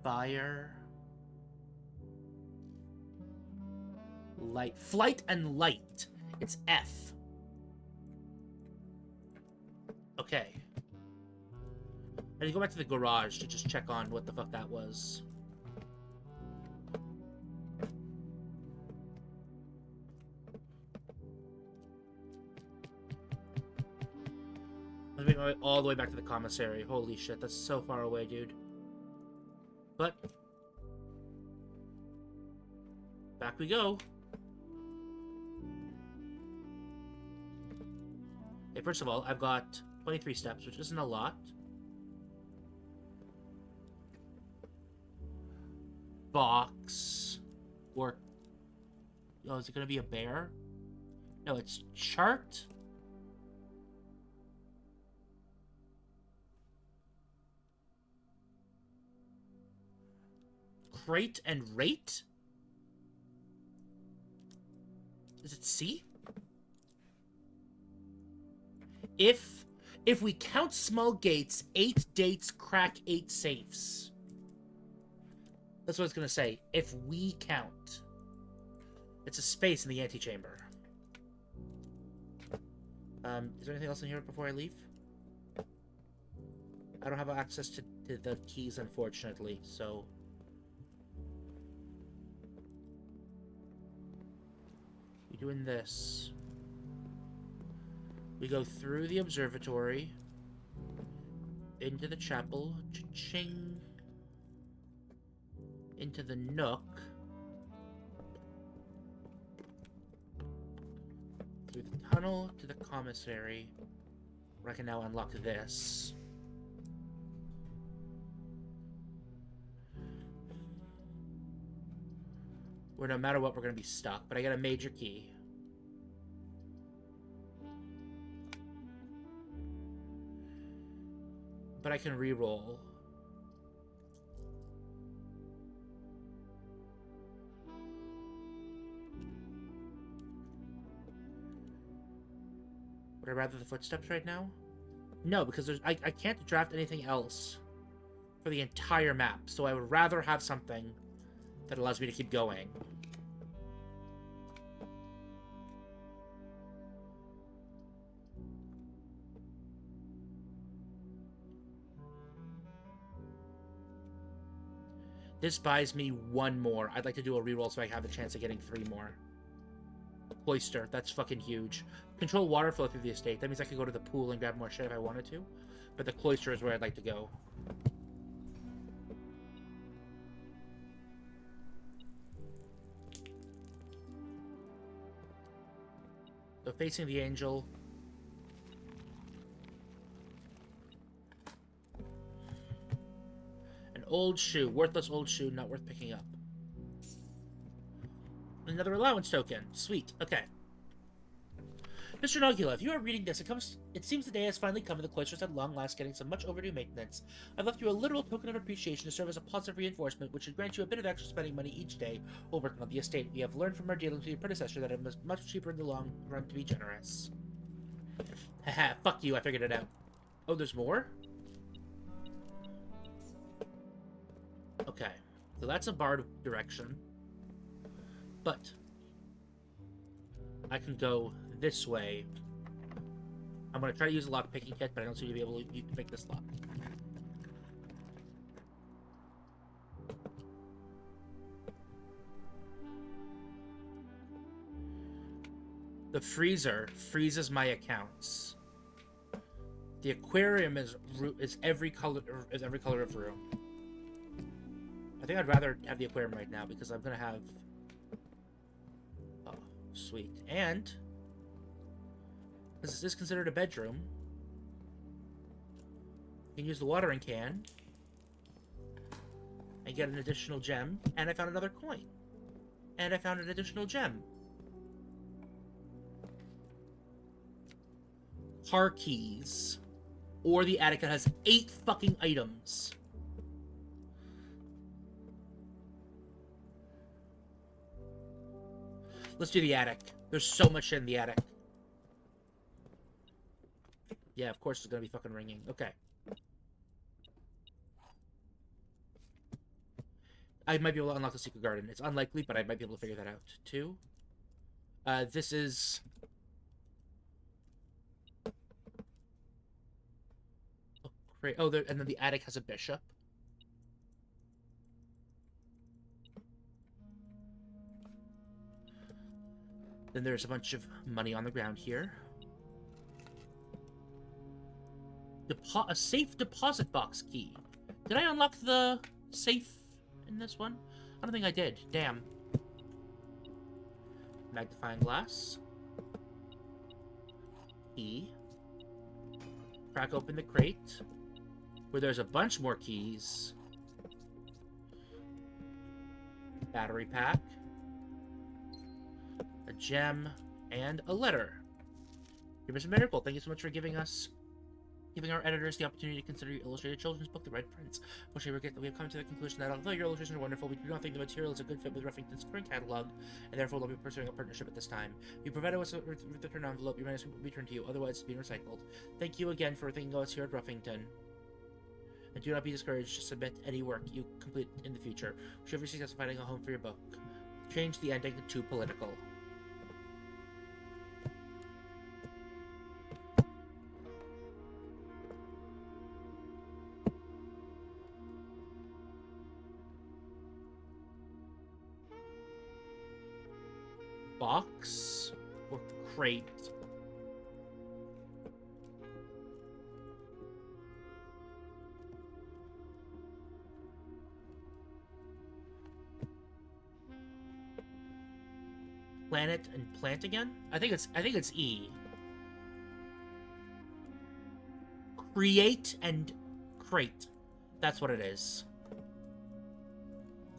Fire. Light. Flight and light. It's F. Okay. I need to go back to the garage to just check on what the fuck that was. Let's make my way all the way back to the commissary. Holy shit, that's so far away, dude. But back we go. Okay, first of all, I've got 23 steps, which isn't a lot. Box. Or... oh, is it gonna be a bear? No, it's chart. Crate and rate? Is it C? If we count small gates, 8 dates crack 8 safes. That's what it's gonna say. If we count. It's a space in the antechamber. Is there anything else in here before I leave? I don't have access to the keys, unfortunately, so... we're doing this. We go through the observatory, into the chapel, cha-ching, into the nook, through the tunnel to the commissary, where I can now unlock this. Where no matter what, we're going to be stuck, but I got a major key. But I can re-roll. Would I rather the footsteps right now? No, because I can't draft anything else for the entire map, so I would rather have something that allows me to keep going. This buys me 1 more. I'd like to do a reroll so I have a chance of getting 3 more. Cloister, that's fucking huge. Control water flow through the estate. That means I could go to the pool and grab more shit if I wanted to. But the cloister is where I'd like to go. So facing the angel. An old shoe. Worthless old shoe, not worth picking up. Another allowance token. Sweet. Okay. Mr. Nogula, if you are reading this, it seems the day has finally come and the cloister's at long last getting some much overdue maintenance. I've left you a literal token of appreciation to serve as a positive reinforcement, which should grant you a bit of extra spending money each day while working on the estate. We have learned from our dealings with your predecessor that it was much cheaper in the long run to be generous. Haha, fuck you, I figured it out. Oh, there's more? Okay, so that's a barred direction. But I can go this way. I'm going to try to use a lock-picking kit, but I don't seem to be able to pick this lock. The freezer freezes my accounts. The aquarium is every color of room. I think I'd rather have the aquarium right now because I'm going to have... oh, sweet. And... this is considered a bedroom. You can use the watering can and get an additional gem. And I found another coin. And I found an additional gem. Car keys. Or the attic that has 8 fucking items. Let's do the attic. There's so much in the attic. Yeah, of course it's gonna be fucking ringing. Okay. I might be able to unlock the secret garden. It's unlikely, but I might be able to figure that out, too. This is... Oh, great. Oh, there, and then the attic has a bishop. Then there's a bunch of money on the ground here. A safe deposit box key. Did I unlock the safe in this one? I don't think I did. Damn. Magnifying glass. Key. Crack open the crate, where there's a bunch more keys. Battery pack. A gem. And a letter. Dear Mr. Miracle, thank you so much for giving our editors the opportunity to consider your illustrated children's book, The Red Prince. Wish we regret that we have come to the conclusion that although your illustrations are wonderful, we do not think the material is a good fit with Ruffington's current catalog, and therefore will be pursuing a partnership at this time. You provided us with the return envelope, your manuscript will be returned to you, otherwise it's being recycled. Thank you again for thinking of us here at Ruffington. And do not be discouraged to submit any work you complete in the future. Wish you every success in finding a home for your book. Change the ending to political. Box or crate? Planet and plant again? I think it's E. Create and crate. That's what it is.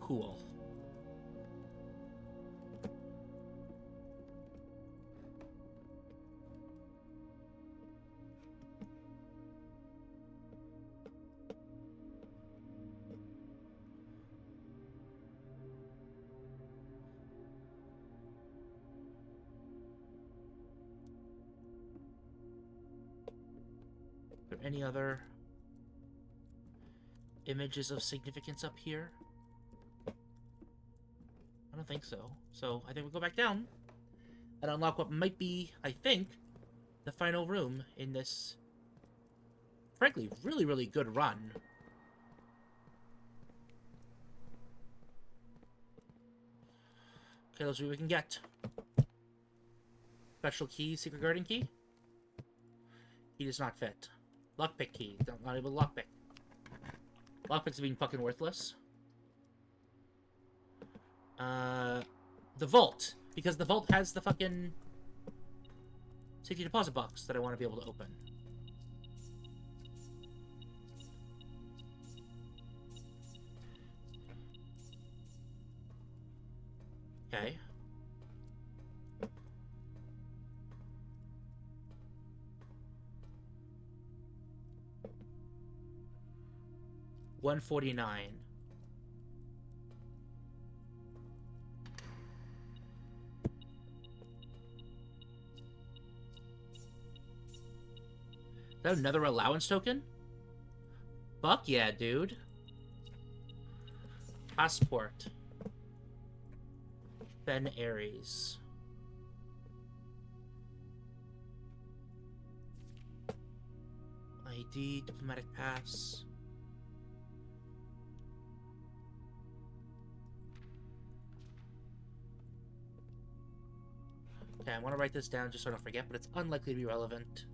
Cool. Are there any other images of significance up here? I don't think so. So I think we'll go back down and unlock what might be, I think, the final room in this, frankly, really, really good run. Okay, let's see what we can get. Special key, secret garden key. He does not fit. Lockpick key. Not able to lockpick. Lockpicks being fucking worthless. The vault. Because the vault has the fucking safety deposit box that I want to be able to open. Okay. $149. Is that another allowance token? Fuck yeah, dude. Passport. Ben Aries. ID, diplomatic pass. Okay, I want to write this down just so I don't forget, but it's unlikely to be relevant.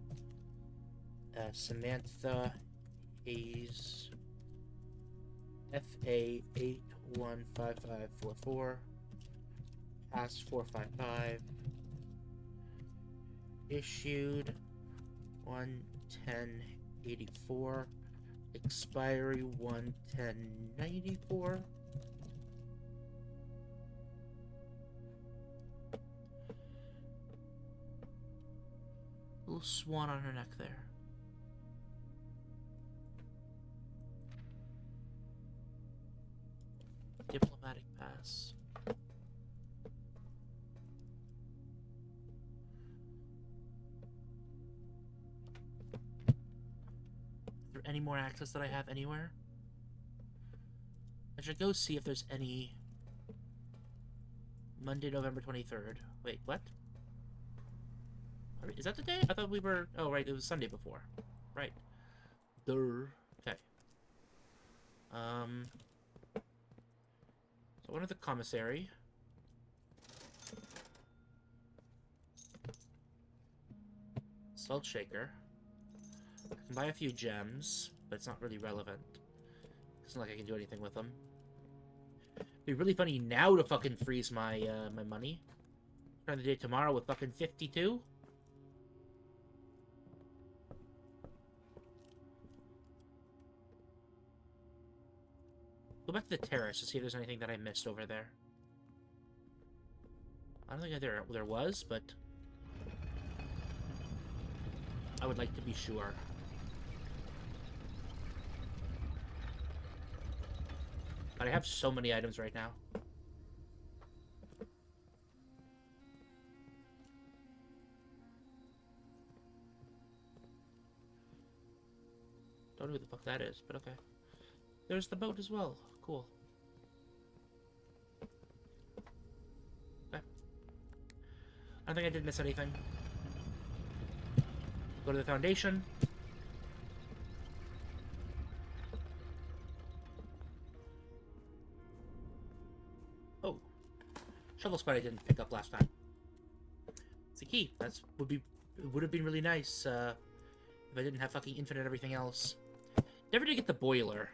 Samantha Hayes. FA 815544. Pass 455. Issued 11084. Expiry 1/10/94. Little swan on her neck there. Diplomatic pass. Is there any more access that I have anywhere? I should go see if there's any... Monday, November 23rd. Wait, what? Is that the day? I thought we were... Oh, right, it was Sunday before. Right. Durr. Okay. So one of the commissary. Salt shaker. I can buy a few gems, but it's not really relevant. It's not like I can do anything with them. It'd be really funny now to fucking freeze my my money. Try the day tomorrow with fucking 52. Go back to the terrace to see if there's anything that I missed over there. I don't think there was, but I would like to be sure. But I have so many items right now. Don't know who the fuck that is, but okay. There's the boat as well. Cool. Okay. I don't think I did miss anything. Go to the Foundation. Oh. Shovel spot I didn't pick up last time. It's a key. It would have been really nice if I didn't have fucking infinite everything else. Never did get the boiler.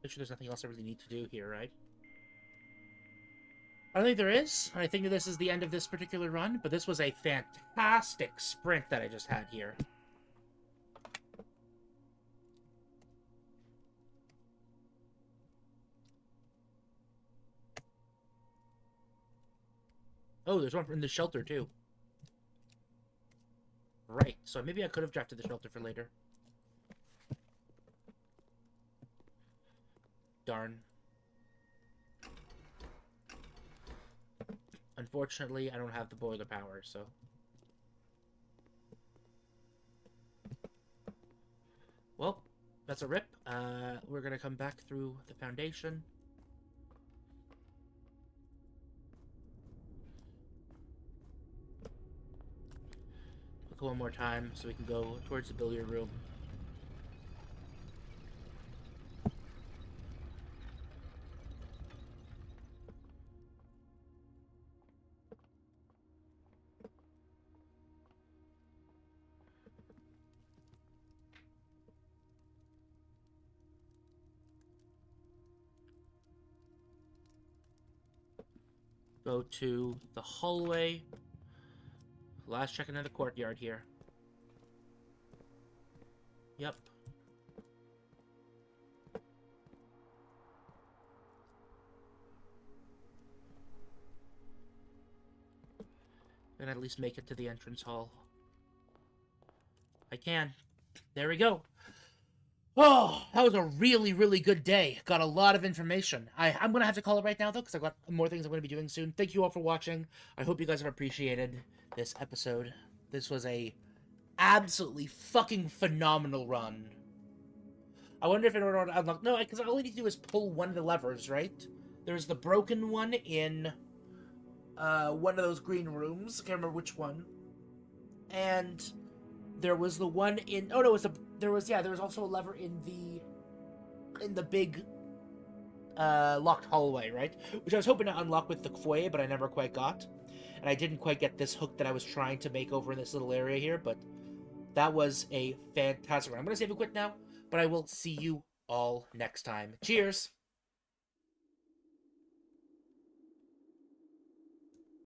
Make sure there's nothing else I really need to do here, right? I don't think there is. I think this is the end of this particular run, but this was a fantastic sprint that I just had here. Oh, there's one in the shelter, too. Right, so maybe I could have drafted the shelter for later. Darn. Unfortunately, I don't have the boiler power, so... Well, that's a rip. We're gonna come back through the Foundation. Look one more time so we can go towards the billiard room. Go to the hallway. Last check into the courtyard here. Yep. And at least make it to the entrance hall. I can. There we go. Oh, that was a really, really good day. Got a lot of information. I'm going to have to call it right now, though, because I've got more things I'm going to be doing soon. Thank you all for watching. I hope you guys have appreciated this episode. This was a absolutely fucking phenomenal run. I wonder if in order to unlock... No, because all I need to do is pull one of the levers, right? There's the broken one in one of those green rooms. I can't remember which one. And There was the one in. Oh no, there was also a lever in the big locked hallway, right? Which I was hoping to unlock with the foyer, but I never quite got. And I didn't quite get this hook that I was trying to make over in this little area here, but that was a fantastic run. I'm going to save a quit now, but I will see you all next time. Cheers!